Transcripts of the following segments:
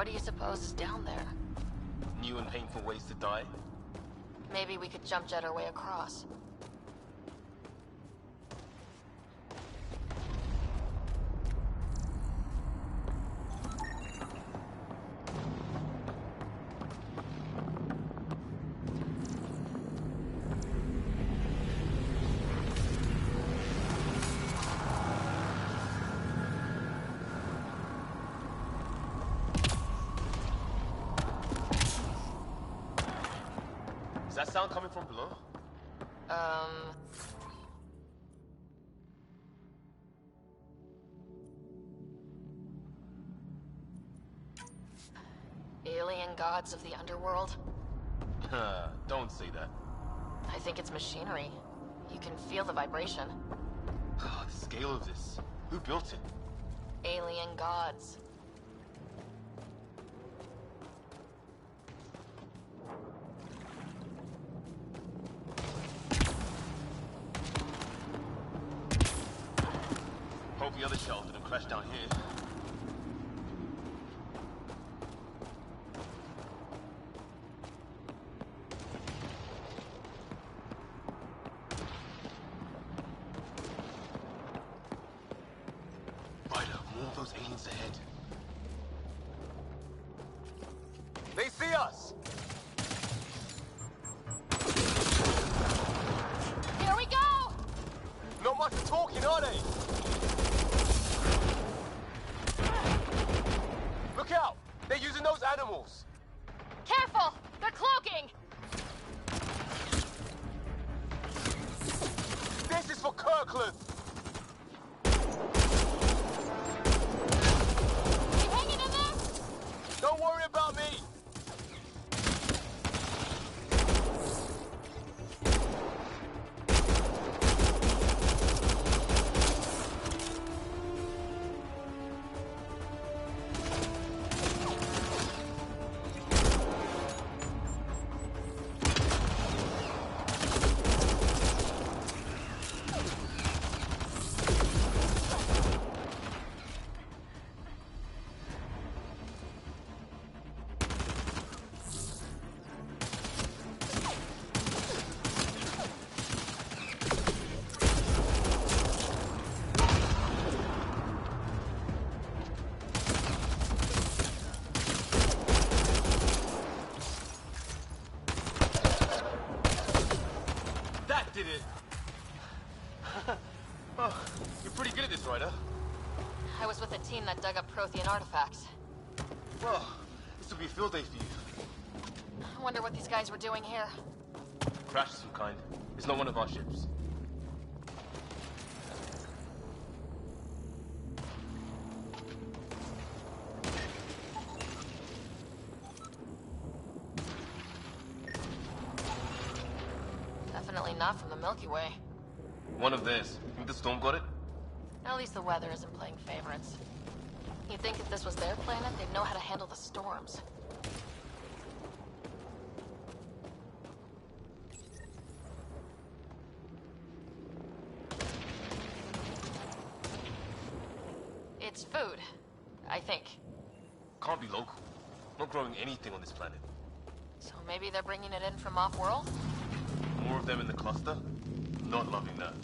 What do you suppose is down there? New and painful ways to die? Maybe we could jump jet our way across. Is that sound coming from below? Alien gods of the underworld? Don't say that. I think it's machinery. You can feel the vibration. The scale of this. Who built it? Alien gods. Hope the other shuttle didn't crash down here. Those aliens ahead. They see us! Here we go! Not much of talking, are they? Look out! They're using those animals! Careful! They're cloaking! This is for Kirkland! Don't worry about me! Did it. Oh, you're pretty good at this, Ryder. I was with a team that dug up Prothean artifacts. Well, this will be a field day for you. I wonder what these guys were doing here. Crash of some kind. It's not one of our ships. Definitely not from the Milky Way. One of theirs. Think the storm got it? At least the weather isn't playing favorites. You'd think if this was their planet, they'd know how to handle the storms. It's food, I think. Can't be local. Not growing anything on this planet. So maybe they're bringing it in from off-world? More of them in the cluster? Not loving that.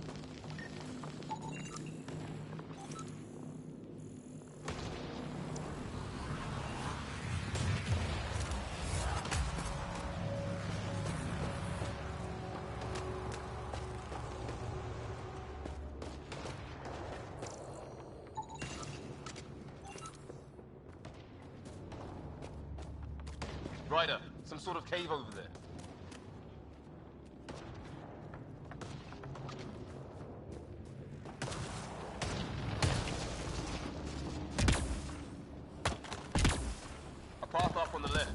Ryder, some sort of cave over there. A path up on the left.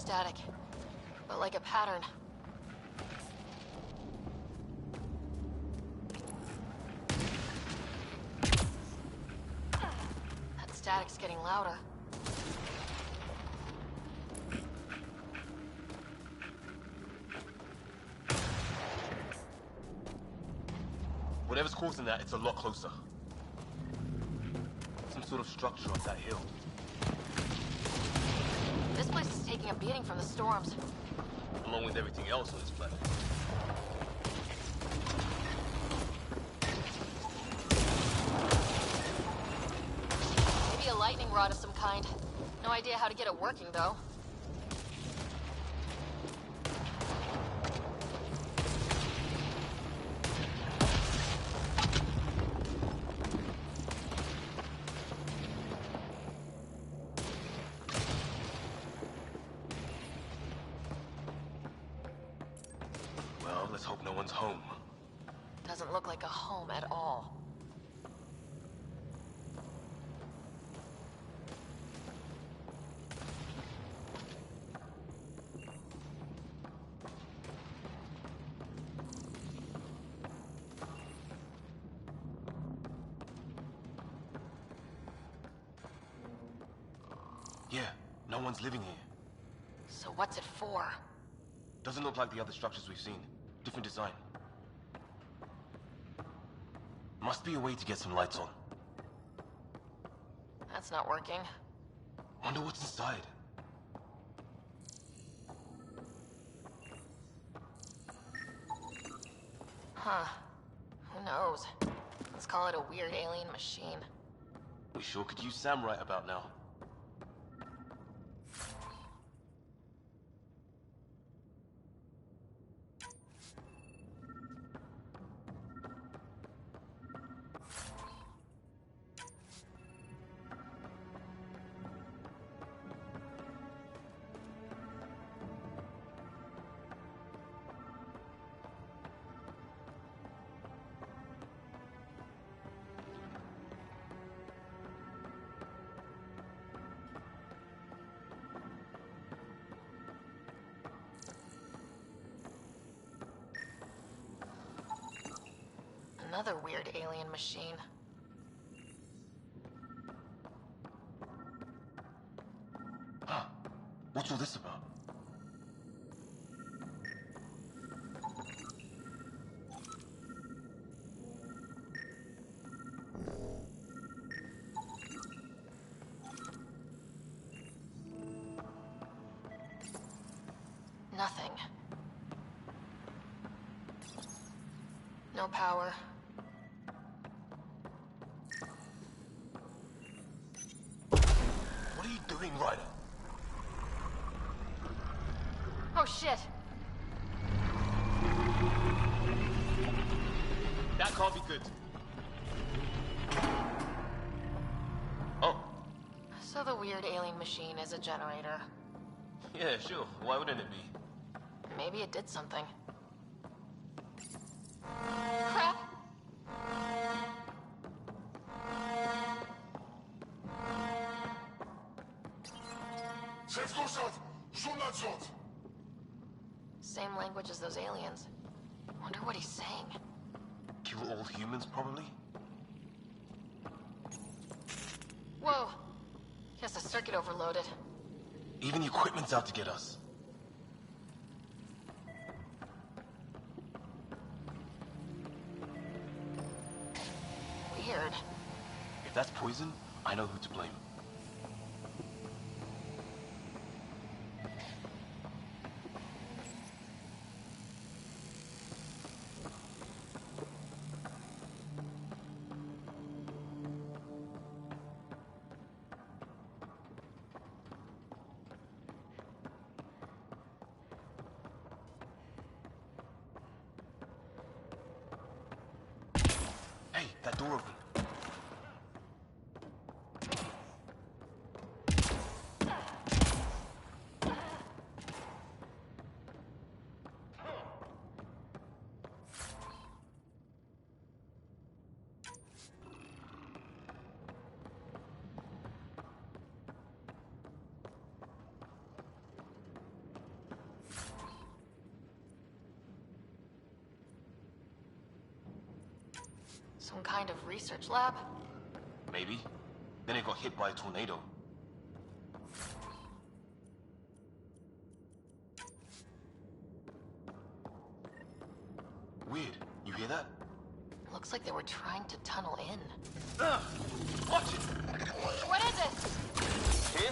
static, but like a pattern. That static's getting louder. Whatever's causing that, it's a lot closer. Some sort of structure on that hill. This place is taking a beating from the storms. Along with everything else on this planet. Maybe a lightning rod of some kind. No idea how to get it working, though. Well, let's hope no one's home. Doesn't look like a home at all. Yeah, no one's living here. So what's it for? Doesn't look like the other structures we've seen. Different design. Must be a way to get some lights on. That's not working. Wonder what's inside. Huh. Who knows? Let's call it a weird alien machine. We sure could use Sam right about now. Another weird alien machine. Huh. What's all this about? Nothing. No power. What are you doing, Ryder? Oh shit! That can't be good. Oh, So the weird alien machine is a generator. yeah, sure. Why wouldn't it be? Maybe it did something. Crap! Same language as those aliens. Wonder what he's saying. Kill all humans, probably? Whoa! Guess the circuit overloaded. Even the equipment's out to get us. Weird. If that's poison, I know who to blame. Hey, that door open. Some kind of research lab? Maybe. Then it got hit by a tornado. Weird. You hear that? Looks like they were trying to tunnel in. Watch it! What is it? Here?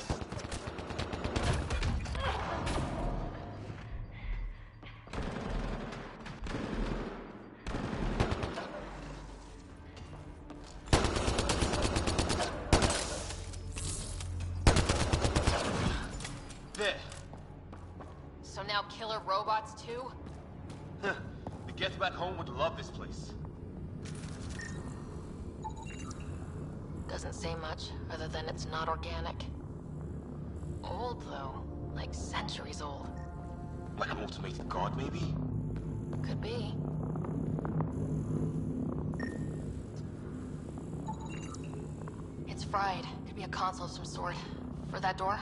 There. So now killer robots too? The Geth back home would love this place. Doesn't say much, other than it's not organic. Old, though. Like centuries old. Like an automated guard, maybe? Could be. It's fried. Could be a console of some sort. For that door?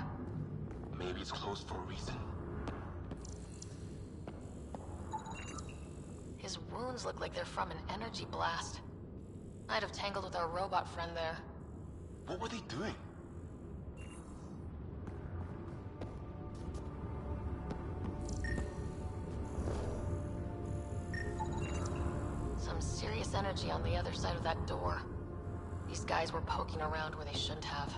Maybe it's closed for a reason. His wounds look like they're from an energy blast. Might have tangled with our robot friend there. What were they doing? Some serious energy on the other side of that door. These guys were poking around where they shouldn't have.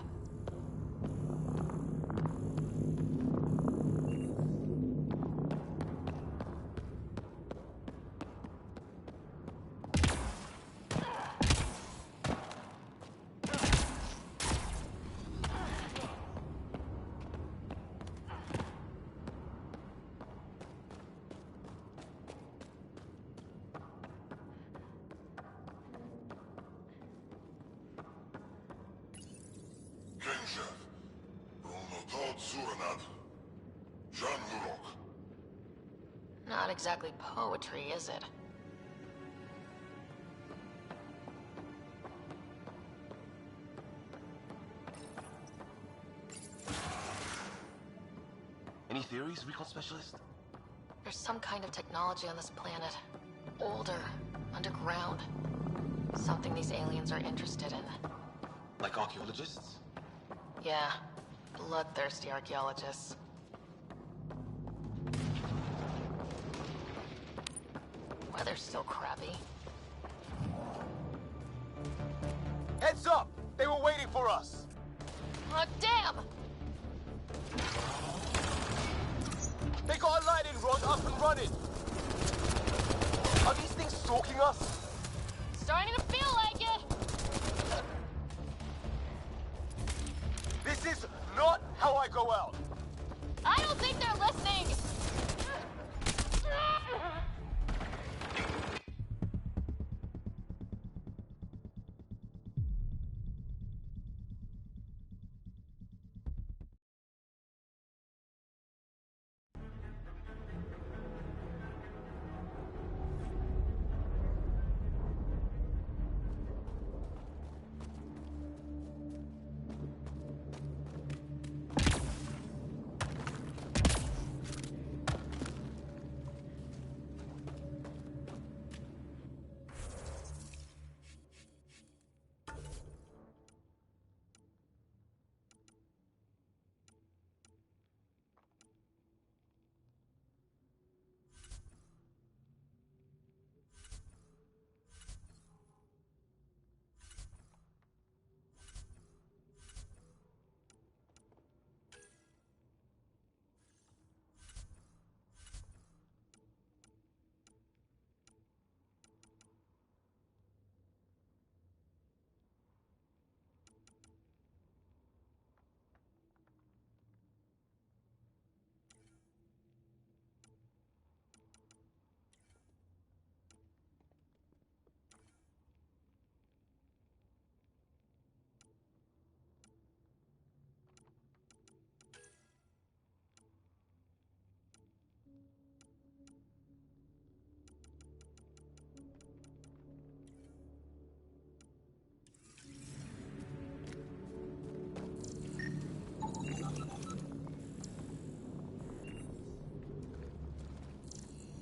Not exactly poetry, is it? Any theories, recon specialist? There's some kind of technology on this planet. Older, underground. Something these aliens are interested in. Like archaeologists? Yeah, bloodthirsty archaeologists. Weather's still crappy. Heads up! They were waiting for us! Oh, damn! They got a lightning rod up and running! Are these things stalking us? Starting to feel like it! This is not how I go out! I don't think they're listening!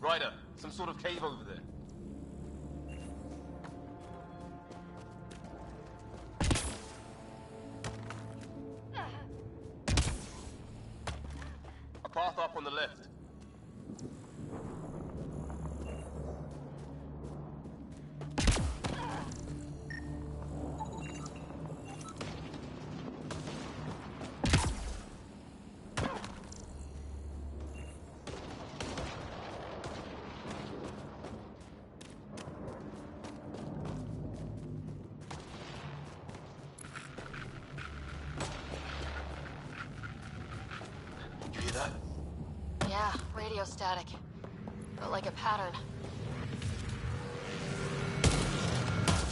Ryder, some sort of cave over there. path up on the left. You hear that? Yeah, radio static. But like a pattern.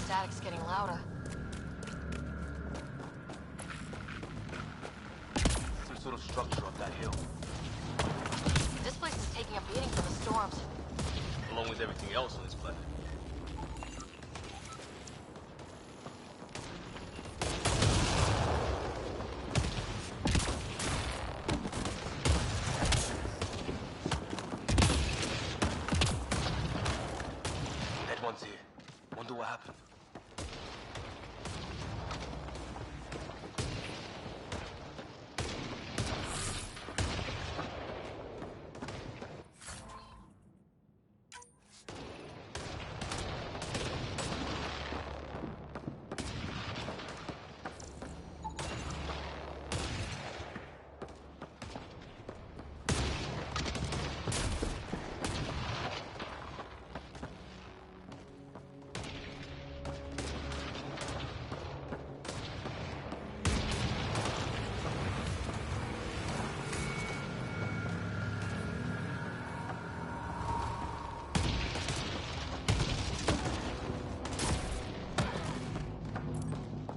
Static's getting louder. Some sort of structure up that hill, This place is taking a beating from the storms. along with everything else on this planet. Dead one's here. Wonder what happened.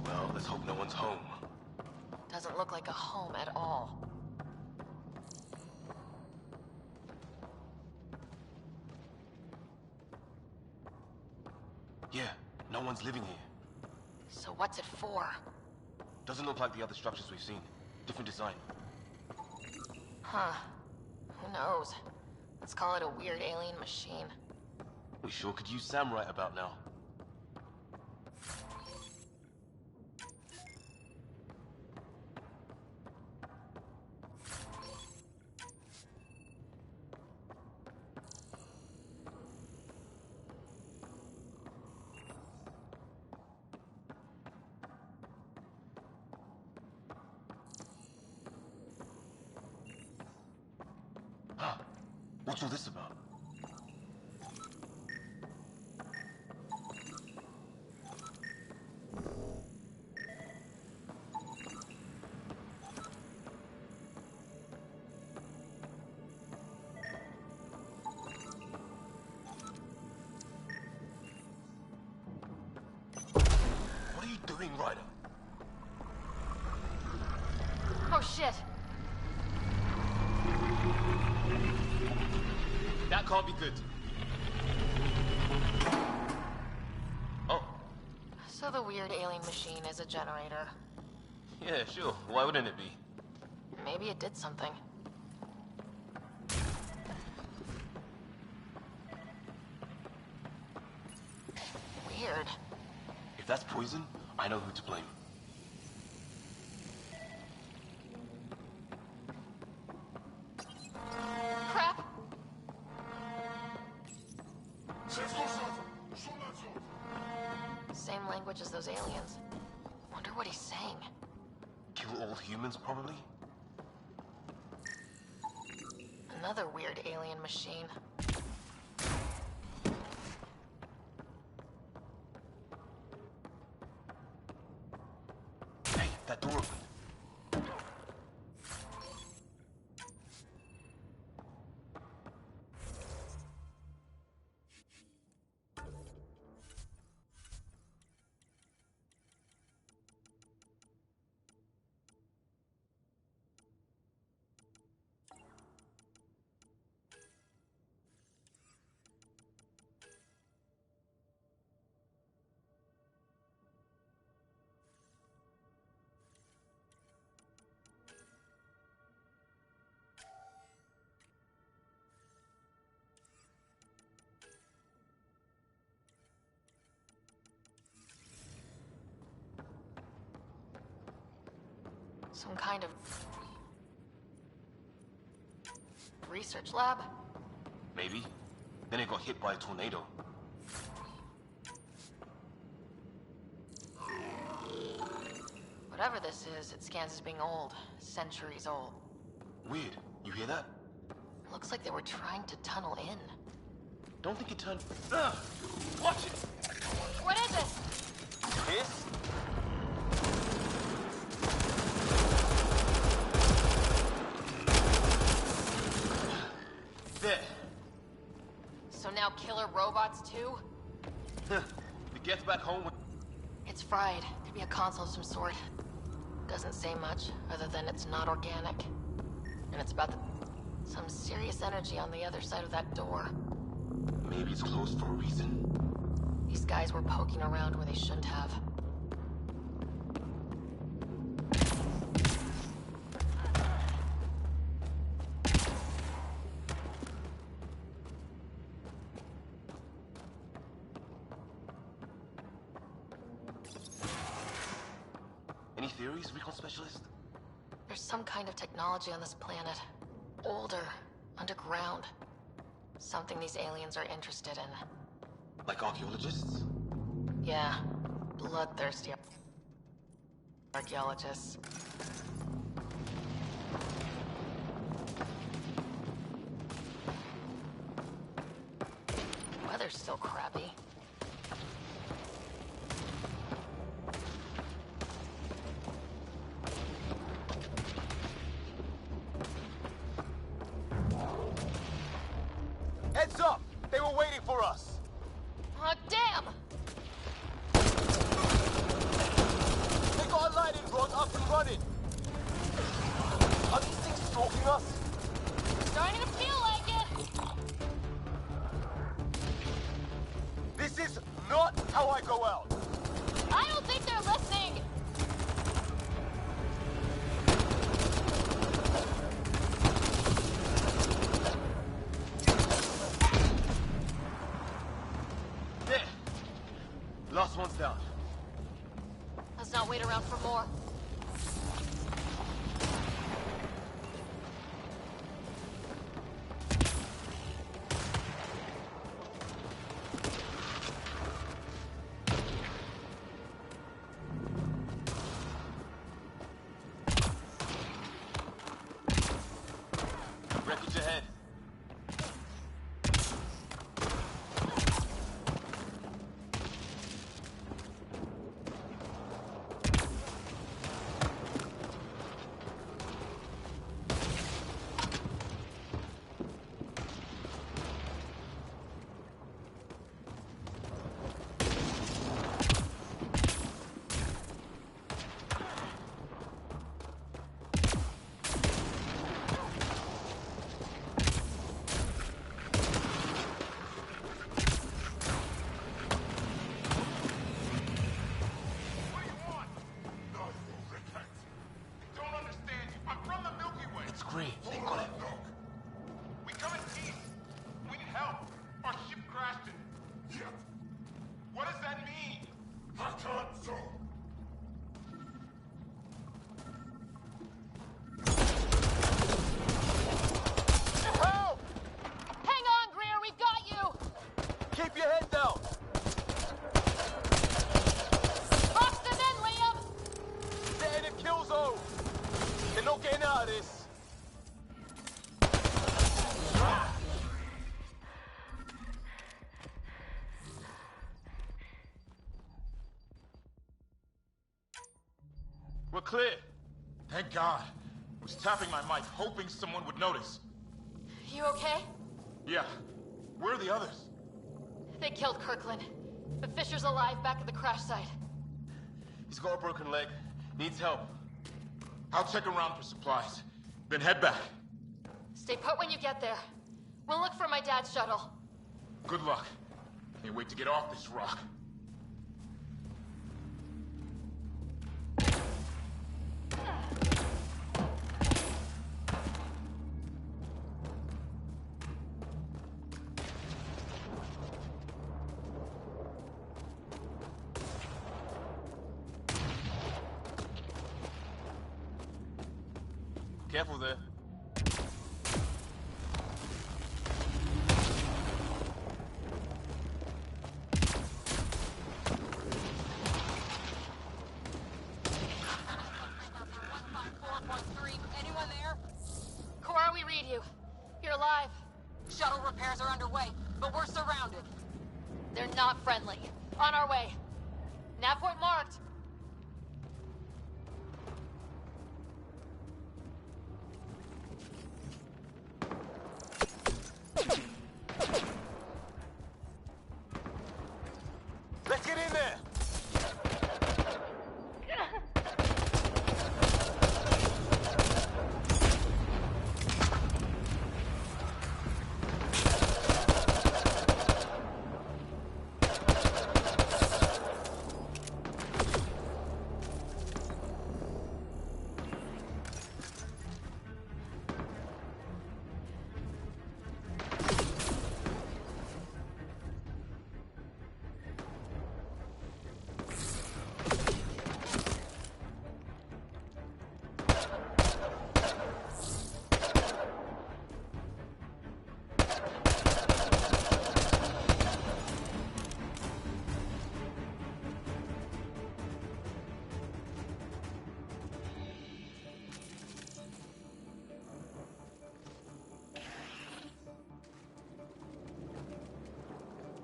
Well, let's hope no one's home. Doesn't look like a home at all. Yeah, no one's living here. So what's it for? Doesn't look like the other structures we've seen. Different design. Huh. Who knows? Let's call it a weird alien machine. We sure could use Sam right about now. Huh. What's all this about? What are you doing, Ryder? Oh shit! That can't be good. Oh, So the weird alien machine is a generator. yeah, sure. Why wouldn't it be? Maybe it did something. Weird. If that's poison, I know who to blame. Crap! Same language as those aliens. Wonder what he's saying. Kill all humans, probably? Another weird alien machine. Hey, that door opened. Some kind of... research lab? Maybe. Then it got hit by a tornado. Whatever this is, it scans as being old. Centuries old. Weird. You hear that? Looks like they were trying to tunnel in. Don't think it turned... Ugh! Watch it! What is it? This? There. So now killer robots too? It gets back home with... It's fried. Could be a console of some sort. Doesn't say much, other than it's not organic. And it's about some serious energy on the other side of that door. Maybe it's closed for a reason. These guys were poking around where they shouldn't have. Any theories, recon specialist? There's some kind of technology on this planet. Older, underground. Something these aliens are interested in. Like archaeologists? Yeah, bloodthirsty archaeologists. Weather's still crappy. Heads up! They were waiting for us! Oh, damn! They got a lighting rod up and running! Are these things stalking us? Starting to feel like it! This is not how I go out! I don't think they're listening! There! Last one's down. Let's not wait around for more. Wreckage ahead. It's great. They got it. We come in peace. We need help. Our ship crashed it. Yep. What does that mean? I can't so. Help! Hang on, Greer, we've got you! Keep your head down! Box them in, Liam! They're in a kill zone! They're not getting out of this! We're clear. Thank God. I was tapping my mic, hoping someone would notice. You okay? Yeah. Where are the others? They killed Kirkland. But Fisher's alive back at the crash site. He's got a broken leg. Needs help. I'll check around for supplies. Then head back. Stay put when you get there. We'll look for my dad's shuttle. Good luck. Can't wait to get off this rock. Careful there. friendly. On our way. Nav point marked. Let's get in there!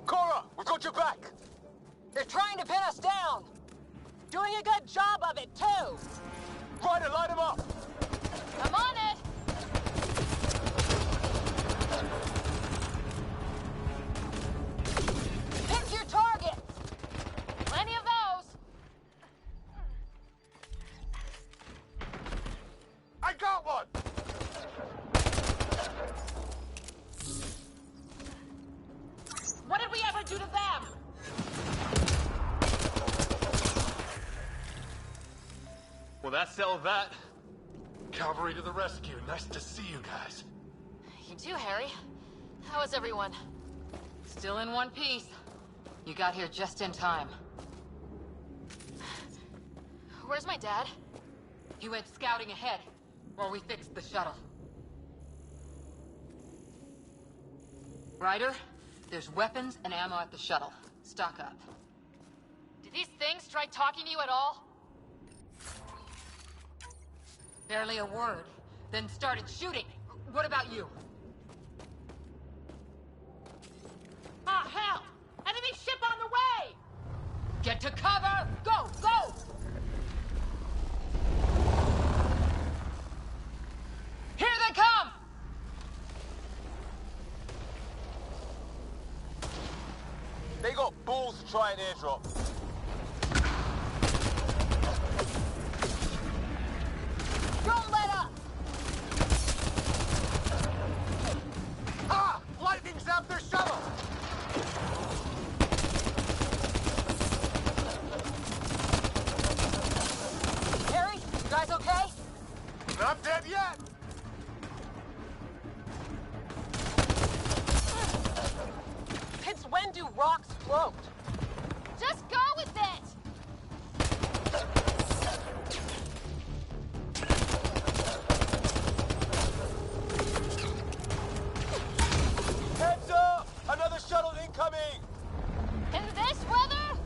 Cora, we've got your back! They're trying to pin us down! Doing a good job of it, too! Ryder, line him up! I'm on it! Pick your target! Plenty of those! I got one! What did we ever do to them? Well, that settled that. Cavalry to the rescue. Nice to see you guys. You too, Harry. How is everyone? Still in one piece. You got here just in time. Where's my dad? He went scouting ahead while we fixed the shuttle. Ryder, there's weapons and ammo at the shuttle. Stock up. Did these things try talking to you at all? Barely a word. Then started shooting. What about you? Ah, hell! Enemy ship on the way! Get to cover! Go! Go! Here they come! They got balls to try an airdrop. Don't let up! Ah! Lightning zapped their shuttle! Harry, you guys okay? Not dead yet! Since when do rocks float? Just go with it! Heads up! Another shuttle incoming! In this weather?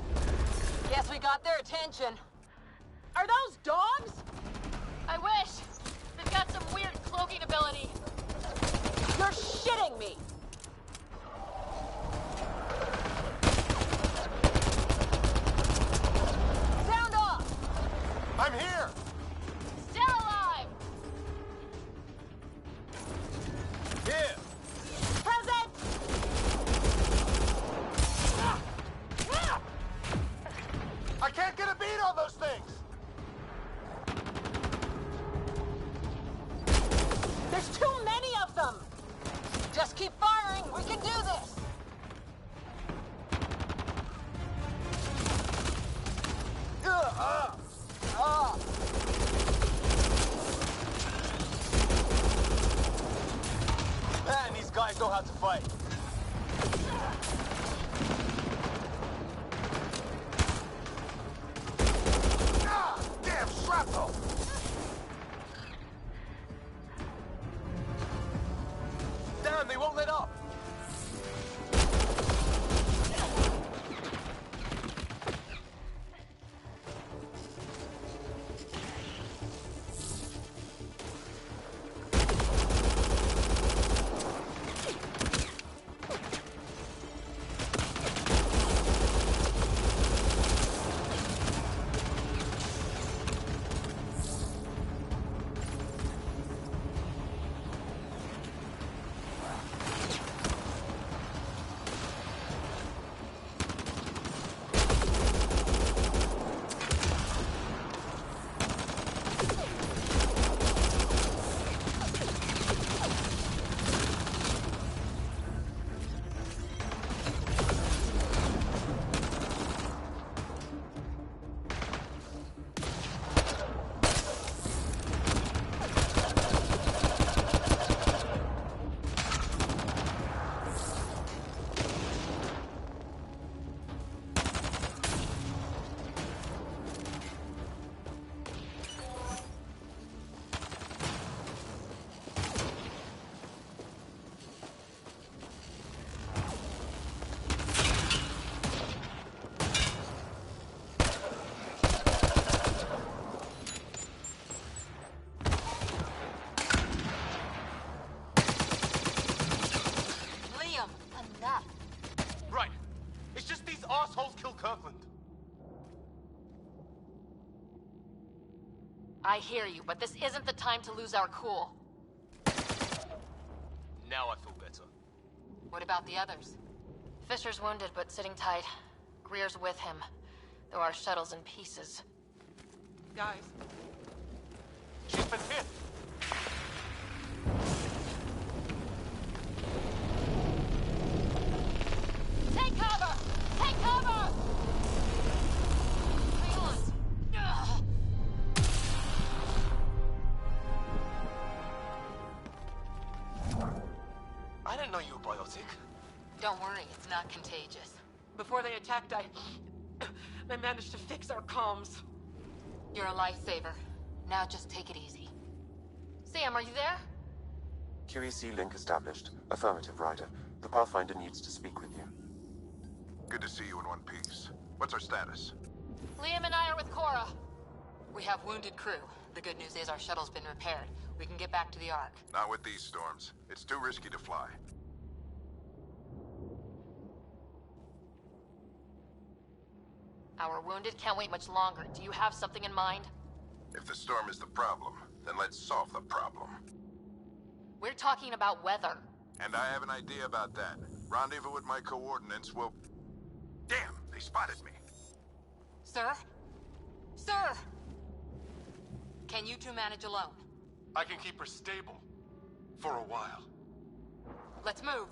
Guess we got their attention. Are those dogs? I wish. They've got some weird cloaking ability. You're shitting me! Sound off! I'm here! Still alive! Here! Present! I can't get a beat on those things! There's too many of them! Just keep firing, we can do this! Man, these guys know how to fight. Ah! Damn shrapnel! Damn, they won't let up! I hear you, but this isn't the time to lose our cool. Now I feel better. What about the others? Fisher's wounded, but sitting tight. Greer's with him, though our shuttle's in pieces. Guys, She's been hit. Take cover! Take cover! Hang on. Ugh. I didn't know you were biotic. Don't worry, it's not contagious. before they attacked, I managed to fix our comms. You're a lifesaver. Now just take it easy. Sam, are you there? QEC link established. Affirmative, Ryder. The Pathfinder needs to speak with you. Good to see you in one piece. What's our status? Liam and I are with Cora. We have wounded crew. The good news is our shuttle's been repaired. We can get back to the Ark. Not with these storms. It's too risky to fly. Our wounded can't wait much longer. Do you have something in mind? If the storm is the problem, then let's solve the problem. We're talking about weather. And I have an idea about that. Rendezvous with my coordinates will... Damn, they spotted me. Sir? Sir! Can you two manage alone? I can keep her stable. For a while. Let's move.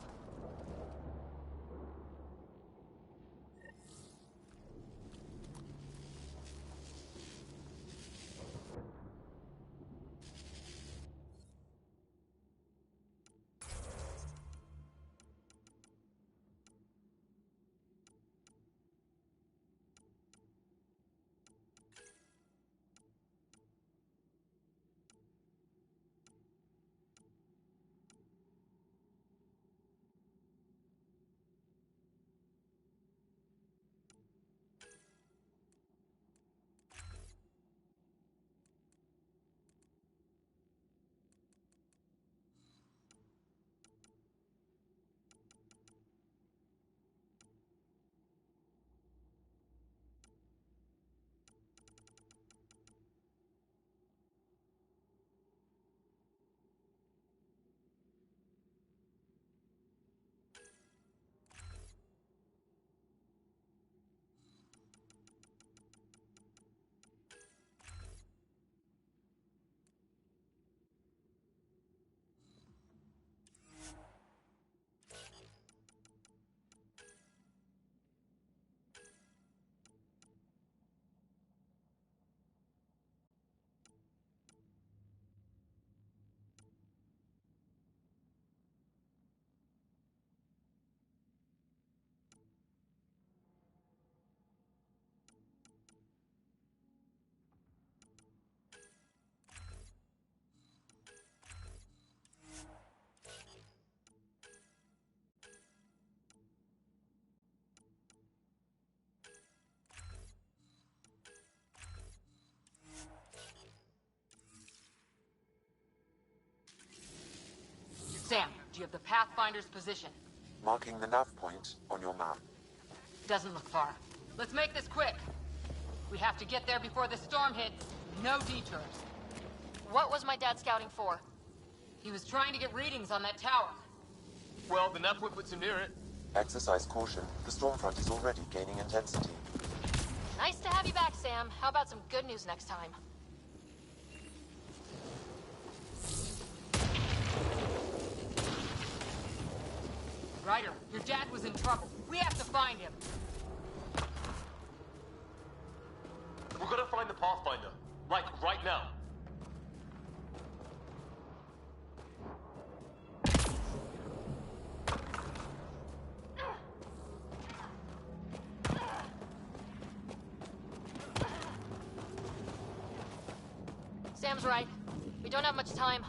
Sam, do you have the Pathfinder's position? Marking the nav point on your map. Doesn't look far. Let's make this quick. We have to get there before the storm hits. No detours. What was my dad scouting for? He was trying to get readings on that tower. Well, the nav point puts him near it. Exercise caution. The storm front is already gaining intensity. Nice to have you back, Sam. How about some good news next time? Ryder, your dad was in trouble. We have to find him. We're gonna find the Pathfinder. Like, right now. Sam's right. We don't have much time.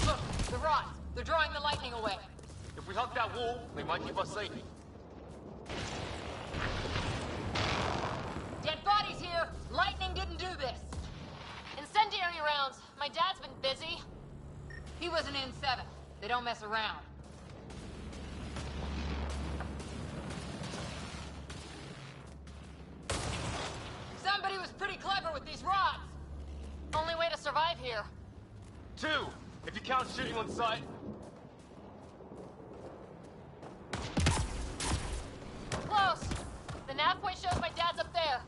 Look, the rods. They're drawing the lightning away. If we hug that wall, they might keep us safe. Dead bodies here. Lightning didn't do this. Incendiary rounds. My dad's been busy. He was an N7. They don't mess around. Somebody was these rods? Only way to survive here. 2, if you count shooting on sight. Close! The nav point shows my dad's up there.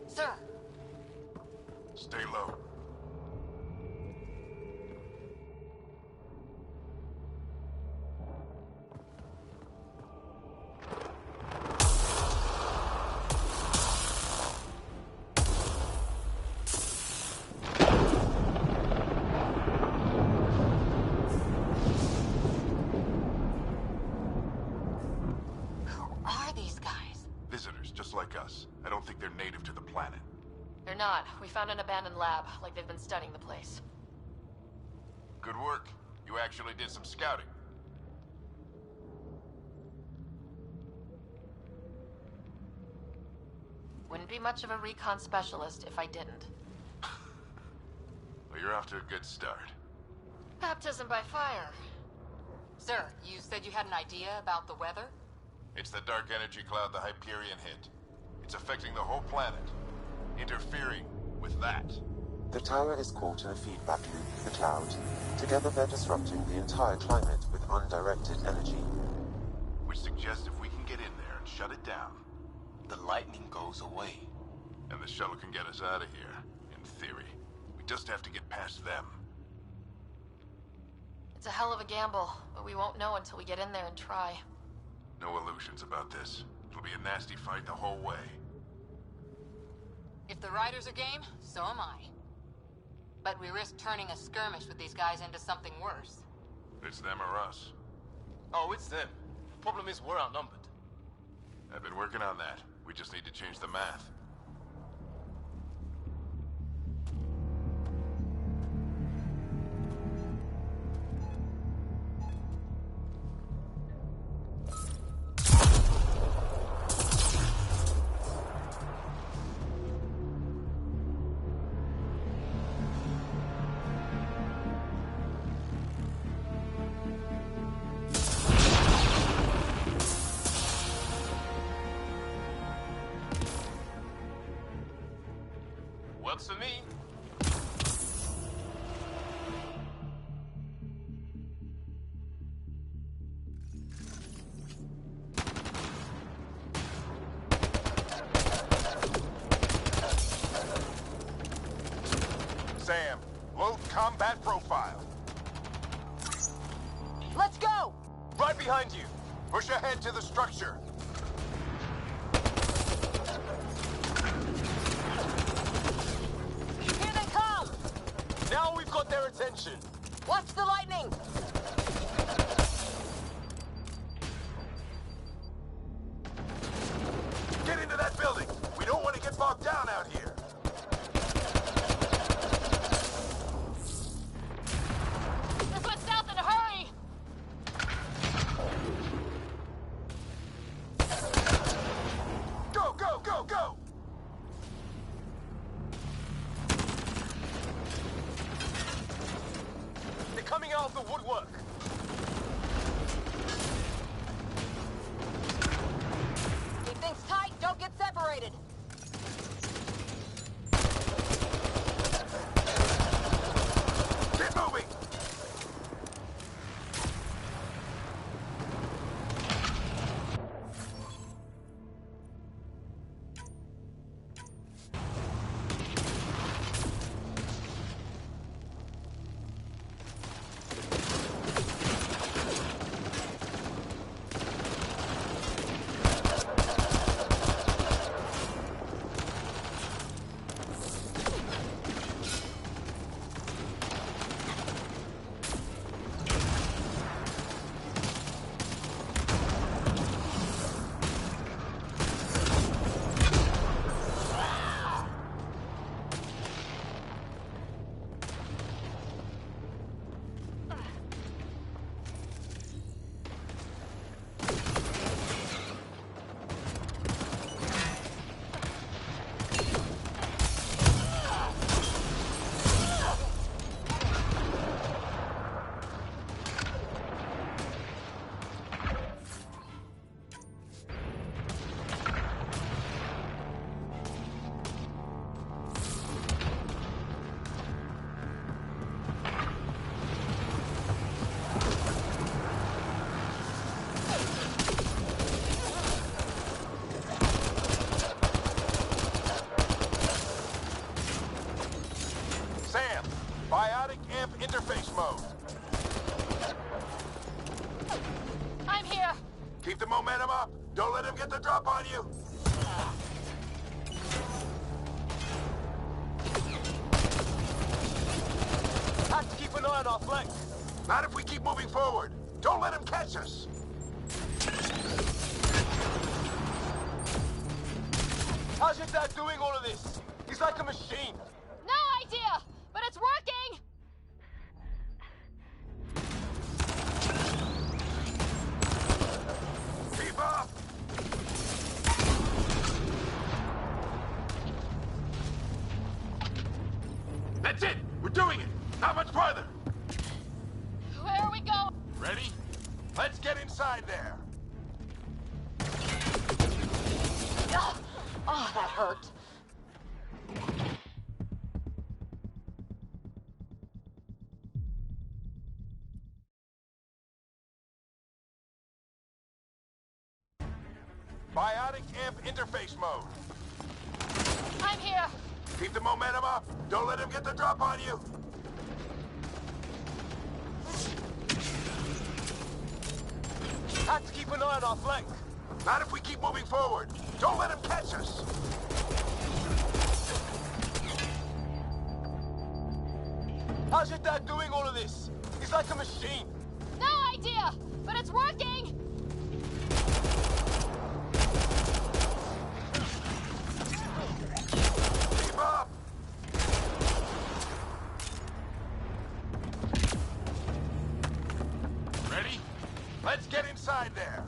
Sir. Stay low. Just like us. I don't think they're native to the planet. They're not. We found an abandoned lab, like they've been studying the place. Good work. You actually did some scouting. Wouldn't be much of a recon specialist if I didn't. Well, you're off to a good start. Baptism by fire. Sir, you said you had an idea about the weather? It's the dark energy cloud the Hyperion hit. It's affecting the whole planet, interfering with that. The tower is caught in a feedback loop with the cloud. Together they're disrupting the entire climate with undirected energy. Which suggests if we can get in there and shut it down, The lightning goes away. and the shuttle can get us out of here, in theory. We just have to get past them. It's a hell of a gamble, but we won't know until we get in there and try. No illusions about this. It'll be a nasty fight the whole way. If the riders are game, so am I. But we risk turning a skirmish with these guys into something worse. It's them or us. Oh, it's them. Problem is, we're outnumbered. I've been working on that. We just need to change the math. Works for me. Sam, load combat profile. Let's go! Right behind you. Push ahead to the structure. Here they come! Now we've got their attention. Watch the lightning! Get into that building. We don't want to get bogged down out here. This one's south in a hurry! Go, go, go, go! They're coming out of the woodwork. Keep things tight, don't get separated. Get moving! Keep the momentum up. Don't let him get the drop on you. Have to keep an eye on our flank. Not if we keep moving forward. Don't let him catch us. How's your dad doing all of this? He's like a machine. No idea, but it's working! Keep up. That's it. We're doing it. Not much farther. Where are we going? Ready? Let's get inside there. Oh, that hurt. Biotic amp interface mode. I'm here. Keep the momentum up. Don't let him get the drop on you. Have to keep an eye on our flank. Not if we keep moving forward. Don't let him catch us. How's your dad doing all of this? He's like a machine. No idea, but it's working! Keep up. Ready? Let's get inside there.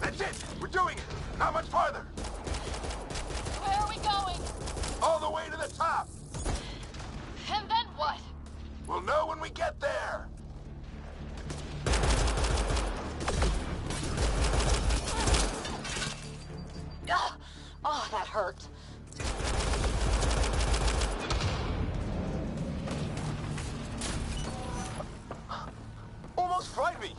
That's it. We're doing it. Not much farther. Where are we going? All the way to the top. And then what? We'll know when we get there. Oh, that hurt. Almost frightened me.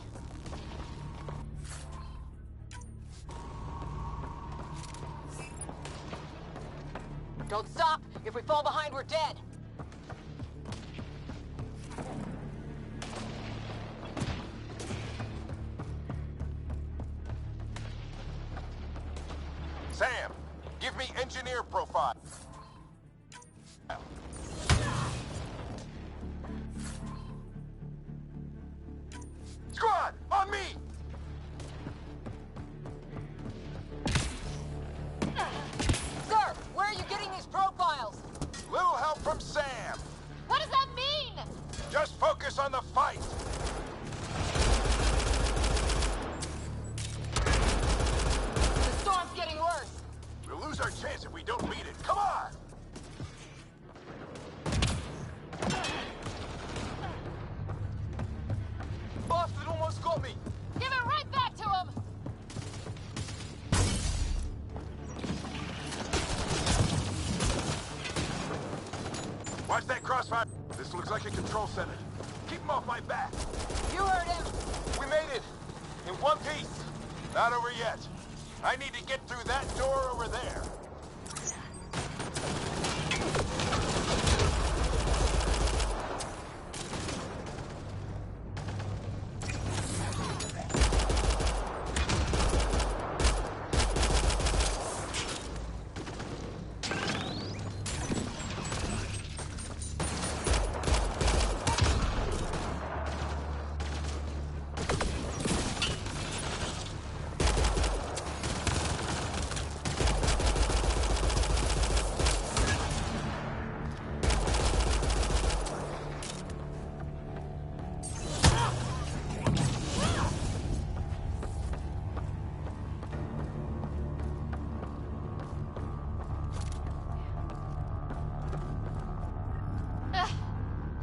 Don't stop. If we fall behind, we're dead. Sam, give me engineer profile. Squad, on me! Sir, where are you getting these profiles? Little help from Sam. What does that mean? Just focus on the fight. The storm's getting worse. We'll lose our chance if we don't beat it. Come on! Bastard almost got me. Give it right back to him! Watch that crossfire. This looks like a control center. Keep him off my back. You heard him. We made it. In one piece. Not over yet. I need to get through that door over there.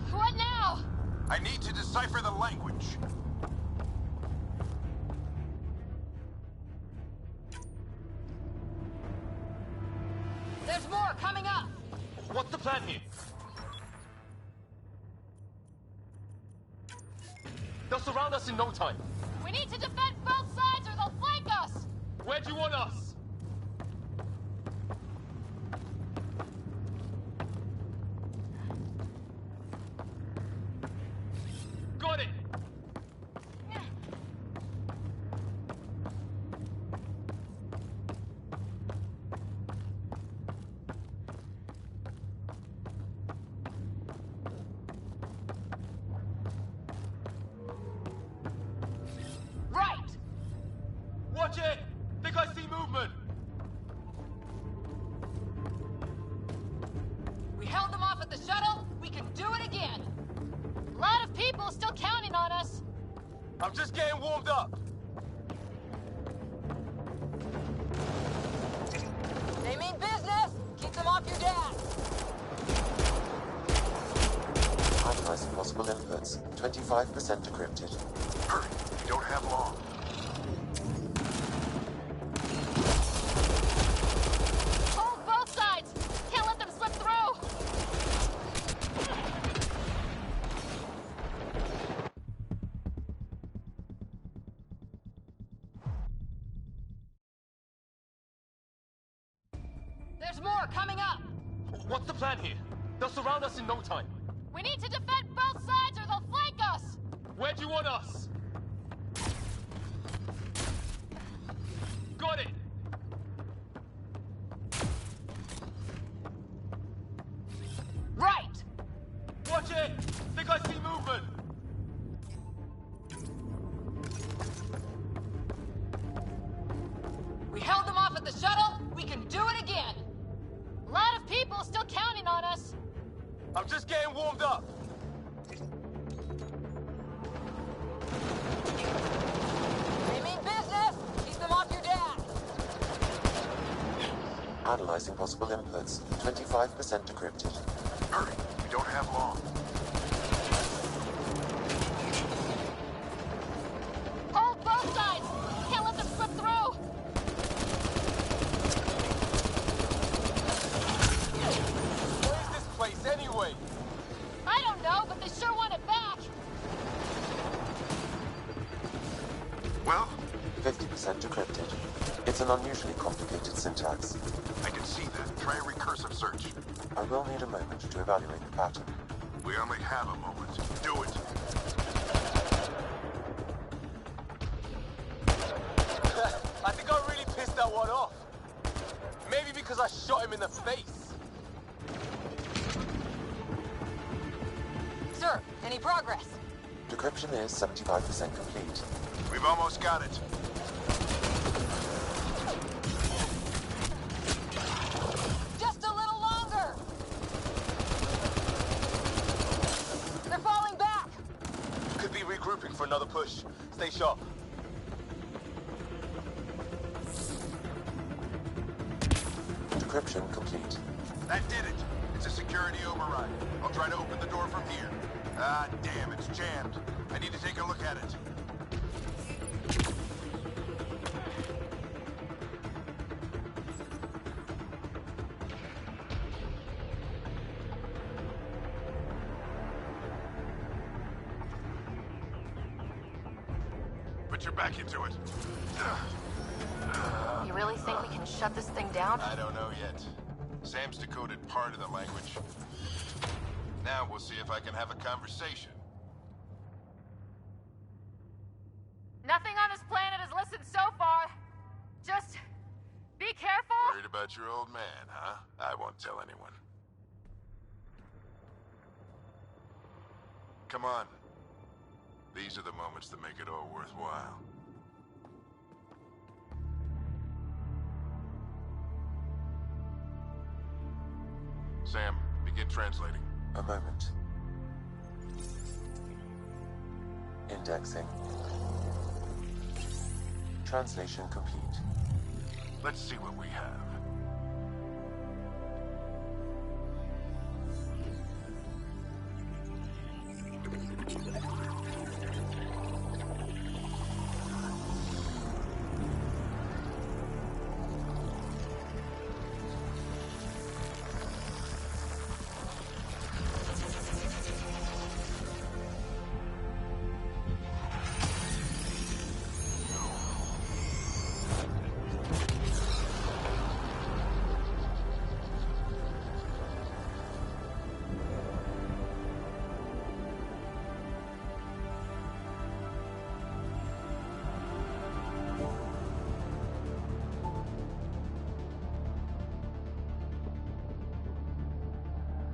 What now? I need to decipher the language. There's more coming up! What's the plan here? They'll surround us in no time. We need to defend both sides or they'll flank us! Where do you want us? Got it! I'm just getting warmed up. They mean business! Keep them off your dad! Analyzing possible inputs. 25% decrypted. Hurry, we don't have long. Hold both sides! Can't let them slip through! There's more coming up! What's the plan here? They'll surround us in no time. We need to defend both sides or they'll flank us! Where do you want us? Got it! Right! Watch it! Think I see movement! We held them off at the shuttle, we can do it again! A lot of people still counting on us. I'm just getting warmed up. They mean business! Keep them off your dad! Analyzing possible inputs. 25% decrypted. Hurry, we don't have long. Hold both sides! Can't let them slip through! Where is this place anyway? I don't know, but they sure want it back! Well, 50% decrypted. It's an unusually complicated syntax. I can see that. Try a recursive search. I will need a moment to evaluate the pattern. We only have a moment. Do it. I think I really pissed that one off. Maybe because I shot him in the face. Sir, any progress? Decryption is 75% complete. We've almost got it. Just a little longer! They're falling back! Could be regrouping for another push. Stay sharp. Decryption complete. That did it. It's a security override. I'll try to open the door from here. Ah, damn, it's jammed. I need to take a look at it. Put your back into it. You really think we can shut this thing down? I don't know yet. Sam's decoded part of the language. Now we'll see if I can have a conversation. Nothing on this planet has listened so far. Just be careful. Worried about your old man, huh? I won't tell anyone. Come on. These are the moments that make it all worthwhile. Sam, begin translating. A moment. Indexing. Translation complete. Let's see what we have.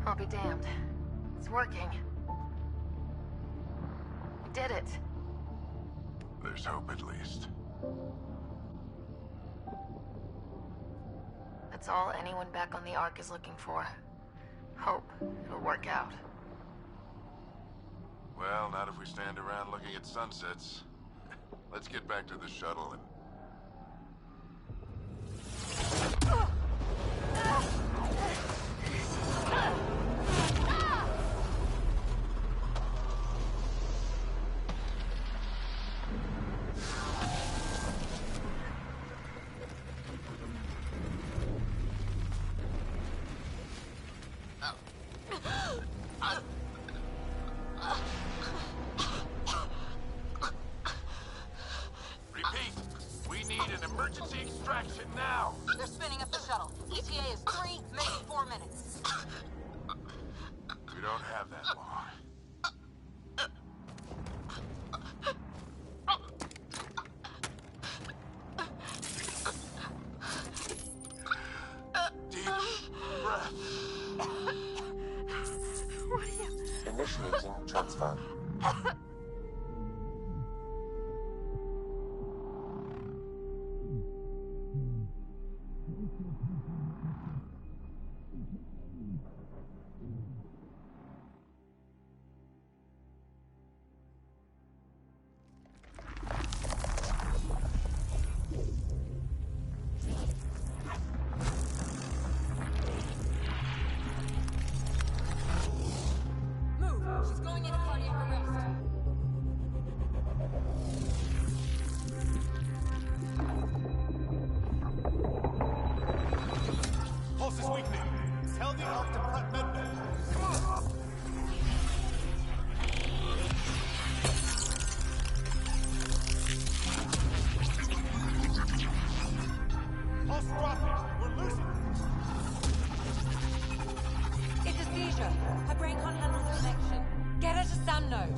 I'll be damned. It's working. We did it. There's hope at least. That's all anyone back on the Ark is looking for. Hope it'll work out. Well, not if we stand around looking at sunsets. Let's get back to the shuttle and... Repeat, we need an emergency extraction now. They're spinning up the shuttle. ETA is 3, maybe 4 minutes. We don't have that long. Deep breath. Initiating transfer. Move. She's going into cardiac arrest. Pulse is weakening. Tell the ARC to prep medbay. Come on! Pulse dropping. We're losing it. It's a seizure. Her brain can't handle the connection. Get her to Sam node.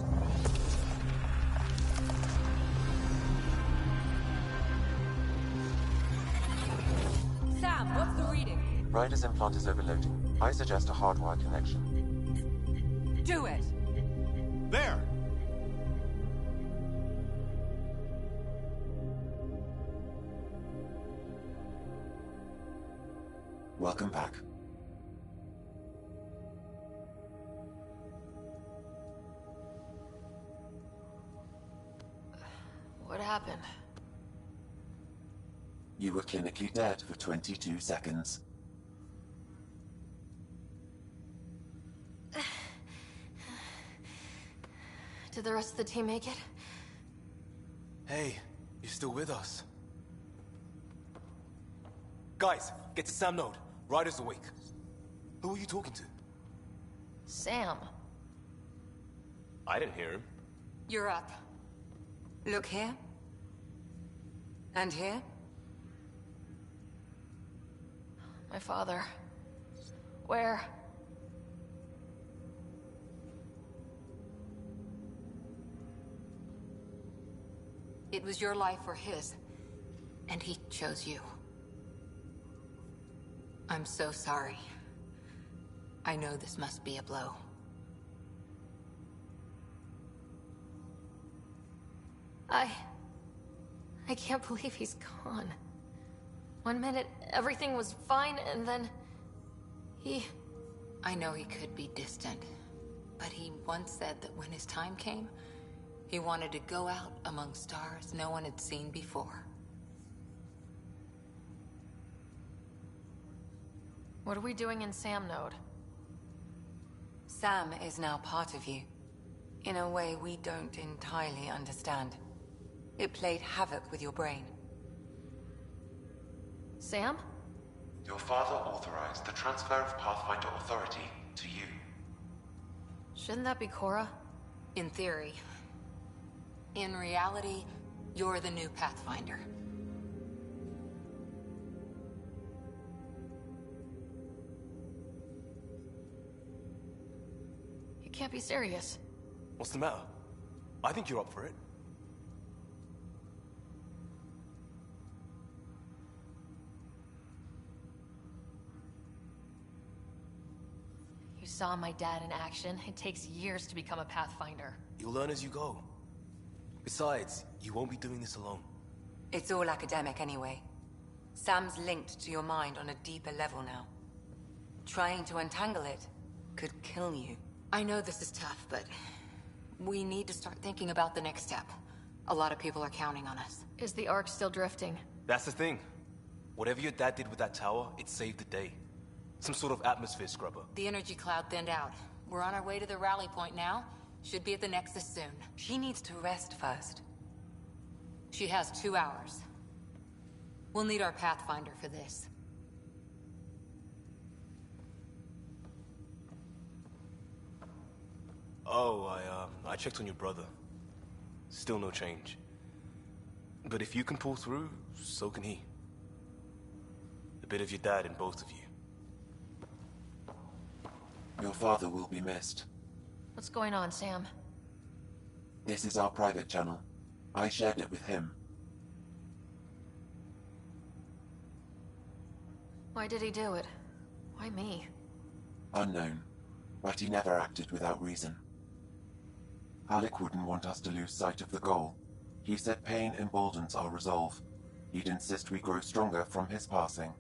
Sam, what's the reading? Ryder's implant is overloading. I suggest a hardwire connection. Do it. There! Welcome back. What happened? You were clinically dead for 22 seconds. Did the rest of the team make it? Hey, you're still with us. Guys, get to Sam node. Ryder's awake. Who are you talking to? Sam. I didn't hear him. You're up. Look here. And here. My father. Where? It was your life or his, and he chose you. I'm so sorry. I know this must be a blow. I can't believe he's gone. 1 minute, everything was fine, and then... I know he could be distant, but he once said that when his time came, he wanted to go out among stars no one had seen before. What are we doing in Sam node? Sam is now part of you, in a way we don't entirely understand. It played havoc with your brain. Sam? Your father authorized the transfer of Pathfinder authority to you. Shouldn't that be Cora? In theory. In reality, you're the new Pathfinder. You can't be serious. What's the matter? I think you're up for it. You saw my dad in action. It takes years to become a Pathfinder. You'll learn as you go. Besides, you won't be doing this alone. It's all academic anyway. Sam's linked to your mind on a deeper level now. Trying to untangle it could kill you. I know this is tough, but we need to start thinking about the next step. A lot of people are counting on us. Is the Ark still drifting? That's the thing. Whatever your dad did with that tower, it saved the day. Some sort of atmosphere scrubber. The energy cloud thinned out. We're on our way to the rally point now. Should be at the Nexus soon. She needs to rest first. She has 2 hours. We'll need our Pathfinder for this. Oh, I checked on your brother. Still no change. But if you can pull through, so can he. A bit of your dad in both of you. Your father will be missed. What's going on, Sam? This is our private channel. I shared it with him. Why did he do it? Why me? Unknown, but he never acted without reason. Alec wouldn't want us to lose sight of the goal. He said pain emboldens our resolve. He'd insist we grow stronger from his passing.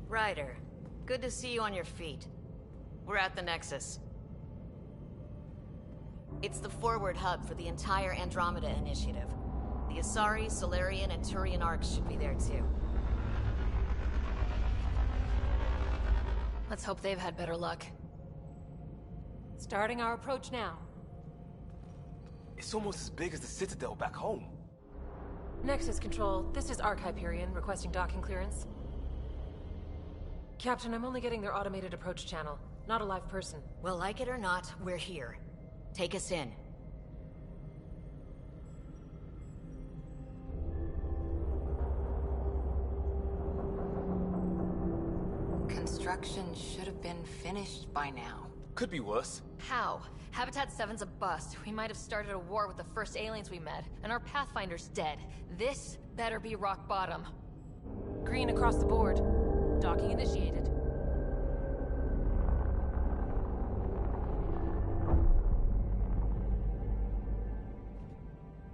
Ryder, good to see you on your feet. We're at the Nexus. It's the forward hub for the entire Andromeda initiative. The Asari, Solarian, and Turian arcs should be there too. Let's hope they've had better luck. Starting our approach now. It's almost as big as the Citadel back home. Nexus Control, this is Arc Hyperion requesting docking clearance. Captain, I'm only getting their automated approach channel, not a live person. Well, like it or not, we're here. Take us in. Construction should have been finished by now. Could be worse. How? Habitat 7's a bust. We might have started a war with the first aliens we met, and our Pathfinder's dead. This better be rock bottom. Green across the board. Docking initiated.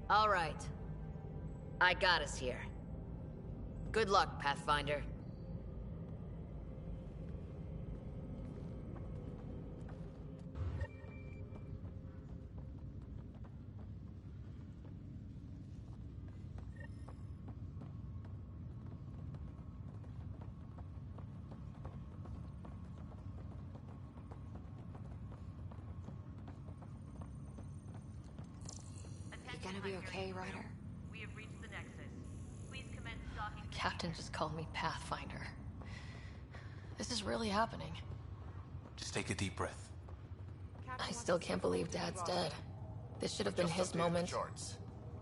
All right. I got us here. Good luck, Pathfinder. gonna be okay, Ryder? We have reached the Nexus. Please commence docking. The captain just called me Pathfinder. This is really happening. Just take a deep breath. I still can't believe Dad's dead. This should have been his moment.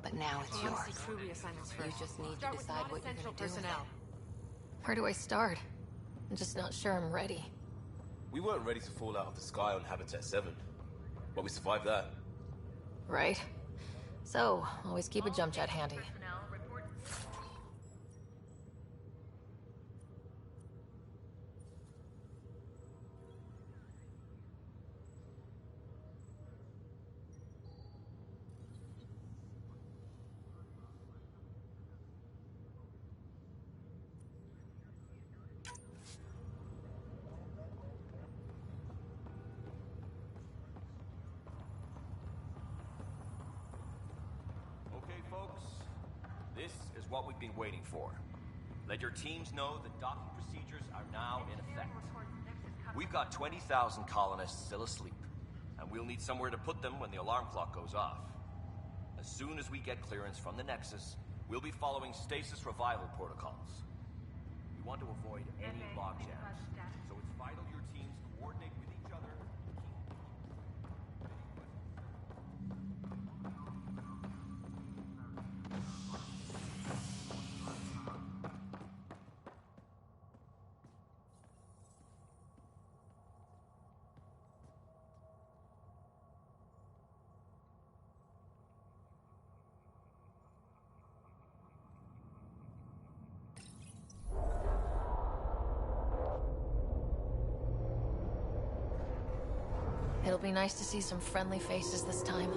But now it's yours. You just need to decide what you're gonna do with it. Where do I start? I'm just not sure I'm ready. We weren't ready to fall out of the sky on Habitat 7, but we survived that. Right? So, always keep a jump jet handy. Personnel report. Okay, folks. This is what we've been waiting for. Let your teams know that docking procedures are now in effect. We've got 20,000 colonists still asleep, and we'll need somewhere to put them when the alarm clock goes off. As soon as we get clearance from the Nexus, we'll be following stasis revival protocols. We want to avoid any logjams, so it's vital your teams coordinate with each other. It'll be nice to see some friendly faces this time.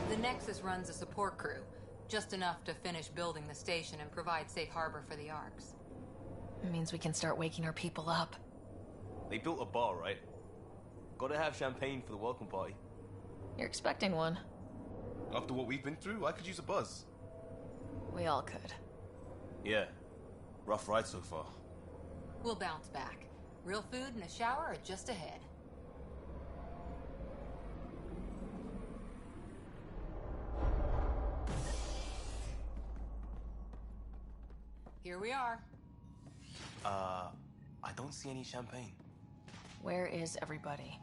The Nexus runs a support crew, just enough to finish building the station and provide safe harbor for the Arks. It means we can start waking our people up. They built a bar, right? Gotta have champagne for the welcome party. You're expecting one. After what we've been through, I could use a buzz. We all could. Yeah. Rough ride so far. We'll bounce back. Real food and a shower are just ahead. Here we are. I don't see any champagne. Where is everybody?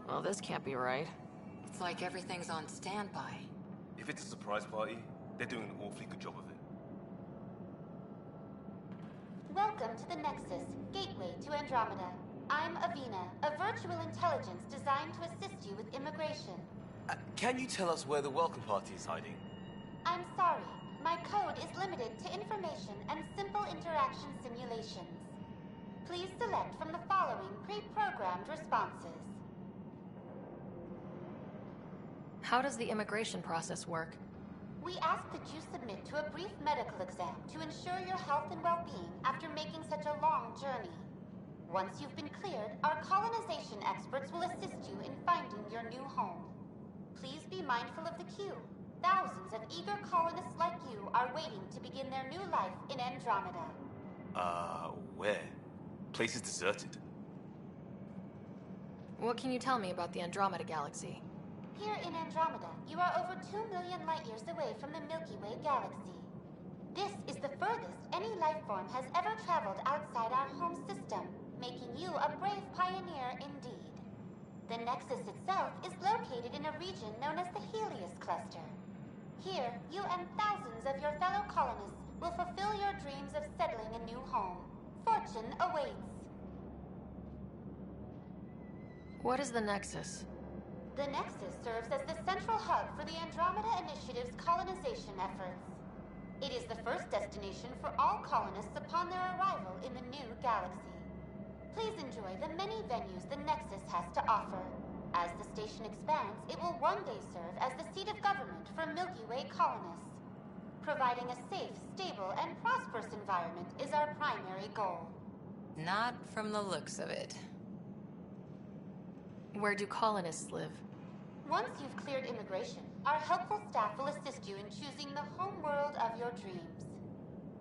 Well, this can't be right. It's like everything's on standby. If it's a surprise party, they're doing an awfully good job of it. Welcome to the Nexus, gateway to Andromeda. I'm Avina, a virtual intelligence designed to assist you with immigration. Can you tell us where the welcome party is hiding? I'm sorry, my code is limited to information and simple interaction simulations. Please select from the following pre-programmed responses. How does the immigration process work? We ask that you submit to a brief medical exam to ensure your health and well-being after making such a long journey. Once you've been cleared, our colonization experts will assist you in finding your new home. Please be mindful of the queue. Thousands of eager colonists like you are waiting to begin their new life in Andromeda. Where? Place is deserted. What can you tell me about the Andromeda galaxy? Here in Andromeda, you are over 2 million light-years away from the Milky Way galaxy. This is the furthest any life form has ever traveled outside our home system, making you a brave pioneer indeed. The Nexus itself is located in a region known as the Helios Cluster. Here, you and thousands of your fellow colonists will fulfill your dreams of settling a new home. Fortune awaits. What is the Nexus? The Nexus serves as the central hub for the Andromeda Initiative's colonization efforts. It is the first destination for all colonists upon their arrival in the new galaxy. Please enjoy the many venues the Nexus has to offer. As the station expands, it will one day serve as the seat of government for Milky Way colonists. Providing a safe, stable, and prosperous environment is our primary goal. Not from the looks of it. Where do colonists live? Once you've cleared immigration, our helpful staff will assist you in choosing the home world of your dreams.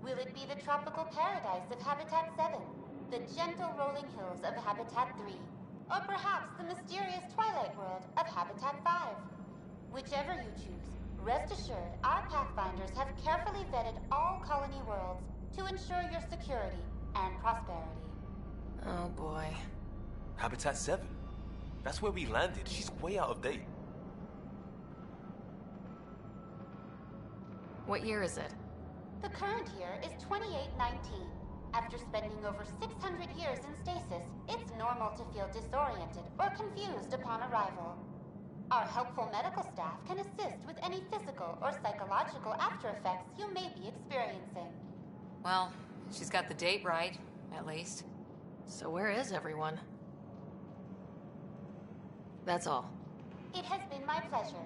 Will it be the tropical paradise of Habitat 7? The gentle rolling hills of Habitat 3, or perhaps the mysterious twilight world of Habitat 5. Whichever you choose, rest assured our Pathfinders have carefully vetted all colony worlds to ensure your security and prosperity. Oh boy. Habitat 7? That's where we landed. She's way out of date. What year is it? The current year is 2819. After spending over 600 years in stasis, it's normal to feel disoriented or confused upon arrival. Our helpful medical staff can assist with any physical or psychological after effects you may be experiencing. Well, she's got the date right, at least. So where is everyone? That's all. It has been my pleasure.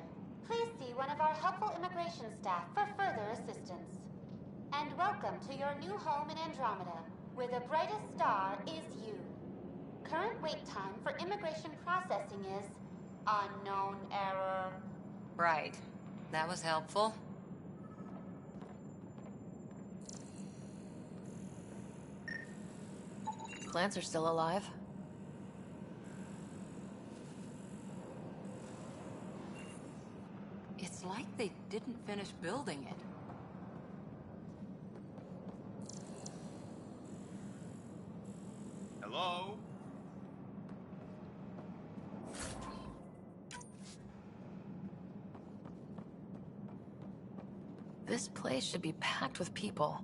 Please see one of our helpful immigration staff for further assistance. And welcome to your new home in Andromeda, where the brightest star is you. Current wait time for immigration processing is unknown error. Right. That was helpful. Plants are still alive. It's like they didn't finish building it. Hello? This place should be packed with people.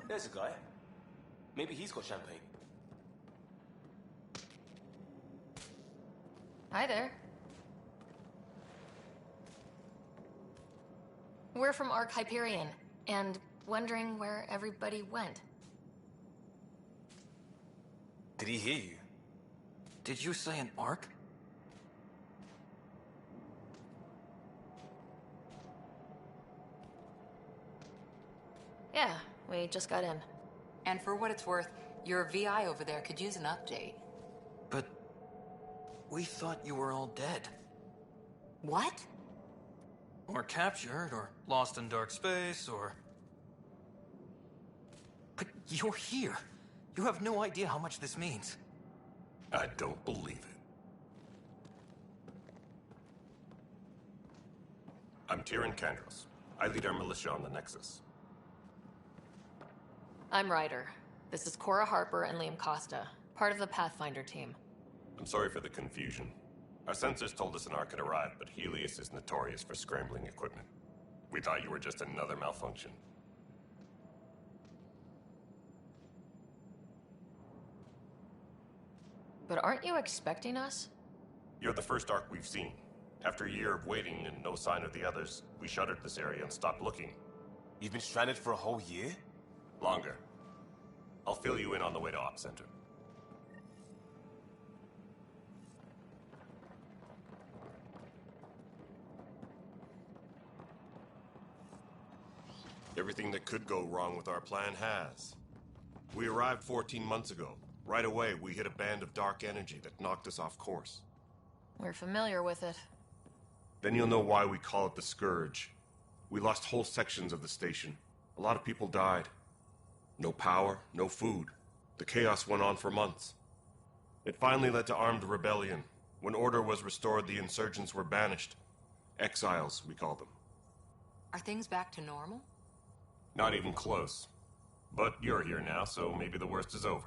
There's a guy. Maybe he's got champagne. Hi there. We're from Ark Hyperion, and wondering where everybody went. Did he hear you? Did you say an arc? Yeah, we just got in. And for what it's worth, your VI over there could use an update. But we thought you were all dead. What? Or captured, or lost in dark space, or... But you're here. You have no idea how much this means. I don't believe it. I'm Tyrion Kandros. I lead our militia on the Nexus. I'm Ryder. This is Cora Harper and Liam Costa, part of the Pathfinder team. I'm sorry for the confusion. Our sensors told us an Ark had arrived, but Helios is notorious for scrambling equipment. We thought you were just another malfunction. But aren't you expecting us? You're the first Ark we've seen. After a year of waiting and no sign of the others, we shuttered this area and stopped looking. You've been stranded for a whole year? Longer. I'll fill you in on the way to Op Center. Everything that could go wrong with our plan has. We arrived 14 months ago. Right away, we hit a band of dark energy that knocked us off course. We're familiar with it. Then you'll know why we call it the Scourge. We lost whole sections of the station. A lot of people died. No power, no food. The chaos went on for months. It finally led to armed rebellion. When order was restored, the insurgents were banished. Exiles, we call them. Are things back to normal? Not even close. But you're here now, so maybe the worst is over.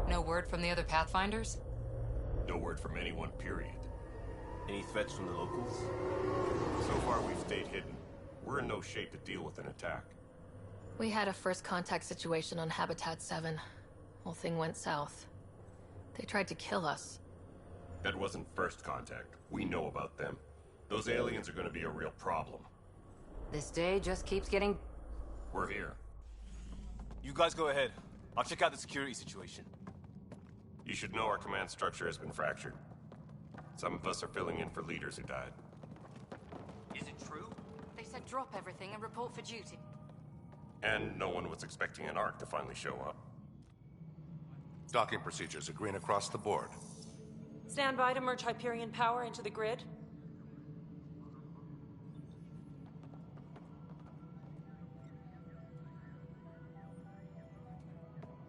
No word from the other Pathfinders? No word from anyone, period. Any threats from the locals? So far, we've stayed hidden. We're in no shape to deal with an attack. We had a first contact situation on Habitat 7. Whole thing went south. They tried to kill us. That wasn't first contact. We know about them. Those aliens are gonna be a real problem. This day just keeps getting... We're here. You guys go ahead. I'll check out the security situation. You should know our command structure has been fractured. Some of us are filling in for leaders who died. Is it true? They said drop everything and report for duty. And no one was expecting an Ark to finally show up. Docking procedures are green across the board. Stand by to merge Hyperion power into the grid.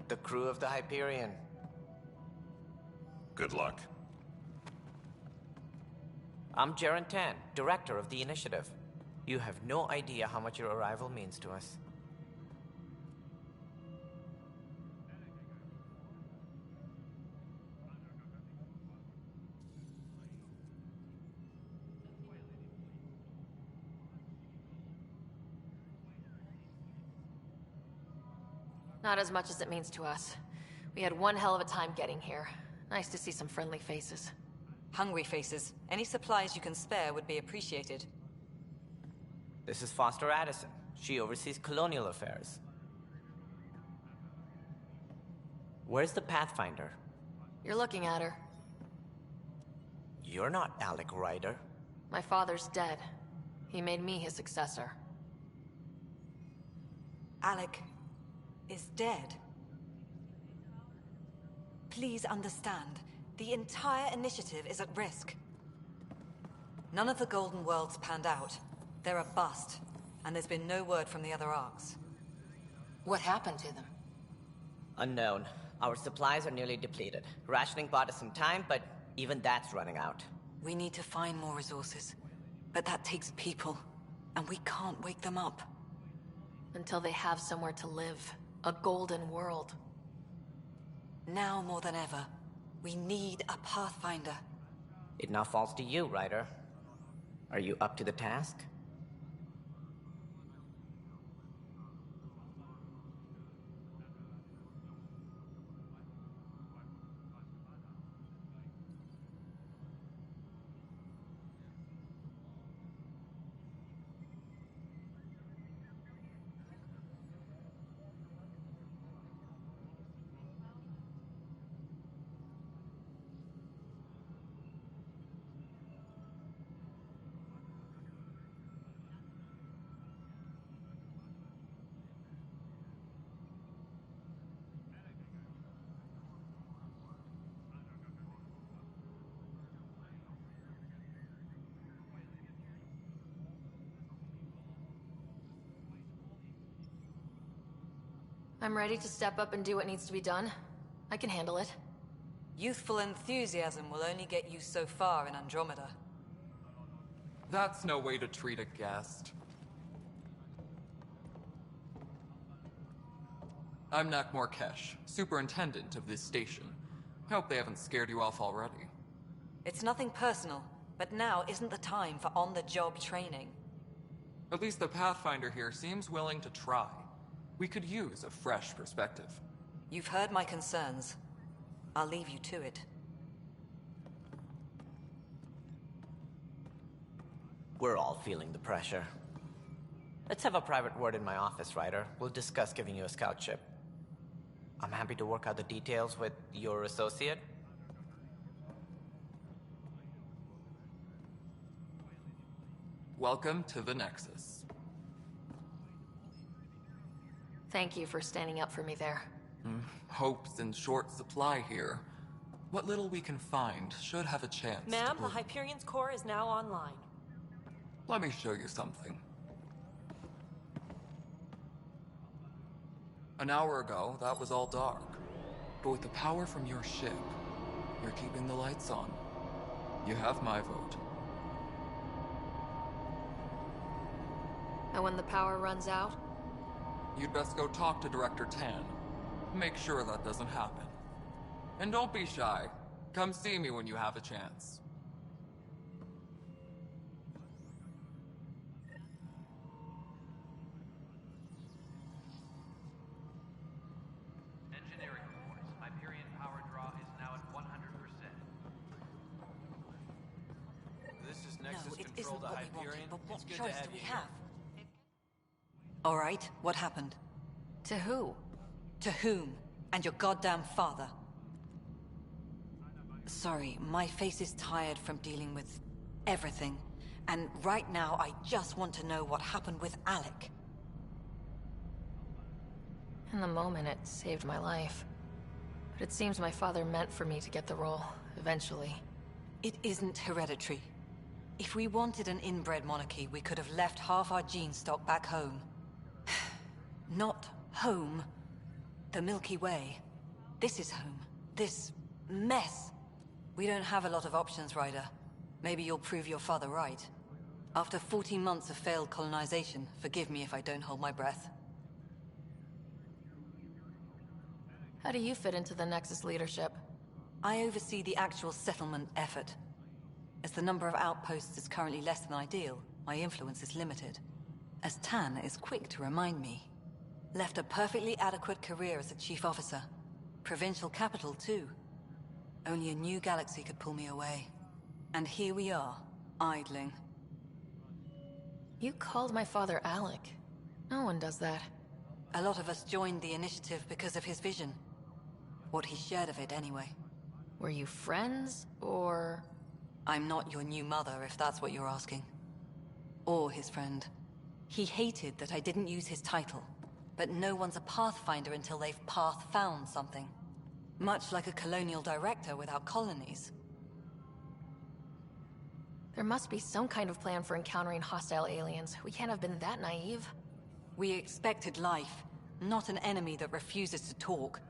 The crew of the Hyperion. Good luck. I'm Jaren Tan, director of the initiative. You have no idea how much your arrival means to us. Not as much as it means to us. We had one hell of a time getting here. Nice to see some friendly faces. Hungry faces. Any supplies you can spare would be appreciated. This is Foster Addison. She oversees colonial affairs. Where's the Pathfinder? You're looking at her. You're not Alec Ryder. My father's dead. He made me his successor. Alec is dead. Please understand, the entire initiative is at risk. None of the Golden Worlds panned out. They're a bust, and there's been no word from the other arcs. What happened to them? Unknown. Our supplies are nearly depleted. Rationing bought us some time, but even that's running out. We need to find more resources, but that takes people, and we can't wake them up. Until they have somewhere to live. A golden world. Now more than ever, we need a Pathfinder. It now falls to you, Ryder. Are you up to the task? I'm ready to step up and do what needs to be done. I can handle it. Youthful enthusiasm will only get you so far in Andromeda. That's no way to treat a guest. I'm Nak Morkesh, superintendent of this station. Hope they haven't scared you off already. It's nothing personal, but now isn't the time for on-the-job training. At least the Pathfinder here seems willing to try. We could use a fresh perspective. You've heard my concerns. I'll leave you to it. We're all feeling the pressure. Let's have a private word in my office, Ryder. We'll discuss giving you a scout ship. I'm happy to work out the details with your associate. Welcome to the Nexus. Thank you for standing up for me there. Hope's in short supply here. What little we can find should have a chance. Ma'am, the Hyperion's core is now online. Let me show you something. An hour ago, that was all dark. But with the power from your ship, you're keeping the lights on. You have my vote. And when the power runs out? You'd best go talk to Director Tan. Make sure that doesn't happen. And don't be shy. Come see me when you have a chance. Engineering reports. Hyperion power draw is now at 100%. This is Nexus No, it Control isn't to what we Hyperion. wanted, but what It's good choice to have do we you have? here. All right, what happened? To who? To whom? And your goddamn father. Sorry, my face is tired from dealing with everything. And right now, I just want to know what happened with Alec. In the moment, it saved my life. But it seems my father meant for me to get the role, eventually. It isn't hereditary. If we wanted an inbred monarchy, we could have left half our gene stock back home. Not home. The Milky Way. This is home. This mess. We don't have a lot of options, Ryder. Maybe you'll prove your father right. After 14 months of failed colonization, forgive me if I don't hold my breath. How do you fit into the Nexus leadership? I oversee the actual settlement effort. As the number of outposts is currently less than ideal, my influence is limited. As Tan is quick to remind me. Left a perfectly adequate career as a chief officer. Provincial capital, too. Only a new galaxy could pull me away. And here we are, idling. You called my father Alec. No one does that. A lot of us joined the initiative because of his vision. What he shared of it, anyway. Were you friends, or...? I'm not your new mother, if that's what you're asking. Or his friend. He hated that I didn't use his title. But no one's a pathfinder until they've path-found something. Much like a colonial director without colonies. There must be some kind of plan for encountering hostile aliens. We can't have been that naive. We expected life, not an enemy that refuses to talk.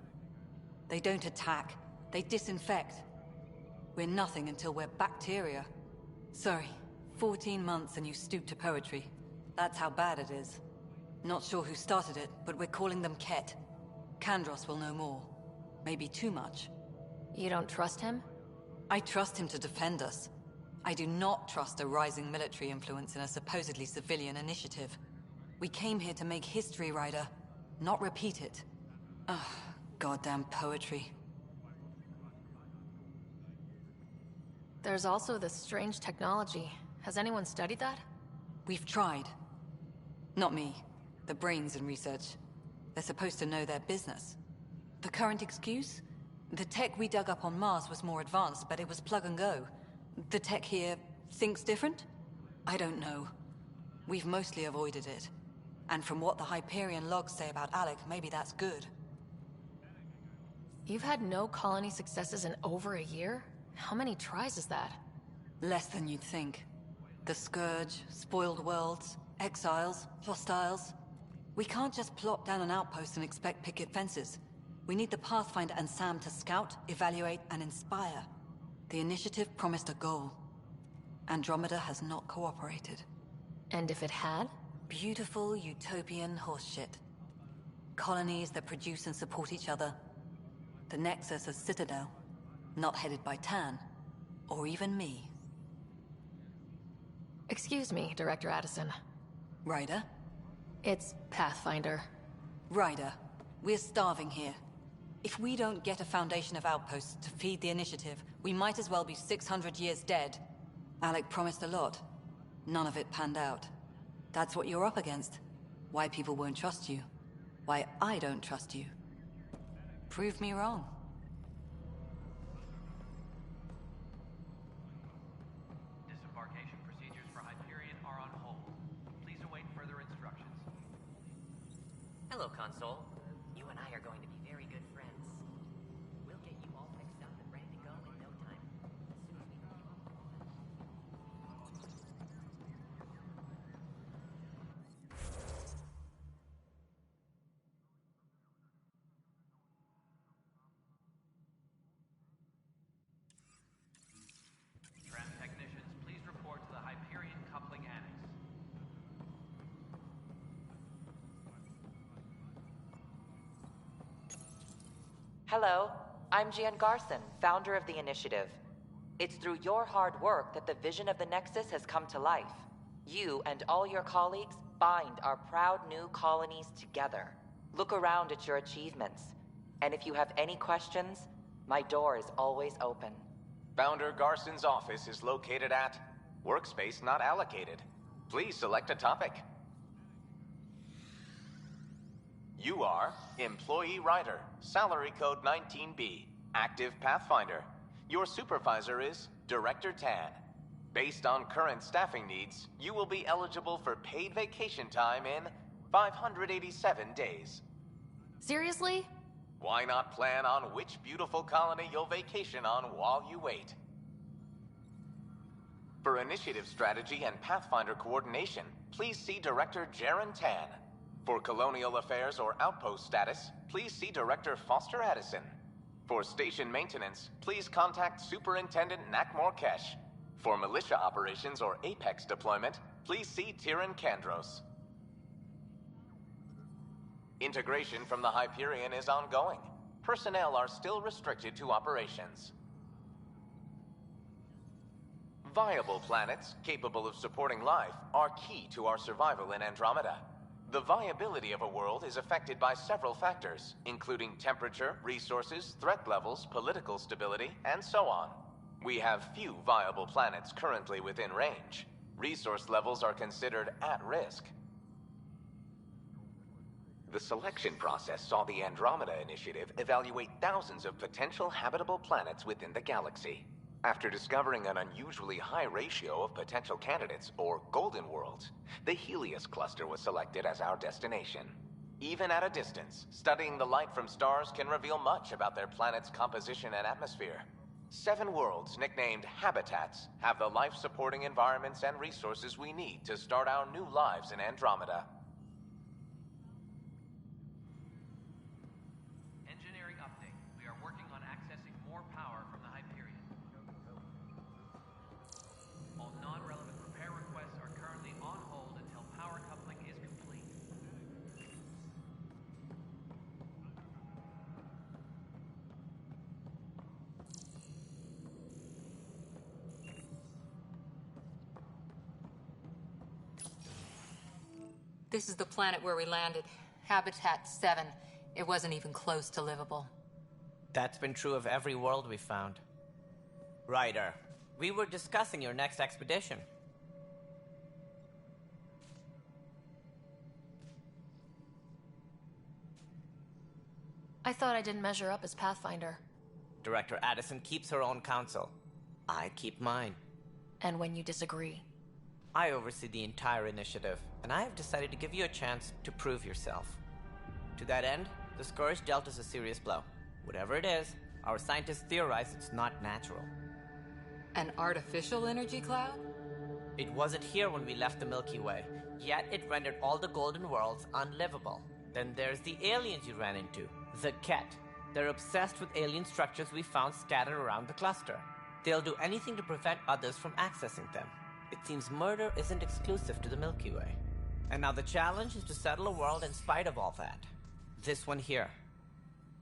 They don't attack, they disinfect. We're nothing until we're bacteria. Sorry, 14 months and you stoop to poetry. That's how bad it is. Not sure who started it, but we're calling them Ket. Kandros will know more. Maybe too much. You don't trust him? I trust him to defend us. I do not trust a rising military influence in a supposedly civilian initiative. We came here to make history, Ryder, not repeat it. Ugh, goddamn poetry. There's also this strange technology. Has anyone studied that? We've tried. Not me. The brains in research. They're supposed to know their business. The current excuse? The tech we dug up on Mars was more advanced, but it was plug and go. The tech here thinks different? I don't know. We've mostly avoided it. And from what the Hyperion logs say about Alec, maybe that's good. You've had no colony successes in over a year? How many tries is that? Less than you'd think. The Scourge, spoiled worlds, exiles, hostiles. We can't just plop down an outpost and expect picket fences. We need the Pathfinder and Sam to scout, evaluate, and inspire. The initiative promised a goal. Andromeda has not cooperated. And if it had? Beautiful utopian horseshit. Colonies that produce and support each other. The Nexus as Citadel, not headed by Tan, or even me. Excuse me, Director Addison. Ryder? It's Pathfinder. Ryder, we're starving here. If we don't get a foundation of outposts to feed the initiative, we might as well be 600 years dead. Alec promised a lot. None of it panned out. That's what you're up against. Why people won't trust you. Why I don't trust you. Prove me wrong. Disembarkation procedures for Hyperion are on hold. Please await further instructions. Hello, Console. You and I are going to be very good friends. We'll get you all fixed up and ready to go in no time. As soon as we know you all. Tram technicians, please report to the Hyperion coupling annex. Hello, I'm Gian Garson, founder of the initiative. It's through your hard work that the vision of the Nexus has come to life. You and all your colleagues bind our proud new colonies together. Look around at your achievements. And if you have any questions, my door is always open. Founder Garson's office is located at Workspace Not Allocated. Please select a topic. You are Employee Rider, Salary Code 19B, Active Pathfinder. Your supervisor is Director Tan. Based on current staffing needs, you will be eligible for paid vacation time in 587 days. Seriously? Why not plan on which beautiful colony you'll vacation on while you wait? For initiative strategy and Pathfinder coordination, please see Director Jaren Tan. For colonial affairs or outpost status, please see Director Foster Addison. For station maintenance, please contact Superintendent Nakmor Kesh. For militia operations or Apex deployment, please see Tyran Kandros. Integration from the Hyperion is ongoing. Personnel are still restricted to operations. Viable planets capable of supporting life are key to our survival in Andromeda. The viability of a world is affected by several factors, including temperature, resources, threat levels, political stability, and so on. We have few viable planets currently within range. Resource levels are considered at risk. The selection process saw the Andromeda Initiative evaluate thousands of potential habitable planets within the galaxy. After discovering an unusually high ratio of potential candidates, or golden worlds, the Helios cluster was selected as our destination. Even at a distance, studying the light from stars can reveal much about their planet's composition and atmosphere. 7 worlds, nicknamed habitats, have the life-supporting environments and resources we need to start our new lives in Andromeda. Engineering update. We are working on accessing more power from the Hyperion. All non-relevant repair requests are currently on hold until power coupling is complete. This is the planet where we landed. Habitat 7. It wasn't even close to livable. That's been true of every world we've found. Ryder, we were discussing your next expedition. I thought I didn't measure up as Pathfinder. Director Addison keeps her own counsel. I keep mine. And when you disagree? I oversee the entire initiative, and I have decided to give you a chance to prove yourself. To that end, the Scourge dealt us a serious blow. Whatever it is, our scientists theorize it's not natural. An artificial energy cloud? It wasn't here when we left the Milky Way, yet it rendered all the golden worlds unlivable. Then there's the aliens you ran into, the Ket. They're obsessed with alien structures we found scattered around the cluster. They'll do anything to prevent others from accessing them. It seems murder isn't exclusive to the Milky Way. And now the challenge is to settle a world in spite of all that. This one here.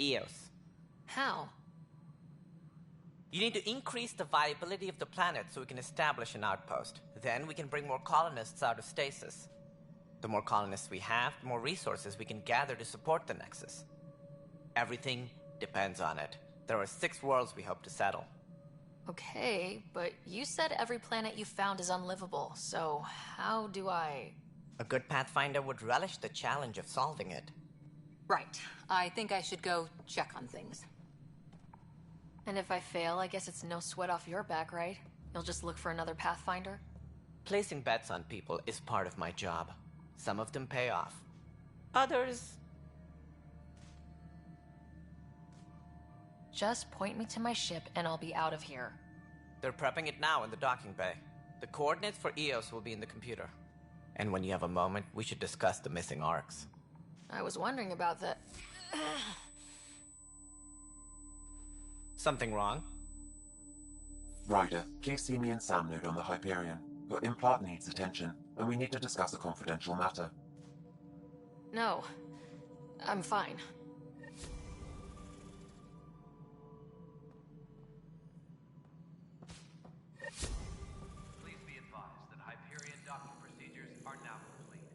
Eos. How? You need to increase the viability of the planet so we can establish an outpost. Then we can bring more colonists out of stasis. The more colonists we have, the more resources we can gather to support the Nexus. Everything depends on it. There are 6 worlds we hope to settle. Okay, but you said every planet you found is unlivable, so how do I... A good Pathfinder would relish the challenge of solving it. Right. I think I should go check on things. And if I fail, I guess it's no sweat off your back, right? You'll just look for another Pathfinder? Placing bets on people is part of my job. Some of them pay off. Others... Just point me to my ship and I'll be out of here. They're prepping it now in the docking bay. The coordinates for Eos will be in the computer. And when you have a moment, we should discuss the missing arcs. I was wondering about that. Something wrong? Ryder, please see me and Sam Node on the Hyperion. Your implant needs attention, and we need to discuss a confidential matter. No. I'm fine. Please be advised that Hyperion docking procedures are now complete.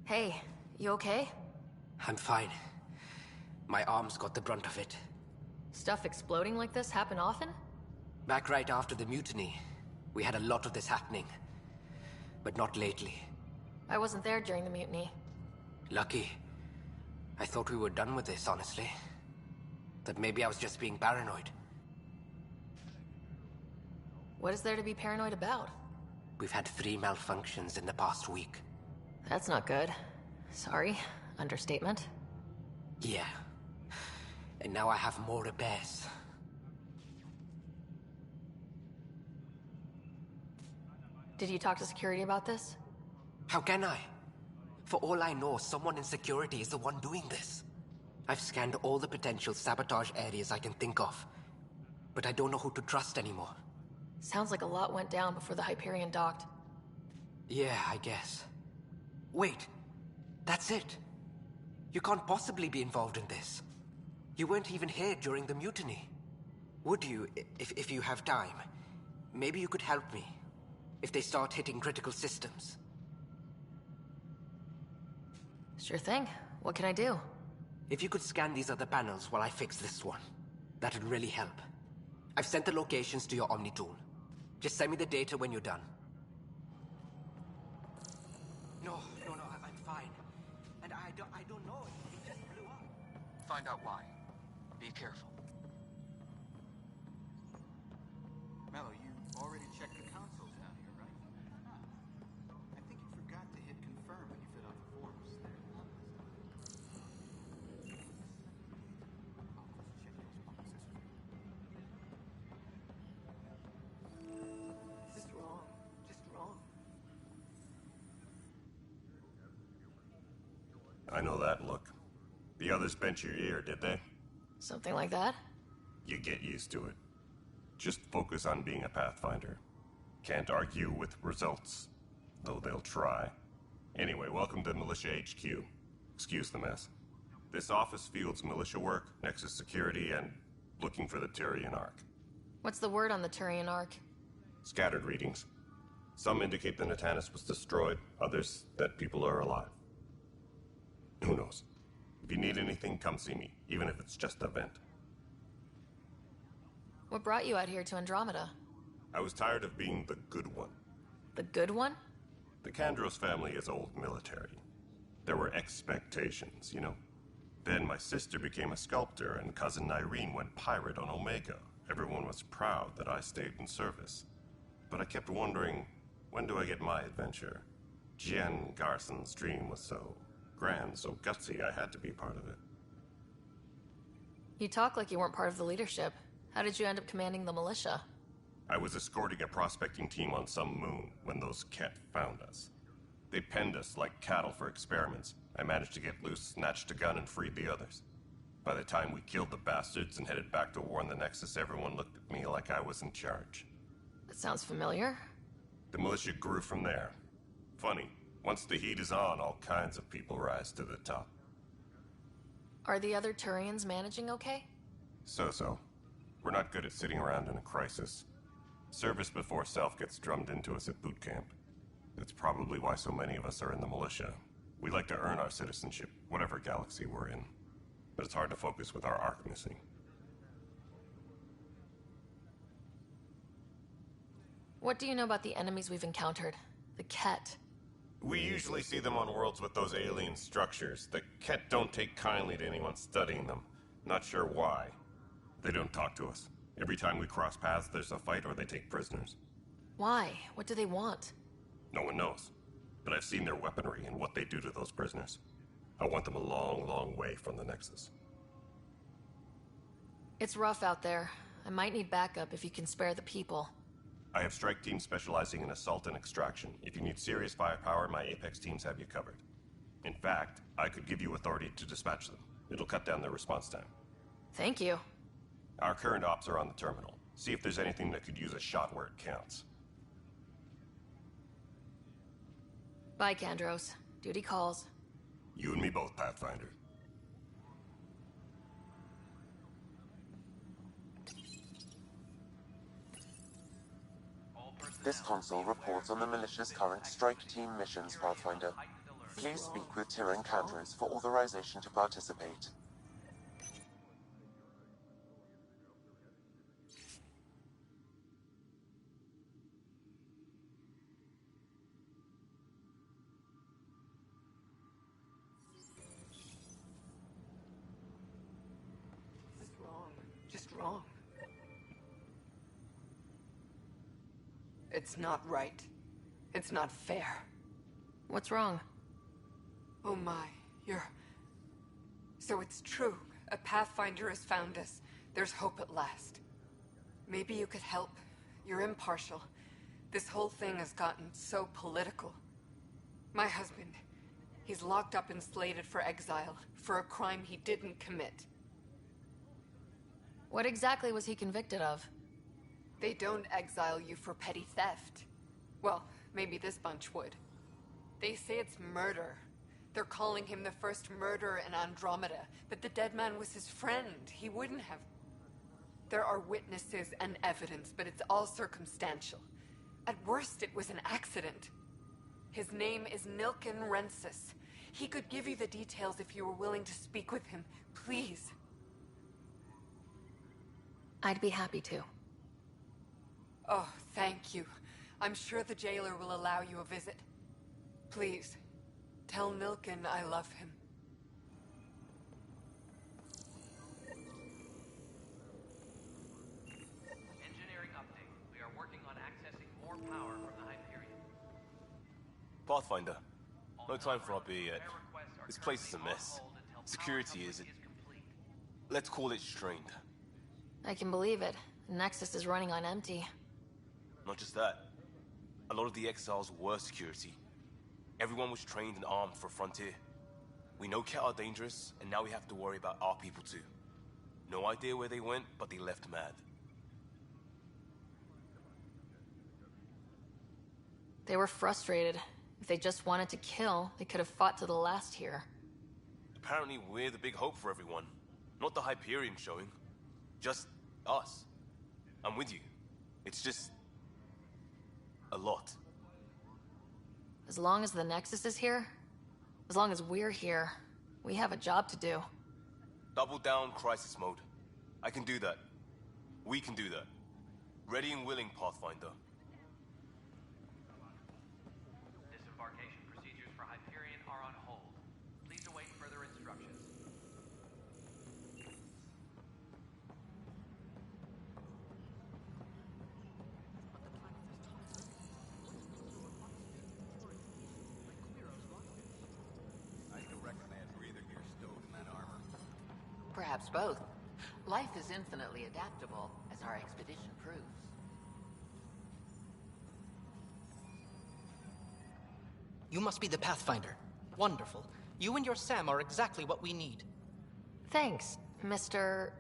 Hey, you okay? I'm fine. My arms got the brunt of it. Stuff exploding like this happen often? Back right after the mutiny. We had a lot of this happening. But not lately. I wasn't there during the mutiny. Lucky. I thought we were done with this, honestly. That maybe I was just being paranoid. What is there to be paranoid about? We've had 3 malfunctions in the past week. That's not good. Sorry. Understatement. Yeah. And now I have more repairs. Did you talk to security about this? How can I? For all I know, someone in security is the one doing this. I've scanned all the potential sabotage areas I can think of. But I don't know who to trust anymore. Sounds like a lot went down before the Hyperion docked. Yeah, I guess. Wait. That's it. You can't possibly be involved in this. You weren't even here during the mutiny. Would you, if you have time? Maybe you could help me. If they start hitting critical systems. Sure thing. What can I do? If you could scan these other panels while I fix this one, that'd really help. I've sent the locations to your Omni tool. Just send me the data when you're done. No, I'm fine. And I don't know. It just blew up. Find out why. Be careful. Mello, you already checked the consoles down here, right? I think you forgot to hit confirm when you filled out the forms there. Just wrong. Just wrong. I know that look. The others bent your ear, did they? Something like that? You get used to it. Just focus on being a Pathfinder. Can't argue with results, though they'll try. Anyway, welcome to Militia HQ. Excuse the mess. This office fields militia work, Nexus security, and looking for the Turian Ark. What's the word on the Turian Ark? Scattered readings. Some indicate the Natanus was destroyed, others that people are alive. Who knows? If you need anything, come see me, even if it's just a vent. What brought you out here to Andromeda? I was tired of being the good one. The good one? The Kandros family is old military. There were expectations, you know? Then my sister became a sculptor and cousin Irene went pirate on Omega. Everyone was proud that I stayed in service. But I kept wondering, when do I get my adventure? Jian Garson's dream was so grand, so gutsy, I had to be part of it. You talk like you weren't part of the leadership. How did you end up commanding the militia? I was escorting a prospecting team on some moon when those Ket found us. They penned us like cattle for experiments. I managed to get loose, snatched a gun, and freed the others. By the time we killed the bastards and headed back to warn the Nexus, everyone looked at me like I was in charge. That sounds familiar. The militia grew from there. Funny, once the heat is on, all kinds of people rise to the top. Are the other Turians managing okay? So-so. We're not good at sitting around in a crisis. Service before self gets drummed into us at boot camp. That's probably why so many of us are in the militia. We like to earn our citizenship, whatever galaxy we're in. But it's hard to focus with our arc missing. What do you know about the enemies we've encountered? The Ket. We usually see them on worlds with those alien structures. The Ket don't take kindly to anyone studying them. Not sure why. They don't talk to us. Every time we cross paths, there's a fight or they take prisoners. Why? What do they want? No one knows. But I've seen their weaponry and what they do to those prisoners. I want them a long, long way from the Nexus. It's rough out there. I might need backup if you can spare the people. I have strike teams specializing in assault and extraction. If you need serious firepower, my Apex teams have you covered. In fact, I could give you authority to dispatch them. It'll cut down their response time. Thank you. Our current ops are on the terminal. See if there's anything that could use a shot where it counts. Bye, Kandros. Duty calls. You and me both, Pathfinder. This console reports on the militia's current strike team missions, Pathfinder. Please speak with Tyrion Kandros for authorization to participate. It's not right. It's not fair. What's wrong? Oh my, So it's true. A Pathfinder has found us. There's hope at last. Maybe you could help. You're impartial. This whole thing has gotten so political. My husband, he's locked up and slated for exile for a crime he didn't commit. What exactly was he convicted of? They don't exile you for petty theft. Well, maybe this bunch would. They say it's murder. They're calling him the first murderer in Andromeda, but the dead man was his friend. He wouldn't have. There are witnesses and evidence, but it's all circumstantial. At worst, it was an accident. His name is Nilken Rensis. He could give you the details if you were willing to speak with him. Please. I'd be happy to. Oh, thank you. I'm sure the jailer will allow you a visit. Please, tell Nilken I love him. Engineering update. We are working on accessing more power from the Hyperion. Pathfinder, no time for our beer yet. This place is a mess. Security is... let's call it strained. I can believe it. The Nexus is running on empty. Not just that. A lot of the exiles were security. Everyone was trained and armed for Frontier. We know Ket are dangerous, and now we have to worry about our people too. No idea where they went, but they left mad. They were frustrated. If they just wanted to kill, they could have fought to the last here. Apparently we're the big hope for everyone. Not the Hyperion showing. Just us. I'm with you. It's just... a lot. As long as the Nexus is here, as long as we're here, we have a job to do. Double down crisis mode. I can do that. We can do that. Ready and willing, Pathfinder. Disembarkation procedures for Hyperion are on hold. Please await further instructions. I can recommend breather gear stowed in that armor. Perhaps both. Life is infinitely adaptable, as our expedition proves. You must be the Pathfinder. Wonderful. You and your Sam are exactly what we need. Thanks, Mr...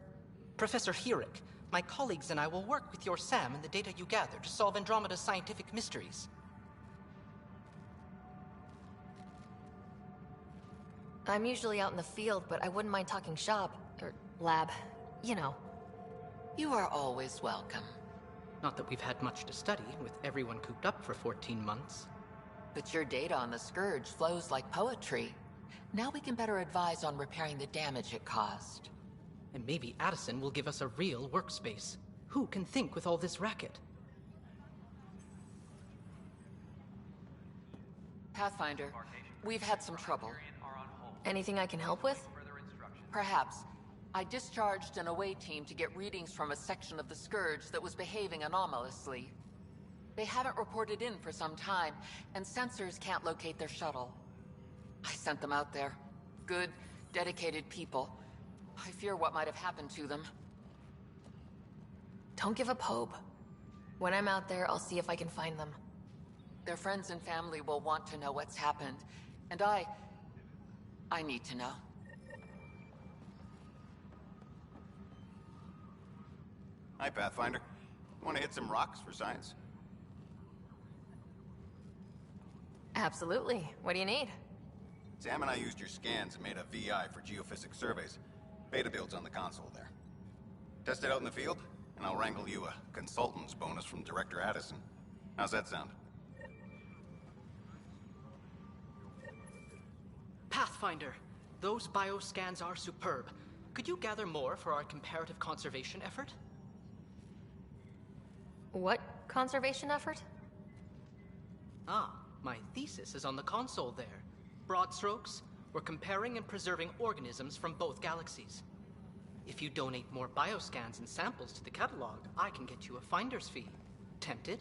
Professor Herrick. My colleagues and I will work with your Sam and the data you gather to solve Andromeda's scientific mysteries. I'm usually out in the field, but I wouldn't mind talking shop. Or lab. You know. You are always welcome. Not that we've had much to study, with everyone cooped up for 14 months. But your data on the Scourge flows like poetry. Now we can better advise on repairing the damage it caused. And maybe Addison will give us a real workspace. Who can think with all this racket? Pathfinder, we've had some trouble. Anything I can help with? Perhaps. I discharged an away team to get readings from a section of the Scourge that was behaving anomalously. They haven't reported in for some time, and sensors can't locate their shuttle. I sent them out there. Good, dedicated people. I fear what might have happened to them. Don't give up hope. When I'm out there, I'll see if I can find them. Their friends and family will want to know what's happened, and I need to know. Hi, Pathfinder. Want to hit some rocks for science? Absolutely. What do you need? Sam and I used your scans and made a VI for geophysics surveys. Beta builds on the console there. Test it out in the field, and I'll wrangle you a consultant's bonus from Director Addison. How's that sound? Pathfinder, those bioscans are superb. Could you gather more for our comparative conservation effort? What conservation effort? Ah, my thesis is on the console there. Broad strokes, we're comparing and preserving organisms from both galaxies. If you donate more bioscans and samples to the catalog, I can get you a finder's fee. Tempted?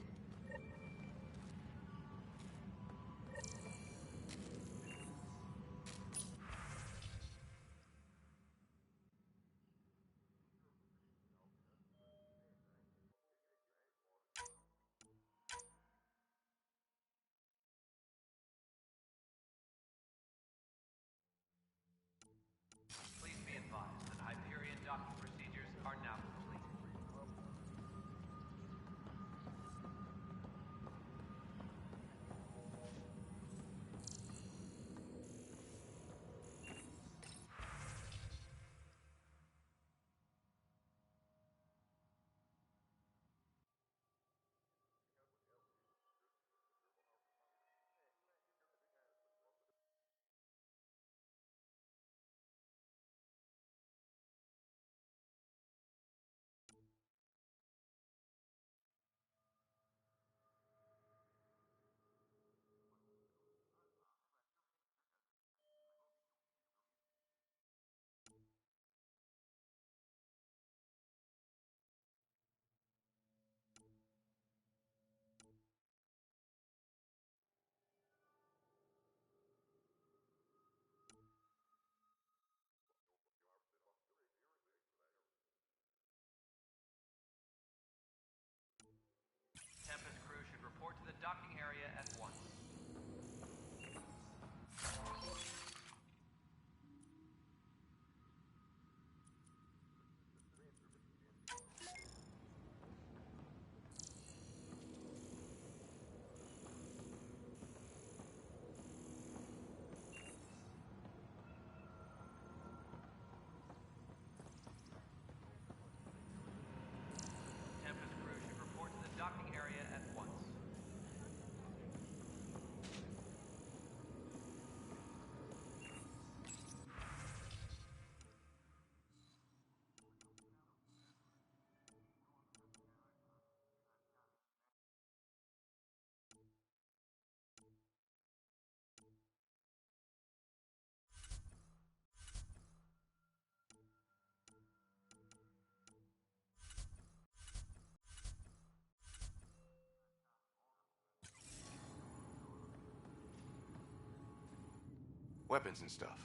Weapons and stuff.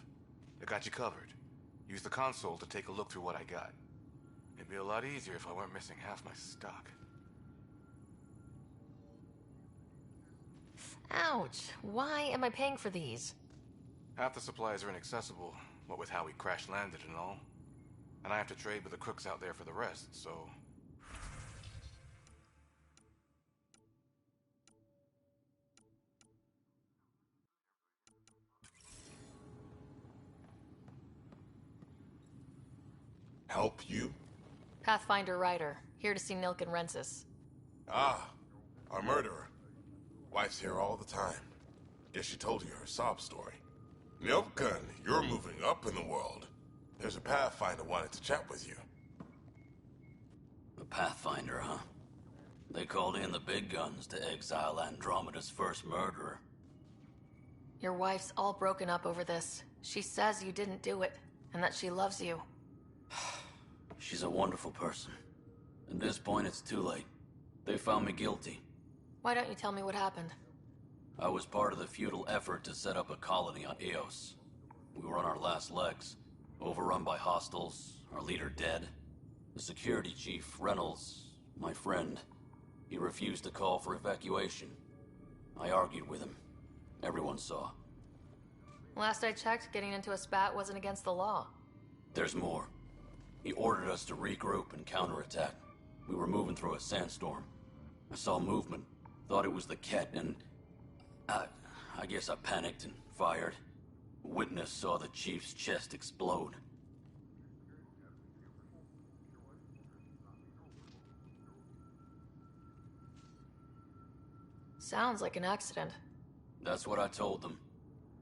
I got you covered. Use the console to take a look through what I got. It'd be a lot easier if I weren't missing half my stock. Ouch. Why am I paying for these? Half the supplies are inaccessible, what with how we crash-landed and all. And I have to trade with the crooks out there for the rest, so... Help you? Pathfinder Ryder, here to see Nilk and Rensis. Ah, our murderer. Wife's here all the time. Guess she told you her sob story. Nilken, you're moving up in the world. There's a Pathfinder wanted to chat with you. The Pathfinder, huh? They called in the big guns to exile Andromeda's first murderer. Your wife's all broken up over this. She says you didn't do it, and that she loves you. She's a wonderful person. At this point, it's too late. They found me guilty. Why don't you tell me what happened? I was part of the futile effort to set up a colony on Eos. We were on our last legs, overrun by hostiles, our leader dead. The security chief, Reynolds, my friend, he refused to call for evacuation. I argued with him. Everyone saw. Last I checked, getting into a spat wasn't against the law. There's more. He ordered us to regroup and counterattack. We were moving through a sandstorm. I saw movement, thought it was the Ket, and... I guess I panicked and fired. Witness saw the chief's chest explode. Sounds like an accident. That's what I told them.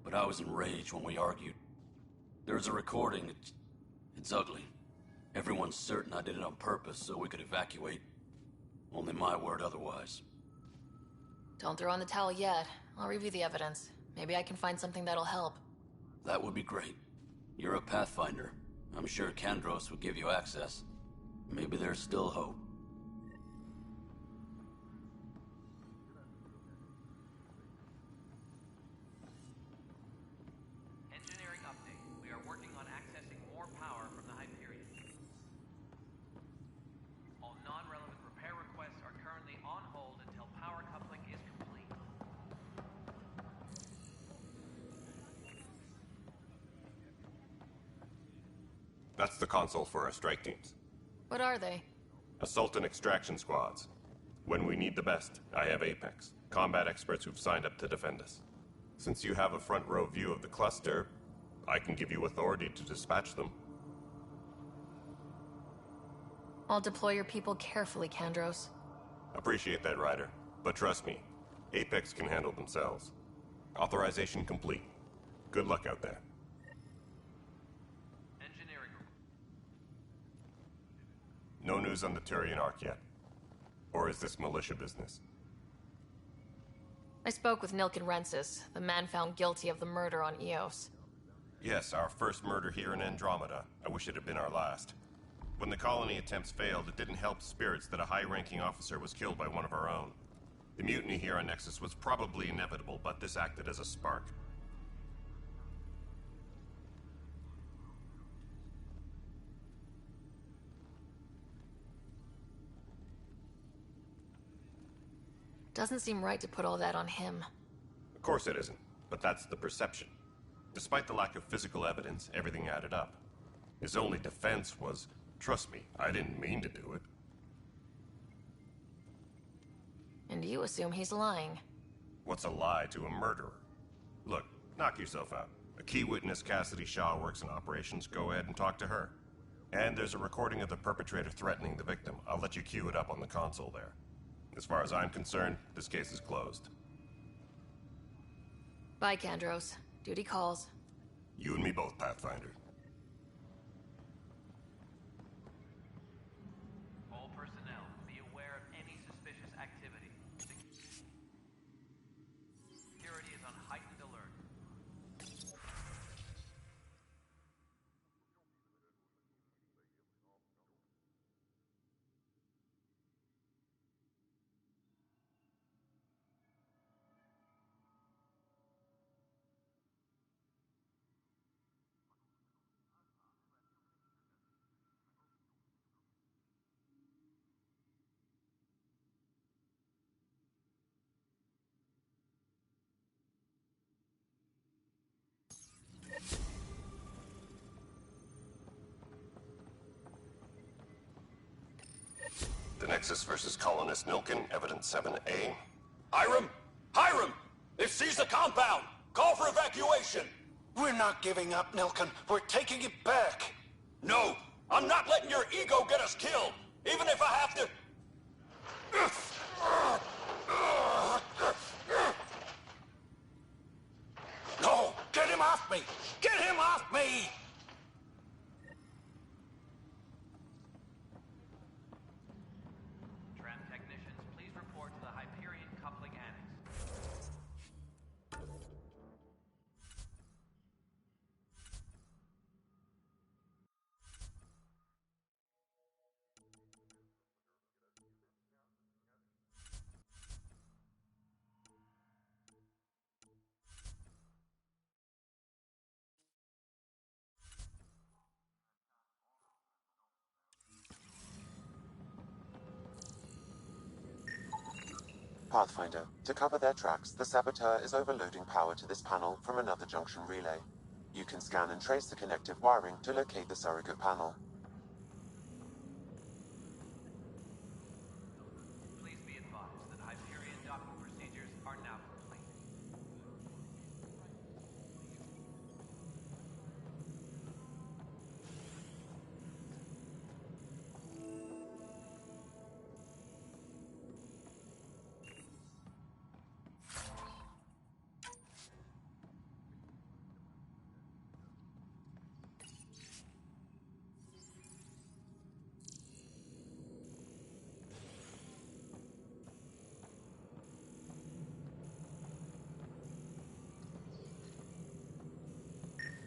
But I was enraged when we argued. There's a recording. It's ugly. Everyone's certain I did it on purpose so we could evacuate. Only my word otherwise. Don't throw in the towel yet. I'll review the evidence. Maybe I can find something that'll help. That would be great. You're a Pathfinder. I'm sure Kandros would give you access. Maybe there's still hope. Engineering update. We are working on accessing more power from the Hyperion. All non-relevant repair requests are currently on hold until power coupling is complete. That's the console for our strike teams. What are they? Assault and extraction squads. When we need the best, I have Apex, combat experts who've signed up to defend us. Since you have a front row view of the cluster, I can give you authority to dispatch them. I'll deploy your people carefully, Kandros. Appreciate that, Ryder. But trust me, Apex can handle themselves. Authorization complete. Good luck out there. Engineering. No news on the Turian Ark yet. Or is this militia business? I spoke with Nilk and Rensis, the man found guilty of the murder on Eos. Yes, our first murder here in Andromeda. I wish it had been our last. When the colony attempts failed, it didn't help spirits that a high-ranking officer was killed by one of our own. The mutiny here on Nexus was probably inevitable, but this acted as a spark. Doesn't seem right to put all that on him. Of course it isn't, but that's the perception. Despite the lack of physical evidence, everything added up. His only defense was, trust me, I didn't mean to do it. And you assume he's lying. What's a lie to a murderer? Look, knock yourself out. A key witness, Cassidy Shaw, works in operations. Go ahead and talk to her. And there's a recording of the perpetrator threatening the victim. I'll let you cue it up on the console there. As far as I'm concerned, this case is closed. Bye, Kandros. Duty calls. You and me both, Pathfinder. All personnel, be aware of any suspicious activity. Security is on heightened alert. Nexus versus Colonist Nilkin, Evidence 7A. Hiram! Hiram! They've seized the compound! Call for evacuation! We're not giving up, Nilkin. We're taking it back. No! I'm not letting your ego get us killed! Even if I have to... No! Get him off me! Get him off me! Tram technicians, please report to the Hyperion Coupling Annex. Pathfinder, to cover their tracks, the saboteur is overloading power to this panel from another junction relay. You can scan and trace the connective wiring to locate the surrogate panel. Please be advised that Hyperion docking procedures are now complete.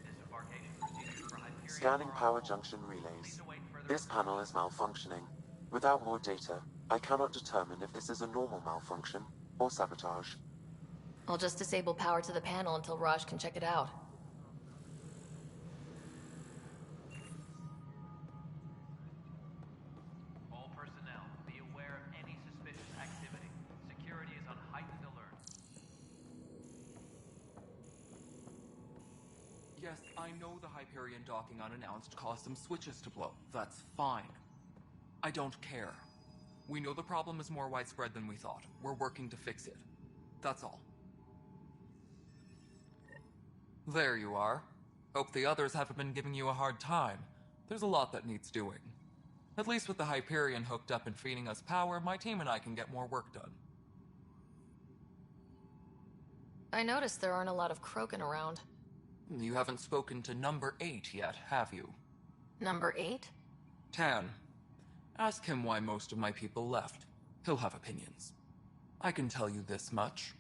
Disembarkation procedures for Hyperion Scanning are on power hold. junction relays. Please await further This panel is malfunctioning. Without more data, I cannot determine if this is a normal malfunction or sabotage. I'll just disable power to the panel until Raj can check it out. All personnel, be aware of any suspicious activity. Security is on heightened alert. Yes, I know the Hyperion docking unannounced caused some switches to blow. That's fine. I don't care. We know the problem is more widespread than we thought. We're working to fix it. That's all. There you are. Hope the others haven't been giving you a hard time. There's a lot that needs doing. At least with the Hyperion hooked up and feeding us power, my team and I can get more work done. I noticed there aren't a lot of Krogan around. You haven't spoken to number 8 yet, have you? Number 8? Tan. Ask him why most of my people left. He'll have opinions. I can tell you this much.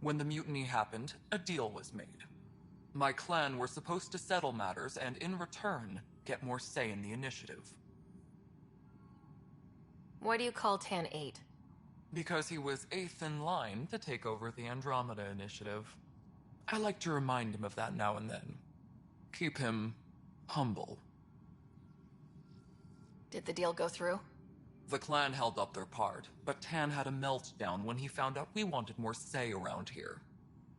When the mutiny happened, a deal was made. My clan were supposed to settle matters and, in return, get more say in the initiative. Why do you call Tan 8? Because he was 8th in line to take over the Andromeda initiative. I like to remind him of that now and then. Keep him humble. Did the deal go through? The clan held up their part, but Tan had a meltdown when he found out we wanted more say around here.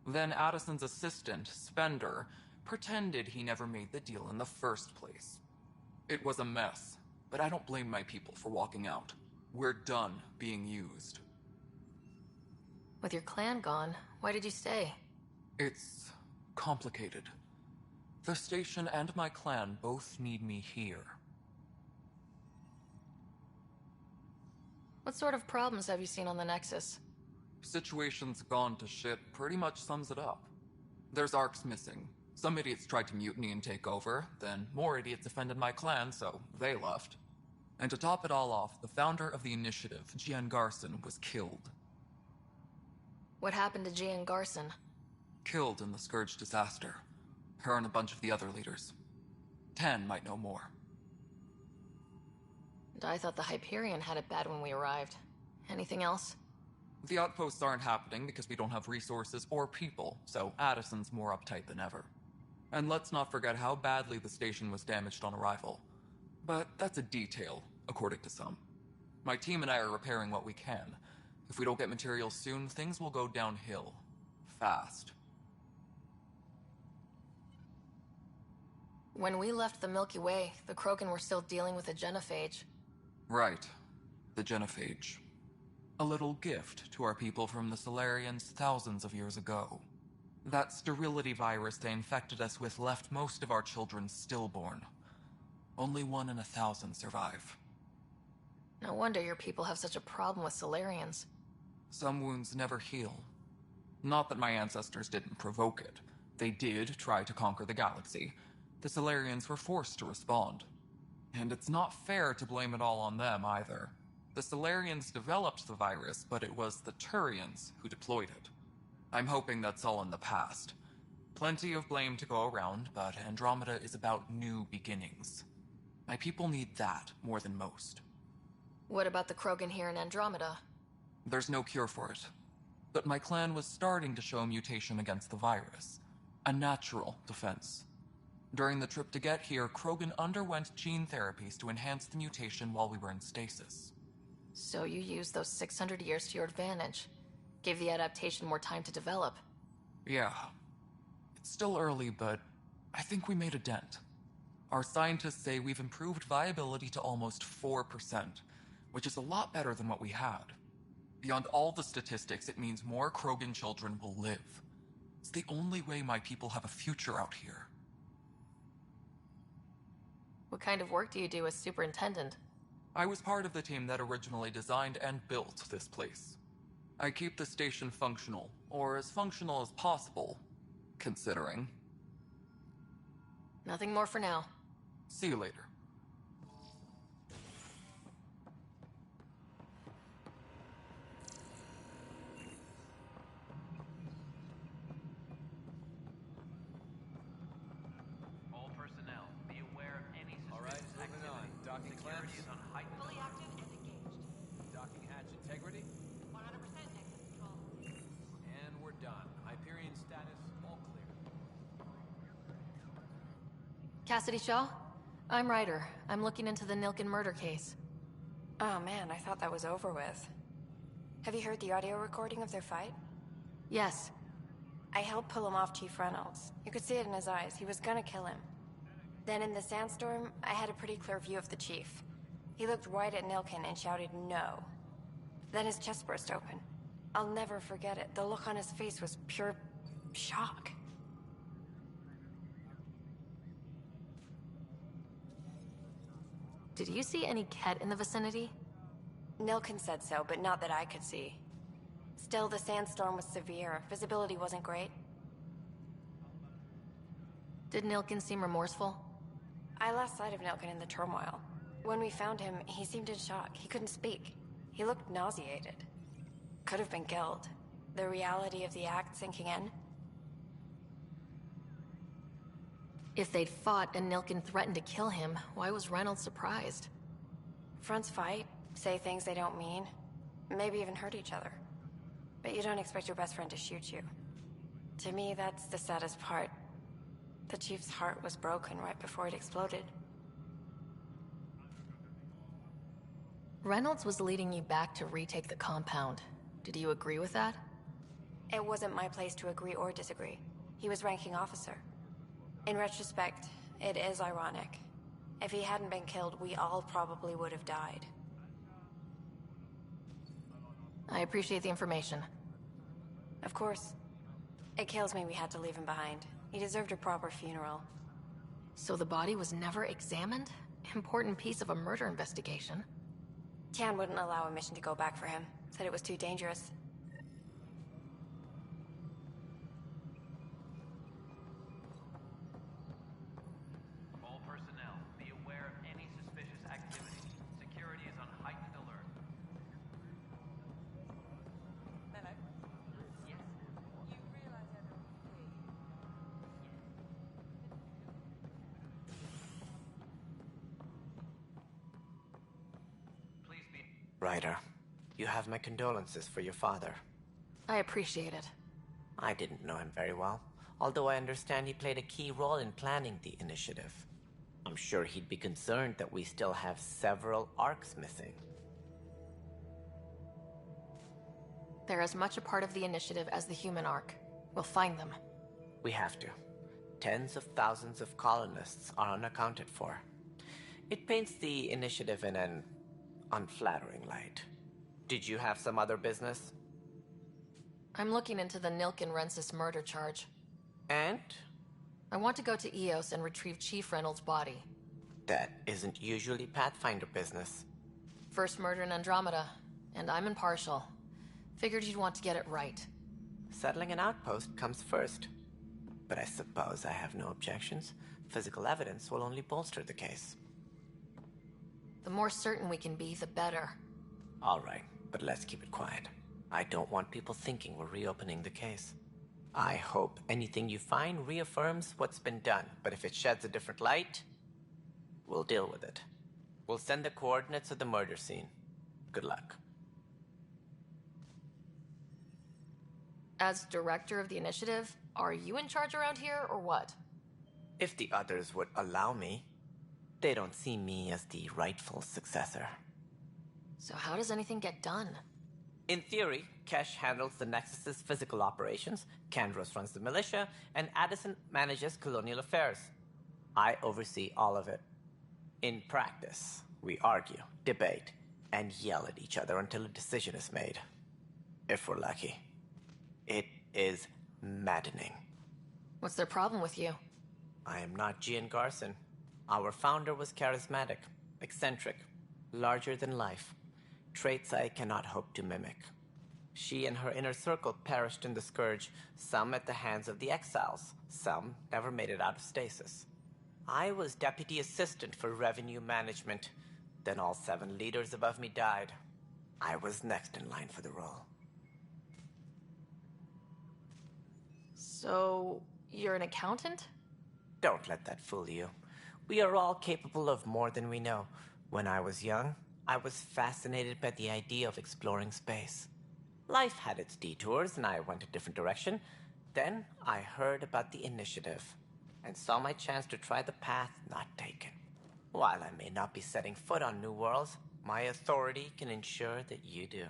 Then Addison's assistant, Spender, pretended he never made the deal in the first place. It was a mess, but I don't blame my people for walking out. We're done being used. With your clan gone, why did you stay? It's complicated. The station and my clan both need me here. What sort of problems have you seen on the Nexus? Situation's gone to shit pretty much sums it up. There's arcs missing. Some idiots tried to mutiny and take over, then more idiots offended my clan, so they left. And to top it all off, the founder of the initiative, Gian Garson, was killed. What happened to Gian Garson? Killed in the Scourge disaster. Her and a bunch of the other leaders. Tan might know more. And I thought the Hyperion had it bad when we arrived. Anything else? The outposts aren't happening because we don't have resources or people, so Addison's more uptight than ever. And let's not forget how badly the station was damaged on arrival. But that's a detail, according to some. My team and I are repairing what we can. If we don't get materials soon, things will go downhill. Fast. When we left the Milky Way, the Krogan were still dealing with the genophage. Right. The genophage. A little gift to our people from the Solarians thousands of years ago. That sterility virus they infected us with left most of our children stillborn. Only 1 in 1,000 survive. No wonder your people have such a problem with Solarians. Some wounds never heal. Not that my ancestors didn't provoke it. They did try to conquer the galaxy. The Solarians were forced to respond. And it's not fair to blame it all on them either. The Solarians developed the virus, but it was the Turians who deployed it. I'm hoping that's all in the past. Plenty of blame to go around, but Andromeda is about new beginnings. My people need that more than most. What about the Krogan here in Andromeda? There's no cure for it. But my clan was starting to show a mutation against the virus. A natural defense. During the trip to get here, Krogan underwent gene therapies to enhance the mutation while we were in stasis. So you used those 600 years to your advantage. Gave the adaptation more time to develop. Yeah. It's still early, but I think we made a dent. Our scientists say we've improved viability to almost 4%, which is a lot better than what we had. Beyond all the statistics, it means more Krogan children will live. It's the only way my people have a future out here. What kind of work do you do as superintendent? I was part of the team that originally designed and built this place. I keep the station functional, or as functional as possible, considering. Nothing more for now. See you later. All personnel, be aware of any suspicious activity. Docking security is on heightened fully active and engaged. Docking hatch integrity? 100% Nexus control. And we're done. Hyperion status, all clear. Cassidy Shaw? I'm Ryder. I'm looking into the Nilken murder case. Oh man, I thought that was over with. Have you heard the audio recording of their fight? Yes. I helped pull him off Chief Reynolds. You could see it in his eyes. He was gonna kill him. Then in the sandstorm, I had a pretty clear view of the Chief. He looked right at Nilken and shouted no. Then his chest burst open. I'll never forget it. The look on his face was pure shock. Did you see any Ket in the vicinity? Nilken said so, but not that I could see. Still, the sandstorm was severe. Visibility wasn't great. Did Nilken seem remorseful? I lost sight of Nilken in the turmoil. When we found him, he seemed in shock. He couldn't speak. He looked nauseated. Could have been killed. The reality of the act sinking in. If they'd fought and Nilken threatened to kill him, why was Reynolds surprised? Fronts fight, say things they don't mean, maybe even hurt each other. But you don't expect your best friend to shoot you. To me, that's the saddest part. The Chief's heart was broken right before it exploded. Reynolds was leading you back to retake the compound. Did you agree with that? It wasn't my place to agree or disagree. He was ranking officer. In retrospect, it is ironic. If he hadn't been killed, we all probably would have died. I appreciate the information. Of course. It kills me we had to leave him behind. He deserved a proper funeral. So the body was never examined? Important piece of a murder investigation. Tian wouldn't allow a mission to go back for him. Said it was too dangerous. All personnel, be aware of any suspicious activity. Security is on heightened alert. Hello. Yes. You realize Please be... Ryder, you have my condolences for your father. I appreciate it. I didn't know him very well, although I understand he played a key role in planning the initiative. I'm sure he'd be concerned that we still have several arcs missing. They're as much a part of the initiative as the human arc. We'll find them. We have to. Tens of thousands of colonists are unaccounted for. It paints the initiative in an Unflattering, Light. Did you have some other business? I'm looking into the Nilken-Rensis murder charge. And? I want to go to Eos and retrieve Chief Reynolds' body. That isn't usually Pathfinder business. First murder in Andromeda, and I'm impartial. Figured you'd want to get it right. Settling an outpost comes first. But I suppose I have no objections. Physical evidence will only bolster the case. The more certain we can be, the better. All right, but let's keep it quiet. I don't want people thinking we're reopening the case. I hope anything you find reaffirms what's been done, but if it sheds a different light, we'll deal with it. We'll send the coordinates of the murder scene. Good luck. As director of the initiative, are you in charge around here, or what? If the others would allow me, they don't see me as the rightful successor. So how does anything get done? In theory, Kesh handles the Nexus's physical operations, Kandros runs the militia, and Addison manages colonial affairs. I oversee all of it. In practice, we argue, debate, and yell at each other until a decision is made. If we're lucky. It is maddening. What's their problem with you? I am not Gian Garson. Our founder was charismatic, eccentric, larger than life. Traits I cannot hope to mimic. She and her inner circle perished in the Scourge, some at the hands of the Exiles, some never made it out of stasis. I was deputy assistant for revenue management. Then all 7 leaders above me died. I was next in line for the role. So, you're an accountant? Don't let that fool you. We are all capable of more than we know. When I was young, I was fascinated by the idea of exploring space. Life had its detours, and I went a different direction. Then I heard about the initiative, and saw my chance to try the path not taken. While I may not be setting foot on new worlds, my authority can ensure that you do.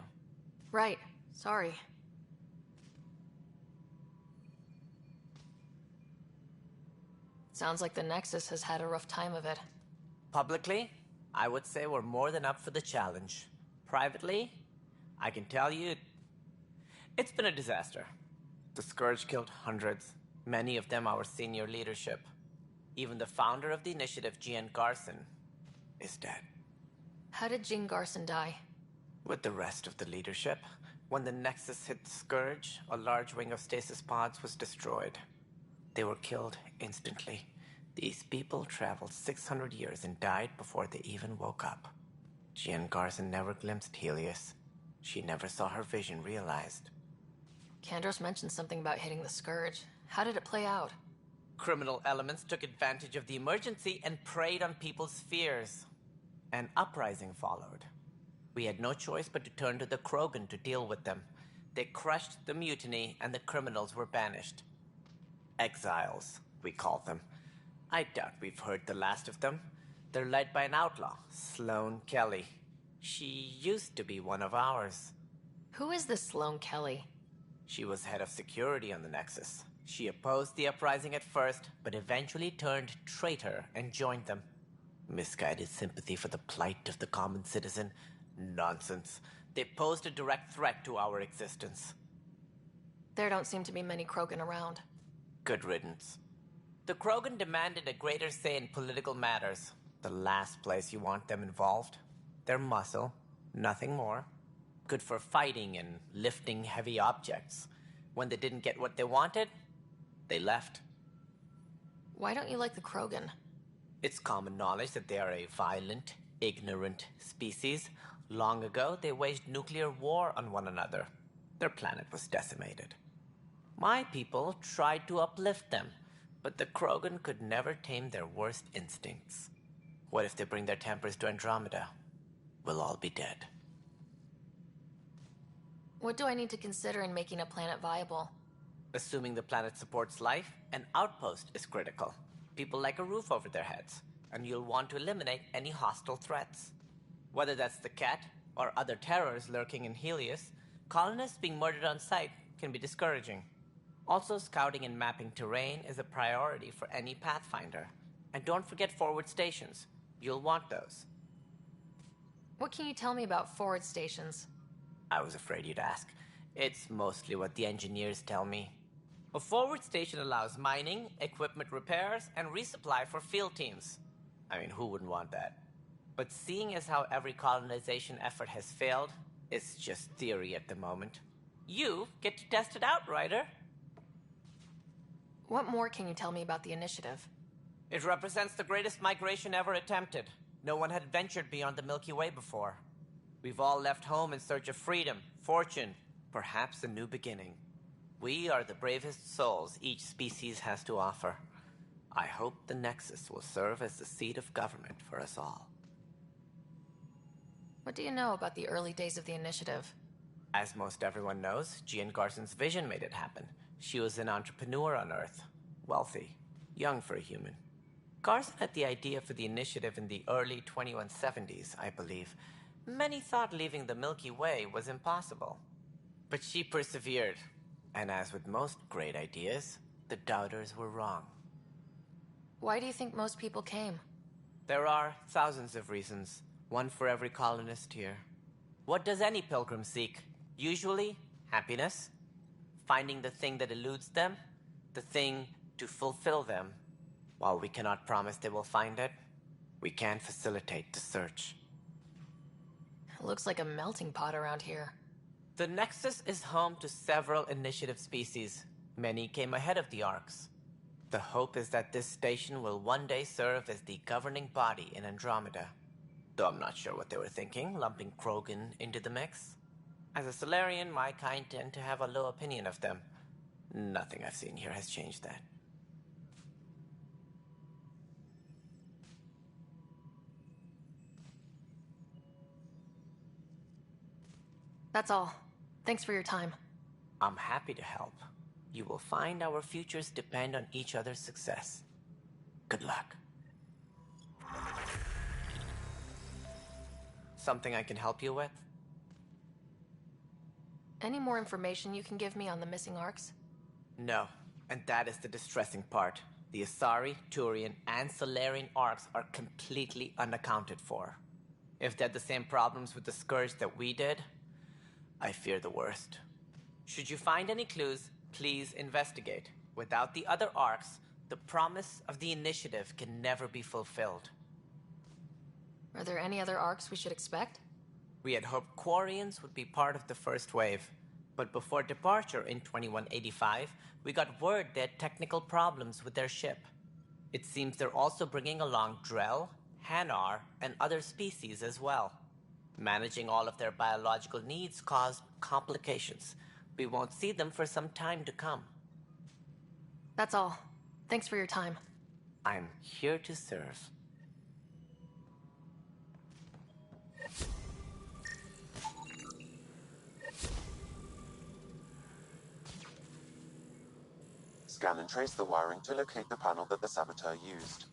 Right. Sorry. Sounds like the Nexus has had a rough time of it. Publicly, I would say we're more than up for the challenge. Privately, I can tell you, it's been a disaster. The Scourge killed hundreds, many of them our senior leadership. Even the founder of the initiative, Gian Garson, is dead. How did Jean Garson die? With the rest of the leadership, when the Nexus hit the Scourge, a large wing of stasis pods was destroyed. They were killed instantly. These people traveled 600 years and died before they even woke up. Jean Garson never glimpsed Helios. She never saw her vision realized. Kandros mentioned something about hitting the Scourge. How did it play out? Criminal elements took advantage of the emergency and preyed on people's fears. An uprising followed. We had no choice but to turn to the Krogan to deal with them. They crushed the mutiny and the criminals were banished. Exiles, we call them. I doubt we've heard the last of them. They're led by an outlaw, Sloane Kelly. She used to be one of ours. Who is this Sloane Kelly? She was head of security on the Nexus. She opposed the uprising at first, but eventually turned traitor and joined them. Misguided sympathy for the plight of the common citizen? Nonsense. They posed a direct threat to our existence. There don't seem to be many Krogan around. Good riddance. The Krogan demanded a greater say in political matters. The last place you want them involved. They're muscle, nothing more. Good for fighting and lifting heavy objects. When they didn't get what they wanted, they left. Why don't you like the Krogan? It's common knowledge that they are a violent, ignorant species. Long ago, they waged nuclear war on one another. Their planet was decimated. My people tried to uplift them, but the Krogan could never tame their worst instincts. What if they bring their tempers to Andromeda? We'll all be dead. What do I need to consider in making a planet viable? Assuming the planet supports life, an outpost is critical. People like a roof over their heads, and you'll want to eliminate any hostile threats. Whether that's the cat or other terrors lurking in Helios, colonists being murdered on sight can be discouraging. Also, scouting and mapping terrain is a priority for any Pathfinder. And don't forget forward stations. You'll want those. What can you tell me about forward stations? I was afraid you'd ask. It's mostly what the engineers tell me. A forward station allows mining, equipment repairs, and resupply for field teams. I mean, who wouldn't want that? But seeing as how every colonization effort has failed, it's just theory at the moment. You get to test it out, Ryder. What more can you tell me about the initiative? It represents the greatest migration ever attempted. No one had ventured beyond the Milky Way before. We've all left home in search of freedom, fortune, perhaps a new beginning. We are the bravest souls each species has to offer. I hope the Nexus will serve as the seat of government for us all. What do you know about the early days of the initiative? As most everyone knows, Gian Garson's vision made it happen. She was an entrepreneur on Earth. Wealthy. Young for a human. Garson had the idea for the initiative in the early 2170s, I believe. Many thought leaving the Milky Way was impossible. But she persevered. And as with most great ideas, the doubters were wrong. Why do you think most people came? There are thousands of reasons. One for every colonist here. What does any pilgrim seek? Usually, happiness. Finding the thing that eludes them. The thing to fulfill them. While we cannot promise they will find it, we can facilitate the search. It looks like a melting pot around here. The Nexus is home to several initiative species. Many came ahead of the Arks. The hope is that this station will one day serve as the governing body in Andromeda. Though I'm not sure what they were thinking, lumping Krogan into the mix. As a Solarian, my kind tend to have a low opinion of them. Nothing I've seen here has changed that. That's all. Thanks for your time. I'm happy to help. You will find our futures depend on each other's success. Good luck. Something I can help you with? Any more information you can give me on the missing Arks? No, and that is the distressing part. The Asari, Turian, and Solarian Arks are completely unaccounted for. If they had the same problems with the Scourge that we did, I fear the worst. Should you find any clues, please investigate. Without the other Arks, the promise of the initiative can never be fulfilled. Are there any other Arks we should expect? We had hoped Quarians would be part of the first wave. But before departure in 2185, we got word they had technical problems with their ship. It seems they're also bringing along Drell, Hanar, and other species as well. Managing all of their biological needs caused complications. We won't see them for some time to come. That's all. Thanks for your time. I'm here to serve. Scan and trace the wiring to locate the panel that the saboteur used.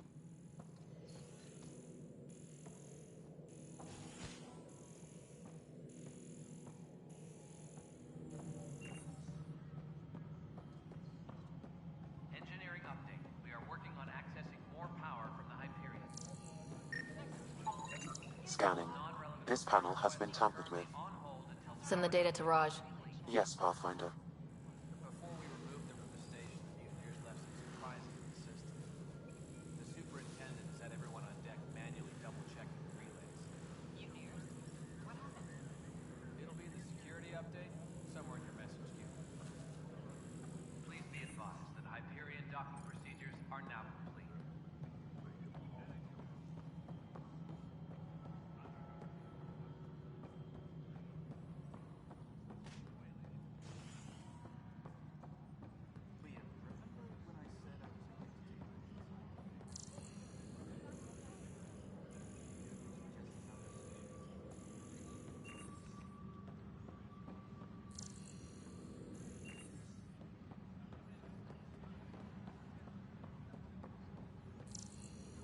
Engineering update. We are working on accessing more power from the Hyperion. Scanning. This panel has been tampered with. Send the data to Raj. Yes, Pathfinder. Before we removed them from the station, the mutineers left some surprises in the system. The superintendent has had everyone on deck manually double-checking the relays. Mutineers? What happened? It'll be in the security update, somewhere in your message queue. Please be advised that Hyperion docking procedures are now complete.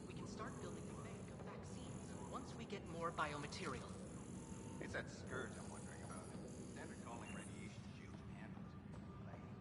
We can start building a bank of vaccines once we get more biomaterial. It's that scourge I'm wondering about. Standard calling radiation shields and handles. But I hate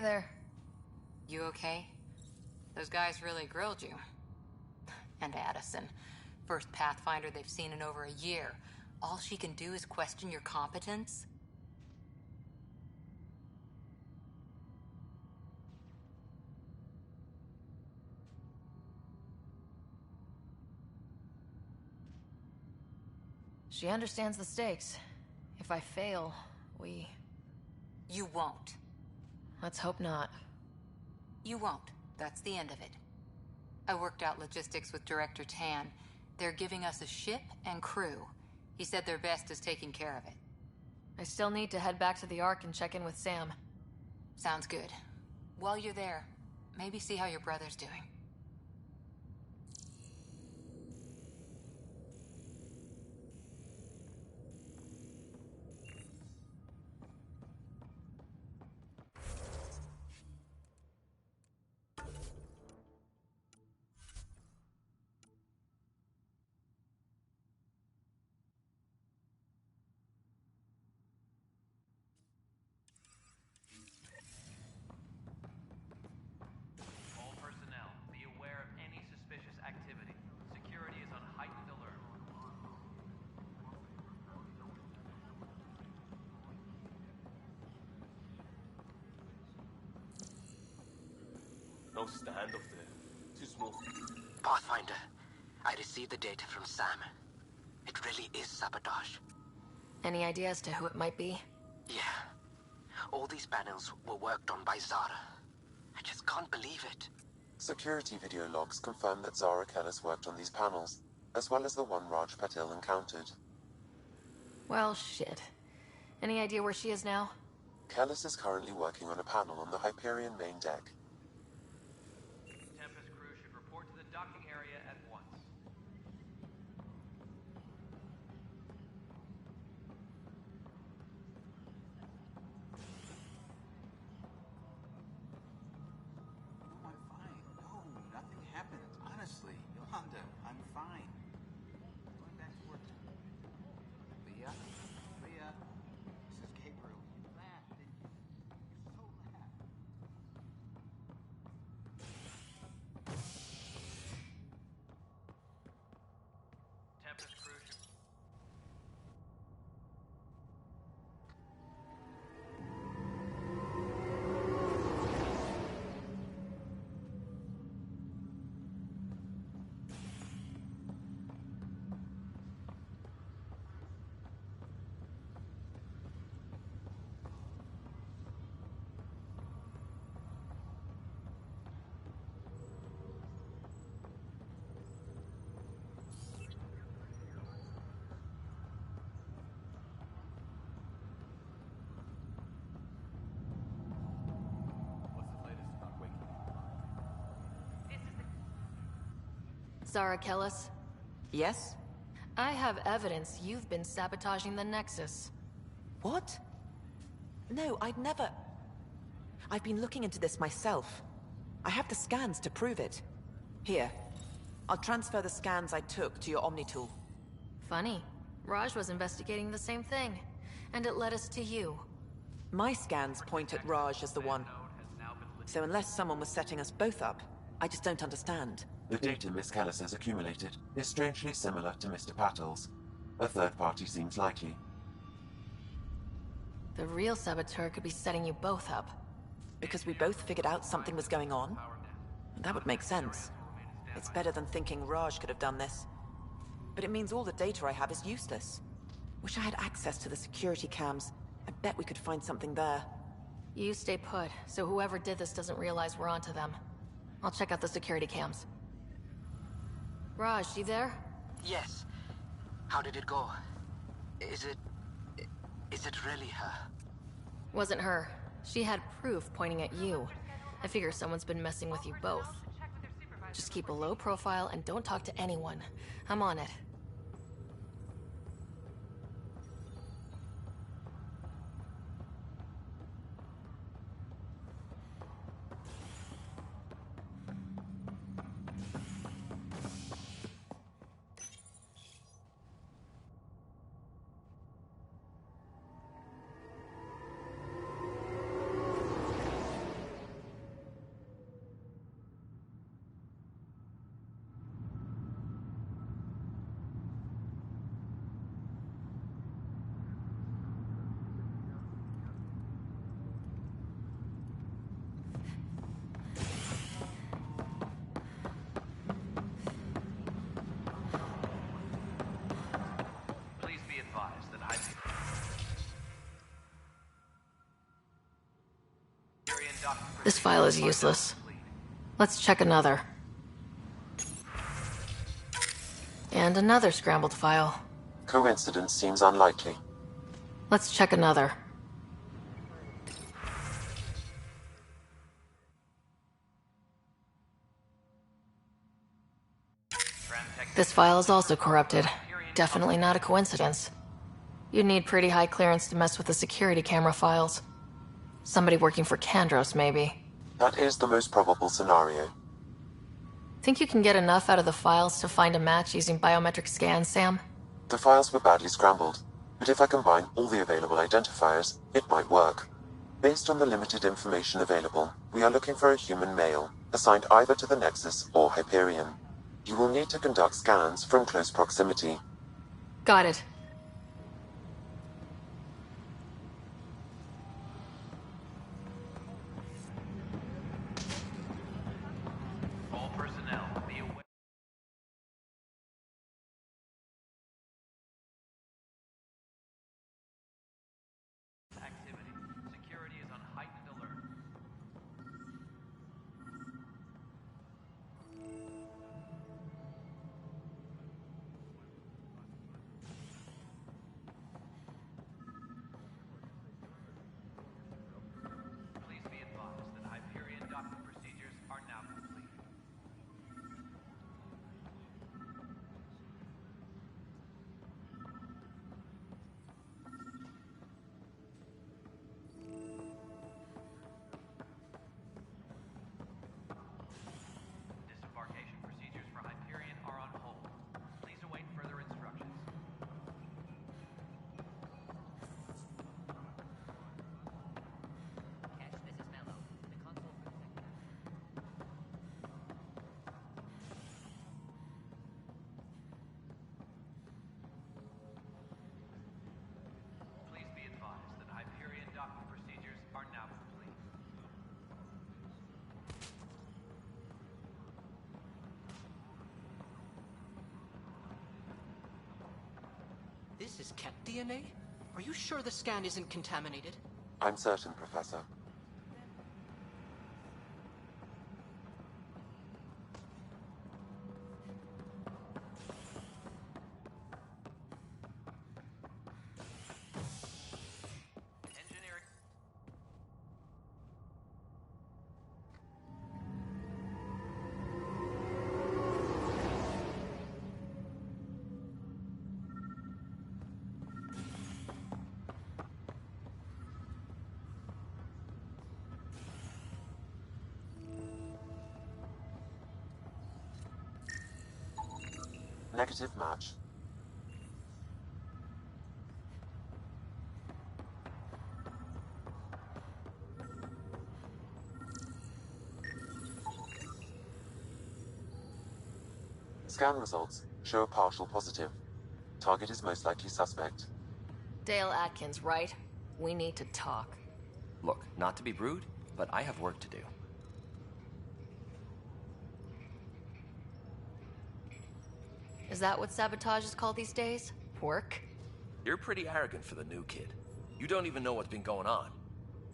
there. You okay? Those guys really grilled you. And Addison. First Pathfinder they've seen in over a year. All she can do is question your competence? She understands the stakes. If I fail, we... You won't. Let's hope not. You won't. That's the end of it. I worked out logistics with Director Tan. They're giving us a ship and crew. He said their best is taking care of it. I still need to head back to the Ark and check in with Sam. Sounds good. While you're there, maybe see how your brother's doing. All personnel, be aware of any suspicious activity. Security is on heightened alert. No standoff there. Too small. Pathfinder, I received the data from Sam. It really is sabotage. Any idea as to who it might be? Yeah. All these panels were worked on by Zara. I just can't believe it. Security video logs confirm that Zara Kellis worked on these panels, as well as the one Raj Patil encountered. Well, shit. Any idea where she is now? Kellis is currently working on a panel on the Hyperion main deck. Tempest crew should report to the docking area at once. No, I'm fine. No, nothing happened. Honestly, Yolanda, I'm fine. Going back to work. Leah? Leah? This is Gabriel. You laughed, didn't you? You so laughed. Tempest crew should... What's the latest about waking Zara Kellis? Yes? I have evidence you've been sabotaging the Nexus. What? No, I'd never... I've been looking into this myself. I have the scans to prove it. Here. I'll transfer the scans I took to your Omni tool. Funny. Raj was investigating the same thing, and it led us to you. My scans point at Raj as the one. So unless someone was setting us both up, I just don't understand. The data Miss Kellis has accumulated is strangely similar to Mr. Patil's. A third party seems likely. The real saboteur could be setting you both up. Because we both figured out something was going on? That would make sense. It's better than thinking Raj could have done this. But it means all the data I have is useless. Wish I had access to the security cams. I bet we could find something there. You stay put, so whoever did this doesn't realize we're onto them. I'll check out the security cams. Raj, you there? Yes. How did it go? Is it really her? Wasn't her. She had proof pointing at you. I figure someone's been messing with you both. Just keep a low profile and don't talk to anyone. I'm on it. This file is useless. Let's check another. And another scrambled file. Coincidence seems unlikely. Let's check another. This file is also corrupted. Definitely not a coincidence. You'd need pretty high clearance to mess with the security camera files. Somebody working for Kandros, maybe. That is the most probable scenario. Think you can get enough out of the files to find a match using biometric scans, Sam? The files were badly scrambled, but if I combine all the available identifiers, it might work. Based on the limited information available, we are looking for a human male, assigned either to the Nexus or Hyperion. You will need to conduct scans from close proximity. Got it. All personnel, be aware. Activity. Security is on heightened alert. Please be advised that Hyperion docking procedures are now complete. Disembarkation procedures for Hyperion are on hold. Please await further instructions. Please be advised that Hyperion docking procedures are now complete. This is cat DNA? Are you sure the scan isn't contaminated? I'm certain, Professor. Engineering. Negative match. Scan results show a partial positive. Target is most likely suspect. Dale Atkins, right? We need to talk. Look, not to be rude, but I have work to do. Is that what sabotage is called these days? Work? You're pretty arrogant for the new kid. You don't even know what's been going on.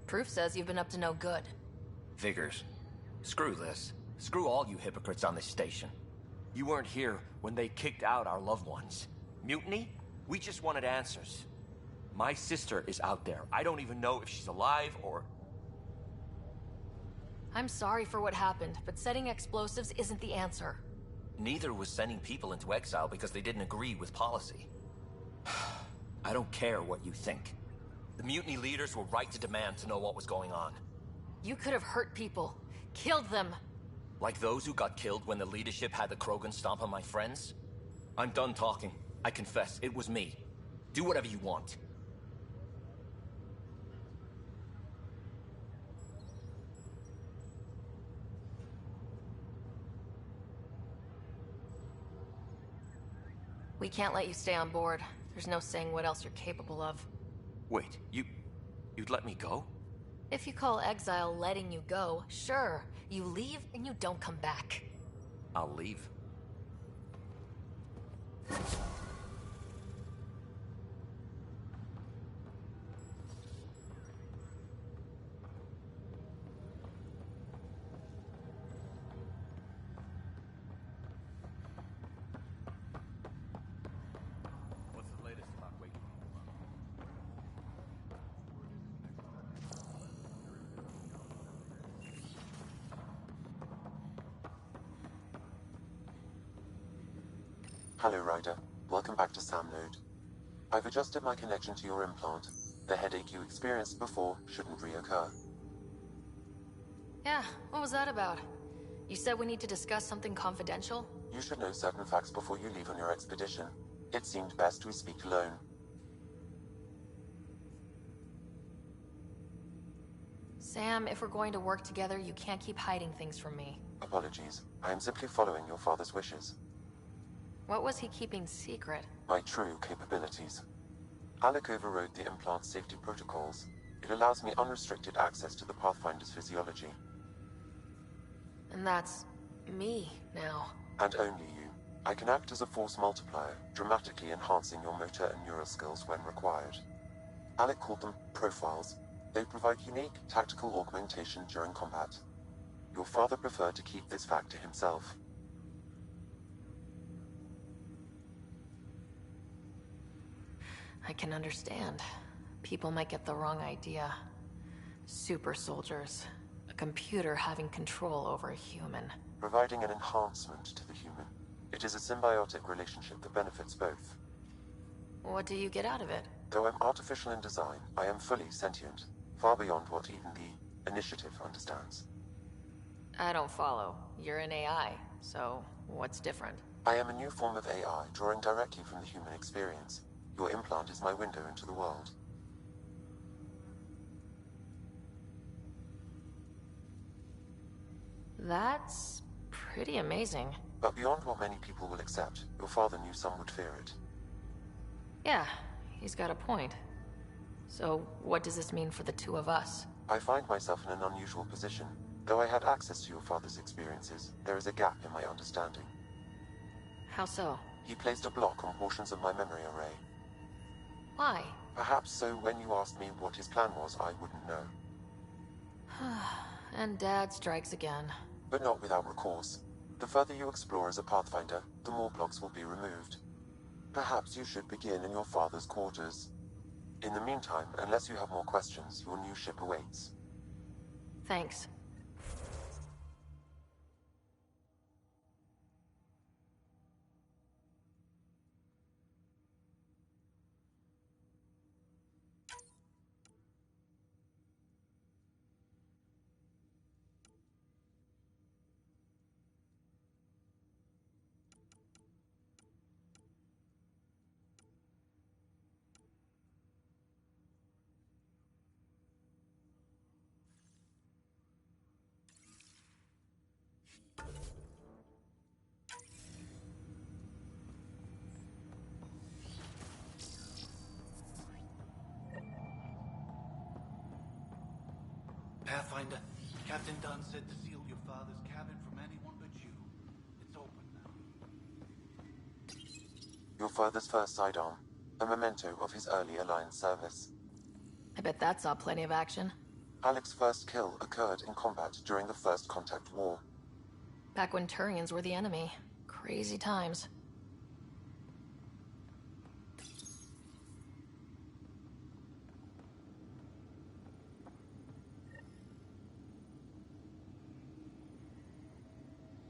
Proof says you've been up to no good. Figures. Screw this. Screw all you hypocrites on this station. You weren't here when they kicked out our loved ones. Mutiny? We just wanted answers. My sister is out there. I don't even know if she's alive or... I'm sorry for what happened, but setting explosives isn't the answer. Neither was sending people into exile because they didn't agree with policy. I don't care what you think. The mutiny leaders were right to demand to know what was going on. You could have hurt people. Killed them. Like those who got killed when the leadership had the Krogan stomp on my friends? I'm done talking. I confess, it was me. Do whatever you want. We can't let you stay on board. There's no saying what else you're capable of. Wait, you'd let me go? If you call exile letting you go, sure. You leave and you don't come back. I'll leave. Hello, Ryder. Welcome back to Sam Node. I've adjusted my connection to your implant. The headache you experienced before shouldn't reoccur. Yeah, what was that about? You said we need to discuss something confidential? You should know certain facts before you leave on your expedition. It seemed best we speak alone. Sam, if we're going to work together, you can't keep hiding things from me. Apologies. I am simply following your father's wishes. What was he keeping secret? My true capabilities. Alec overrode the implant's safety protocols. It allows me unrestricted access to the Pathfinder's physiology. And that's me now. And only you. I can act as a force multiplier, dramatically enhancing your motor and neural skills when required. Alec called them profiles. They provide unique tactical augmentation during combat. Your father preferred to keep this fact to himself. I can understand. People might get the wrong idea. Super soldiers. A computer having control over a human. Providing an enhancement to the human. It is a symbiotic relationship that benefits both. What do you get out of it? Though I'm artificial in design, I am fully sentient. Far beyond what even the Initiative understands. I don't follow. You're an AI, so what's different? I am a new form of AI, drawing directly from the human experience. Your implant is my window into the world. That's pretty amazing. But beyond what many people will accept, your father knew some would fear it. Yeah, he's got a point. So, what does this mean for the two of us? I find myself in an unusual position. Though I had access to your father's experiences, there is a gap in my understanding. How so? He placed a block on portions of my memory array. Why? Perhaps so when you asked me what his plan was, I wouldn't know. And Dad strikes again. But not without recourse. The further you explore as a Pathfinder, the more blocks will be removed. Perhaps you should begin in your father's quarters. In the meantime, unless you have more questions, your new ship awaits. Thanks. Pathfinder, Captain Dunn said to seal your father's cabin from anyone but you. It's open now. Your father's first sidearm, a memento of his early Alliance service. I bet that saw plenty of action. Alec's first kill occurred in combat during the First Contact War. Back when Turians were the enemy. Crazy times.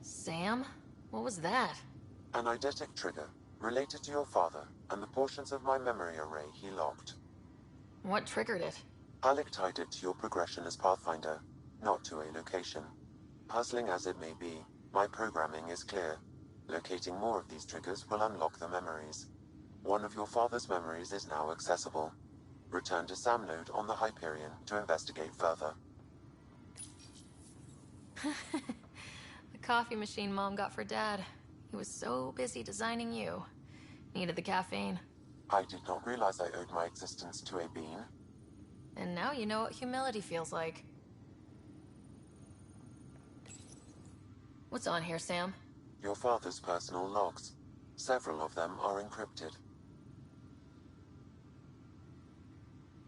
Sam? What was that? An eidetic trigger, related to your father, and the portions of my memory array he locked. What triggered it? Alec tied it to your progression as Pathfinder, not to a location. Puzzling as it may be, my programming is clear. Locating more of these triggers will unlock the memories. One of your father's memories is now accessible. Return to Sam Node on the Hyperion to investigate further. The coffee machine Mom got for Dad. He was so busy designing you. Needed the caffeine. I did not realize I owed my existence to a bean. And now you know what humility feels like. What's on here, Sam? Your father's personal logs. Several of them are encrypted.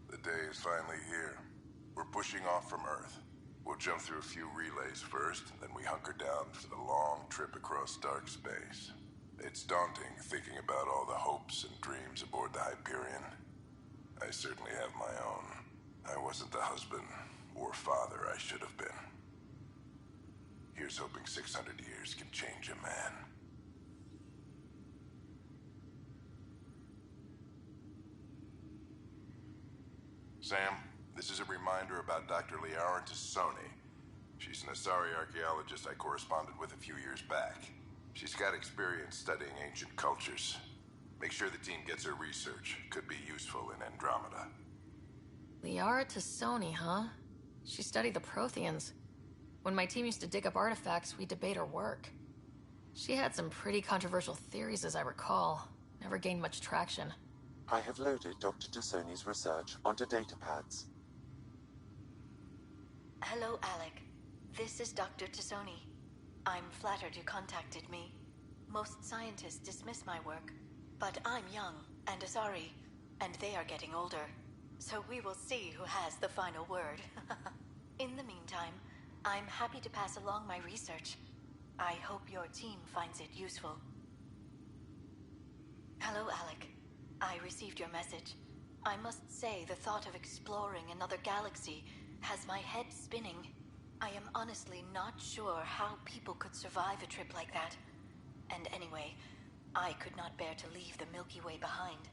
The day is finally here. We're pushing off from Earth. We'll jump through a few relays first, then we hunker down for the long trip across dark space. It's daunting thinking about all the hopes and dreams aboard the Hyperion. I certainly have my own. I wasn't the husband or father I should have been. Here's hoping 600 years can change a man. Sam, this is a reminder about Dr. Liara Tassoni. She's an Asari archaeologist I corresponded with a few years back. She's got experience studying ancient cultures. Make sure the team gets her research. Could be useful in Andromeda. Liara Tassoni, huh? She studied the Protheans. When my team used to dig up artifacts, we'd debate her work. She had some pretty controversial theories, as I recall. Never gained much traction. I have loaded Dr. Tassoni's research onto datapads. Hello, Alec. This is Dr. Tassoni. I'm flattered you contacted me. Most scientists dismiss my work, but I'm young and Asari, and they are getting older. So we will see who has the final word. In the meantime, I'm happy to pass along my research. I hope your team finds it useful. Hello, Alec. I received your message. I must say the thought of exploring another galaxy has my head spinning. I am honestly not sure how people could survive a trip like that. And anyway, I could not bear to leave the Milky Way behind.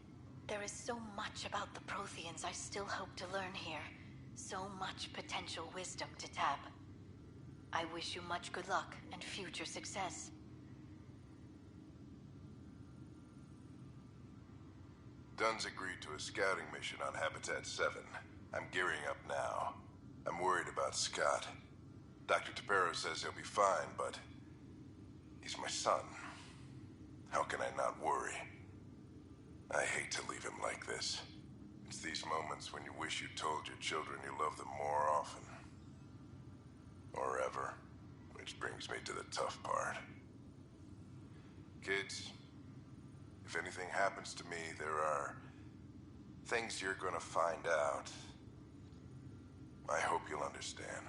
There is so much about the Protheans I still hope to learn here. So much potential wisdom to tap. I wish you much good luck and future success. Dunn's agreed to a scouting mission on Habitat 7. I'm gearing up now. I'm worried about Scott. Dr. Tapero says he'll be fine, but he's my son. How can I not worry? I hate to leave him like this. It's these moments when you wish you told your children you love them more often. Or ever. Which brings me to the tough part. Kids, if anything happens to me, there are things you're gonna find out. I hope you'll understand.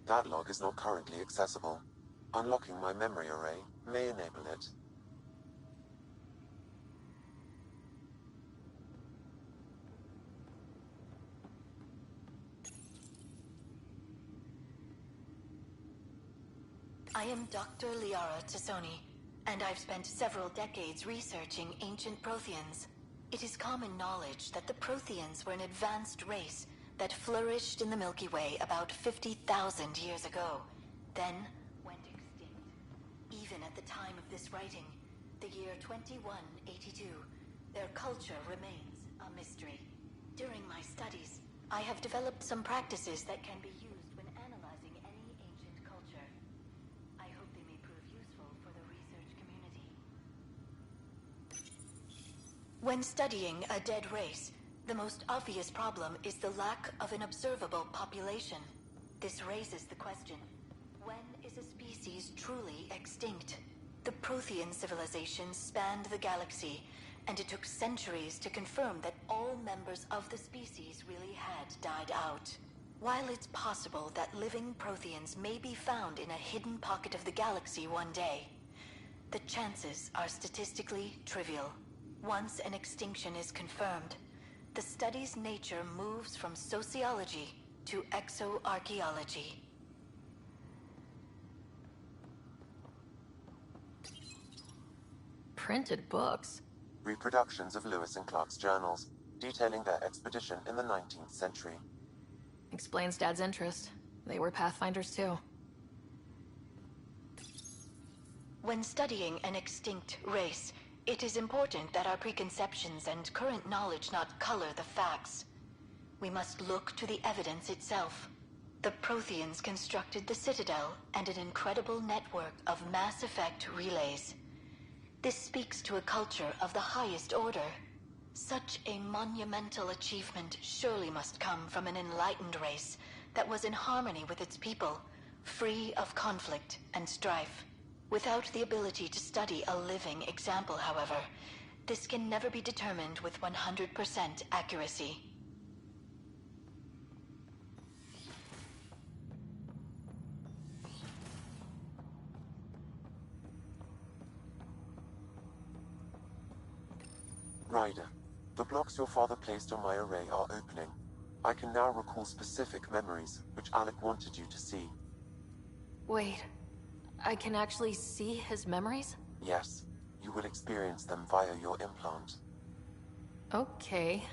That log is not currently accessible. Unlocking my memory array may enable it. I am Dr. Liara Tassoni, and I've spent several decades researching ancient Protheans. It is common knowledge that the Protheans were an advanced race that flourished in the Milky Way about 50,000 years ago, then went extinct. Even at the time of this writing, the year 2182, their culture remains a mystery. During my studies, I have developed some practices that can be used when analyzing any ancient culture. I hope they may prove useful for the research community. When studying a dead race, the most obvious problem is the lack of an observable population. This raises the question, when is a species truly extinct? The Prothean civilization spanned the galaxy, and it took centuries to confirm that all members of the species really had died out. While it's possible that living Protheans may be found in a hidden pocket of the galaxy one day, the chances are statistically trivial. Once an extinction is confirmed, the study's nature moves from sociology to exoarchaeology. Printed books? Reproductions of Lewis and Clark's journals, detailing their expedition in the 19th century. Explains Dad's interest. They were Pathfinders too. When studying an extinct race, it is important that our preconceptions and current knowledge not color the facts. We must look to the evidence itself. The Protheans constructed the Citadel and an incredible network of mass effect relays. This speaks to a culture of the highest order. Such a monumental achievement surely must come from an enlightened race that was in harmony with its people, free of conflict and strife. Without the ability to study a living example, however, this can never be determined with 100% accuracy. Ryder, the blocks your father placed on my array are opening. I can now recall specific memories, which Alec wanted you to see. Wait, I can actually see his memories? Yes, you will experience them via your implant. Okay.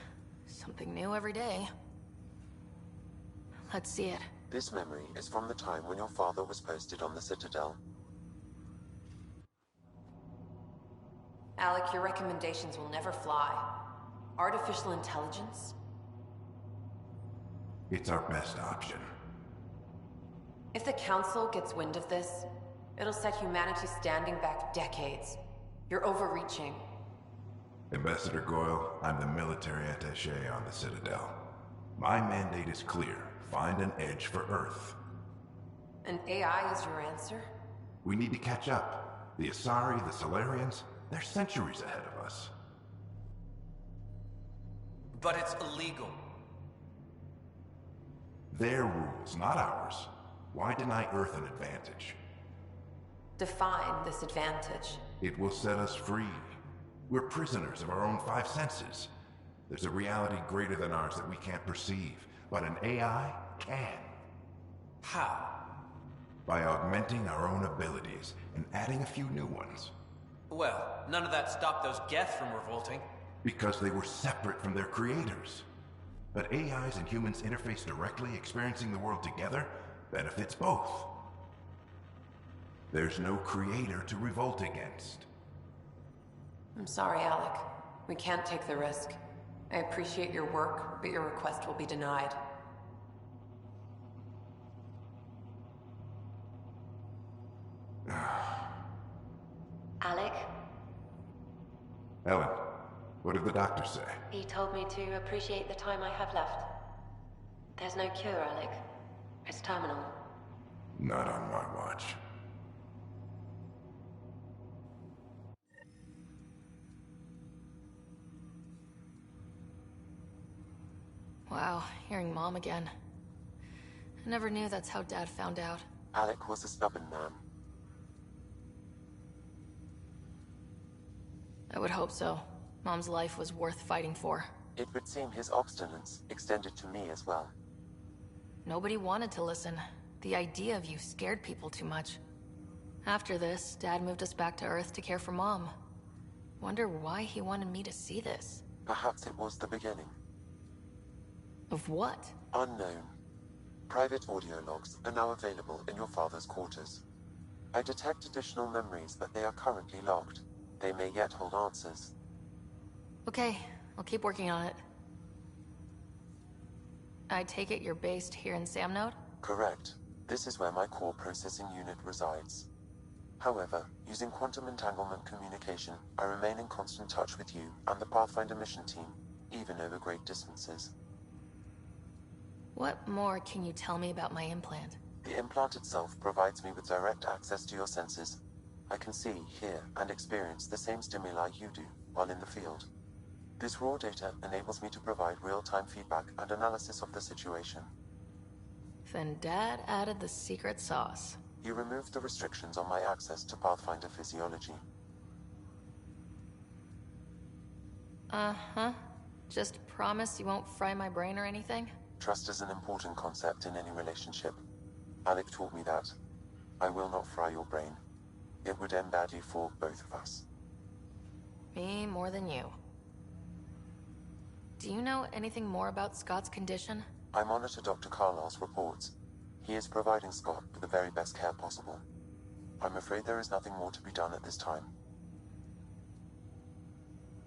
Something new every day. Let's see it. This memory is from the time when your father was posted on the Citadel. Alec, your recommendations will never fly. Artificial intelligence? It's our best option. If the Council gets wind of this, it'll set humanity standing back decades. You're overreaching. Ambassador Goyle, I'm the military attaché on the Citadel. My mandate is clear. Find an edge for Earth. And AI is your answer? We need to catch up. The Asari, the Solarians, they're centuries ahead of us. But it's illegal. Their rules, not ours. Why deny Earth an advantage? Define this advantage. It will set us free. We're prisoners of our own five senses. There's a reality greater than ours that we can't perceive, but an AI can. How? By augmenting our own abilities and adding a few new ones. Well, none of that stopped those Geth from revolting. Because they were separate from their creators. But AIs and humans interface directly, experiencing the world together, benefits both. There's no creator to revolt against. I'm sorry, Alec. We can't take the risk. I appreciate your work, but your request will be denied. Alec? Ellen, what did the doctor say? He told me to appreciate the time I have left. There's no cure, Alec. It's terminal. Not on my watch. Wow, hearing Mom again. I never knew that's how Dad found out. Alec was a stubborn man. I would hope so. Mom's life was worth fighting for. It would seem his obstinance extended to me as well. Nobody wanted to listen. The idea of you scared people too much. After this, Dad moved us back to Earth to care for Mom. Wonder why he wanted me to see this. Perhaps it was the beginning. Of what? Unknown. Private audio logs are now available in your father's quarters. I detect additional memories, but they are currently logged. They may yet hold answers. Okay, I'll keep working on it. I take it you're based here in Samnode? Correct. This is where my core processing unit resides. However, using quantum entanglement communication, I remain in constant touch with you and the Pathfinder mission team, even over great distances. What more can you tell me about my implant? The implant itself provides me with direct access to your senses. I can see, hear, and experience the same stimuli you do while in the field. This raw data enables me to provide real-time feedback and analysis of the situation. Then Dad added the secret sauce. You removed the restrictions on my access to Pathfinder physiology. Uh-huh. Just promise you won't fry my brain or anything? Trust is an important concept in any relationship. Alec taught me that. I will not fry your brain. It would end badly for both of us. Me more than you. Do you know anything more about Scott's condition? I monitor Dr. Carlisle's reports. He is providing Scott with the very best care possible. I'm afraid there is nothing more to be done at this time.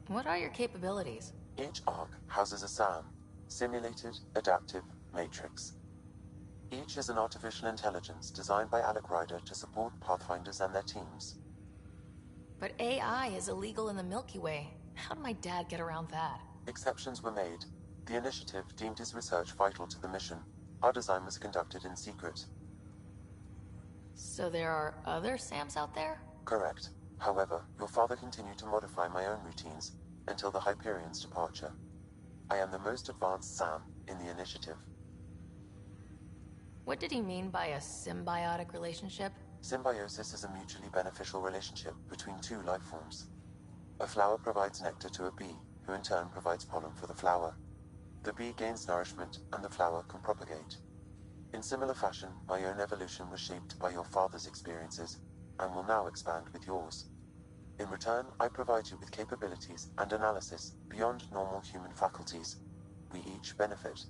What are your capabilities? Each ARC houses a SAM, Simulated Adaptive Matrix. Each is an artificial intelligence designed by Alec Ryder to support Pathfinders and their teams. But AI is illegal in the Milky Way. How did my dad get around that? Exceptions were made. The initiative deemed his research vital to the mission. Our design was conducted in secret. So there are other SAMs out there? Correct. However, your father continued to modify my own routines until the Hyperion's departure. I am the most advanced SAM in the initiative. What did he mean by a symbiotic relationship? Symbiosis is a mutually beneficial relationship between two life forms. A flower provides nectar to a bee, who in turn provides pollen for the flower. The bee gains nourishment, and the flower can propagate. In similar fashion, my own evolution was shaped by your father's experiences, and will now expand with yours. In return, I provide you with capabilities and analysis beyond normal human faculties. we each benefit.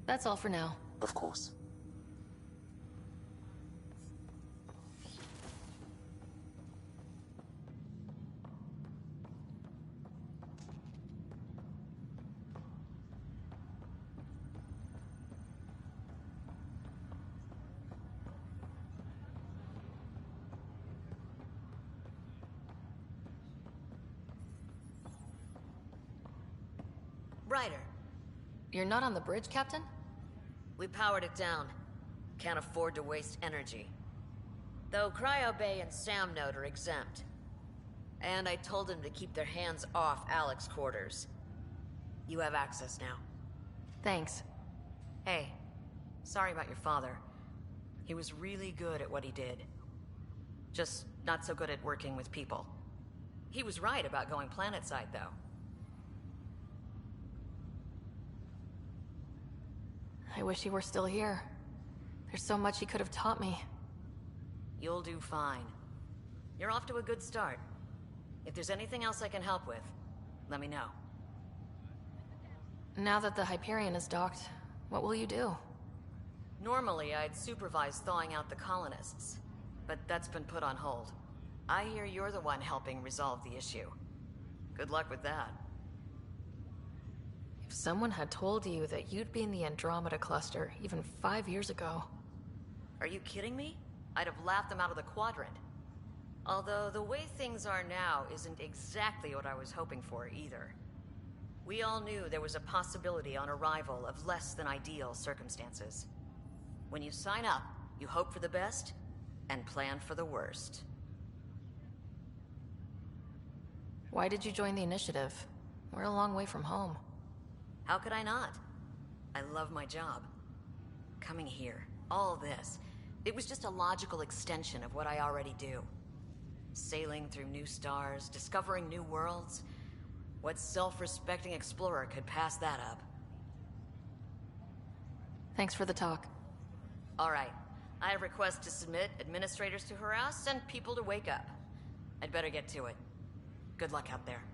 That's all for now. Of course. Ryder. You're not on the bridge, Captain? We powered it down. Can't afford to waste energy. Though Cryo Bay and Sam Node are exempt. And I told them to keep their hands off Alec's quarters. You have access now. Thanks. Hey, sorry about your father. He was really good at what he did. Just not so good at working with people. He was right about going planetside, though. I wish he were still here. There's so much he could have taught me. You'll do fine. You're off to a good start. If there's anything else I can help with, let me know. Now that the Hyperion is docked, what will you do? Normally, I'd supervise thawing out the colonists, but that's been put on hold. I hear you're the one helping resolve the issue. Good luck with that. If someone had told you that you'd be in the Andromeda cluster even 5 years ago... Are you kidding me? I'd have laughed them out of the quadrant. Although the way things are now isn't exactly what I was hoping for either. We all knew there was a possibility on arrival of less than ideal circumstances. When you sign up, you hope for the best and plan for the worst. Why did you join the initiative? We're a long way from home. How could I not? I love my job. Coming here, all this, it was just a logical extension of what I already do. Sailing through new stars, discovering new worlds. What self-respecting explorer could pass that up? Thanks for the talk. All right. I have requests to submit, administrators to harass, and people to wake up. I'd better get to it. Good luck out there.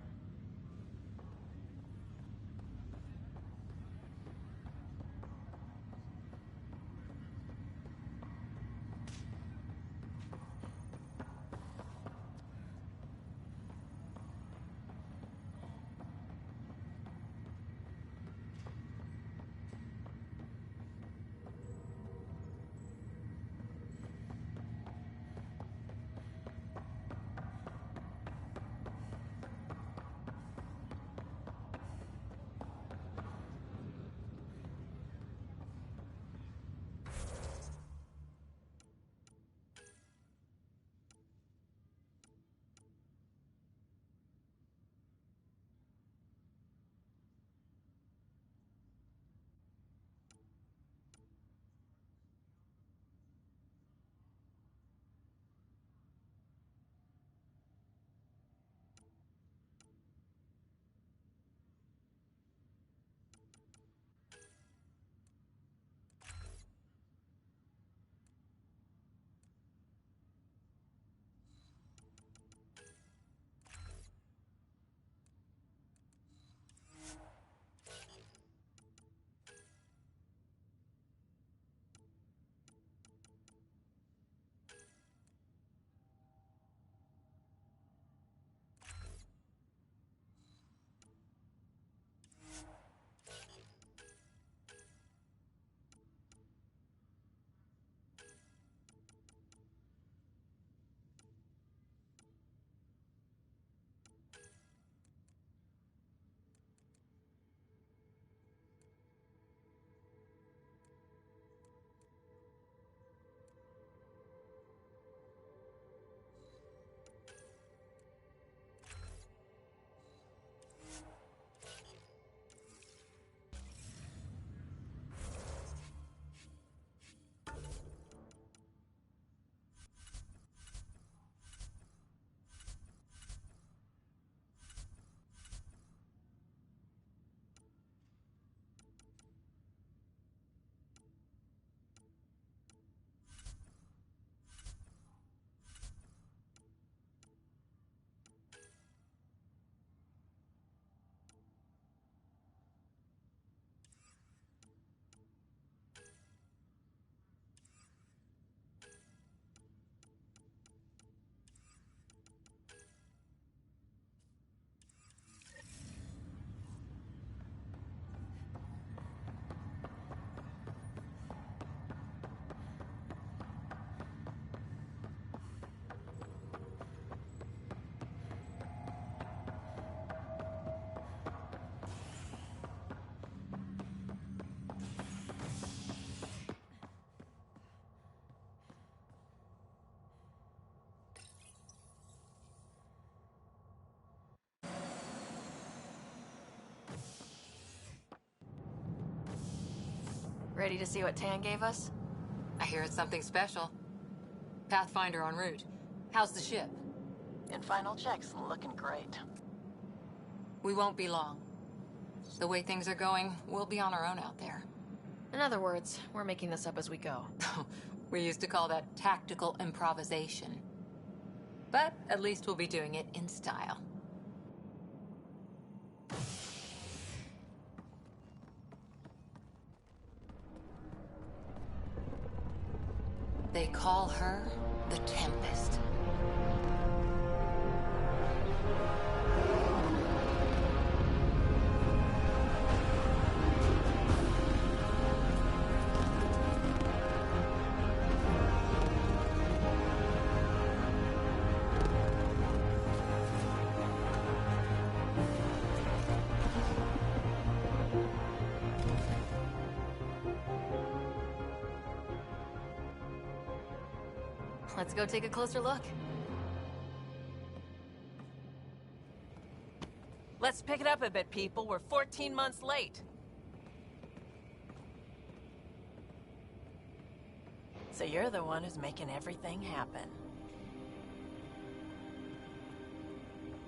Ready to see what Tan gave us? I hear it's something special. Pathfinder en route. How's the ship? In final checks, looking great. We won't be long. The way things are going, we'll be on our own out there. In other words, we're making this up as we go. We used to call that tactical improvisation. But at least we'll be doing it in style. They call her the Tempest. Let's go take a closer look. Let's pick it up a bit, people. We're 14 months late. So you're the one who's making everything happen.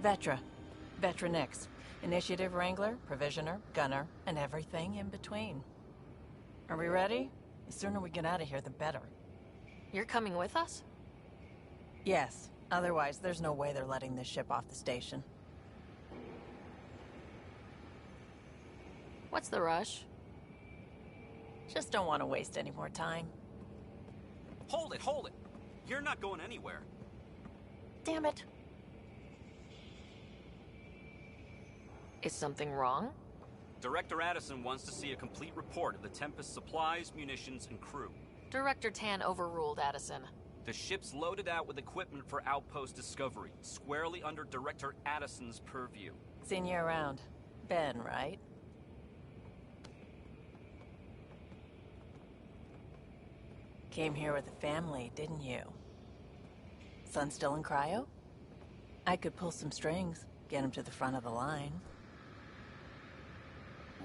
Vetra. Vetra Nix. Initiative Wrangler, Provisioner, Gunner, and everything in between. Are we ready? The sooner we get out of here, the better. You're coming with us? Yes. Otherwise, there's no way they're letting this ship off the station. What's the rush? Just don't want to waste any more time. Hold it, hold it! You're not going anywhere. Damn it. Is something wrong? Director Addison wants to see a complete report of the Tempest's supplies, munitions, and crew. Director Tan overruled Addison. The ship's loaded out with equipment for outpost discovery, squarely under Director Addison's purview. Seen you around. Ben, right? Came here with a family, didn't you? Son still in cryo? I could pull some strings, get him to the front of the line.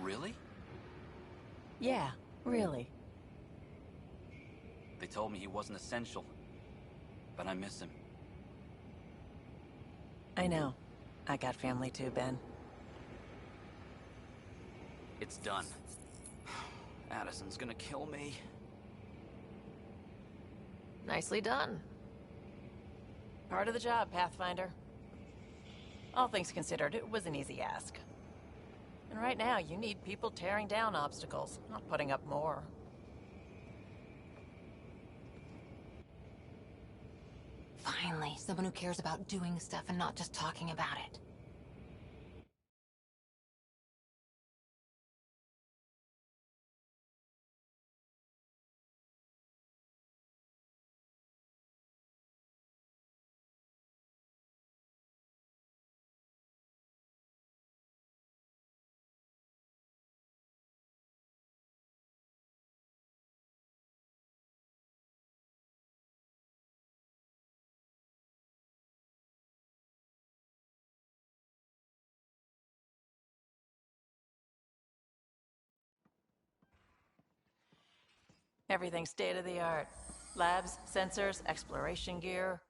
Really? Yeah, really. They told me he wasn't essential, but I miss him. I know. I got family too, Ben. It's done. Addison's gonna kill me. Nicely done. Part of the job, Pathfinder. All things considered, it was an easy ask. And right now, you need people tearing down obstacles, not putting up more. Finally, someone who cares about doing stuff and not just talking about it. Everything state-of-the-art. Labs, sensors, exploration gear.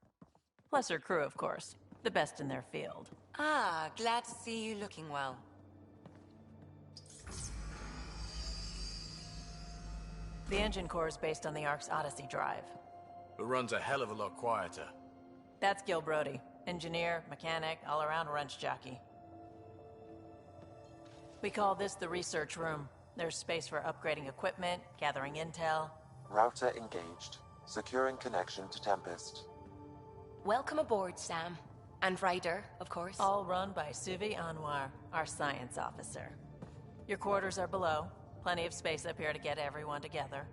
Plus her crew, of course. The best in their field. Ah, glad to see you looking well. The engine core is based on the Ark's Odyssey drive. It runs a hell of a lot quieter. That's Gil Brody. Engineer, mechanic, all-around wrench jockey. We call this the research room. There's space for upgrading equipment, gathering intel. Router engaged. Securing connection to Tempest. Welcome aboard, Sam. And Ryder, of course. All run by Suvi Anwar, our science officer. Your quarters are below. Plenty of space up here to get everyone together.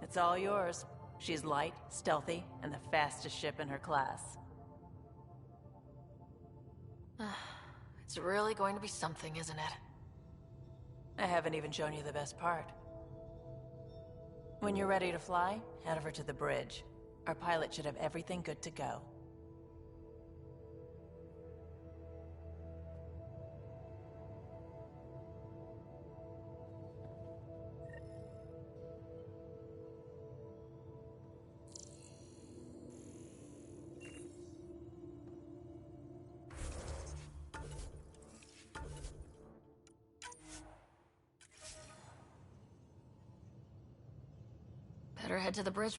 It's all yours. She's light, stealthy, and the fastest ship in her class. It's really going to be something, isn't it? I haven't even shown you the best part. When you're ready to fly, head over to the bridge. Our pilot should have everything good to go. Better head to the bridge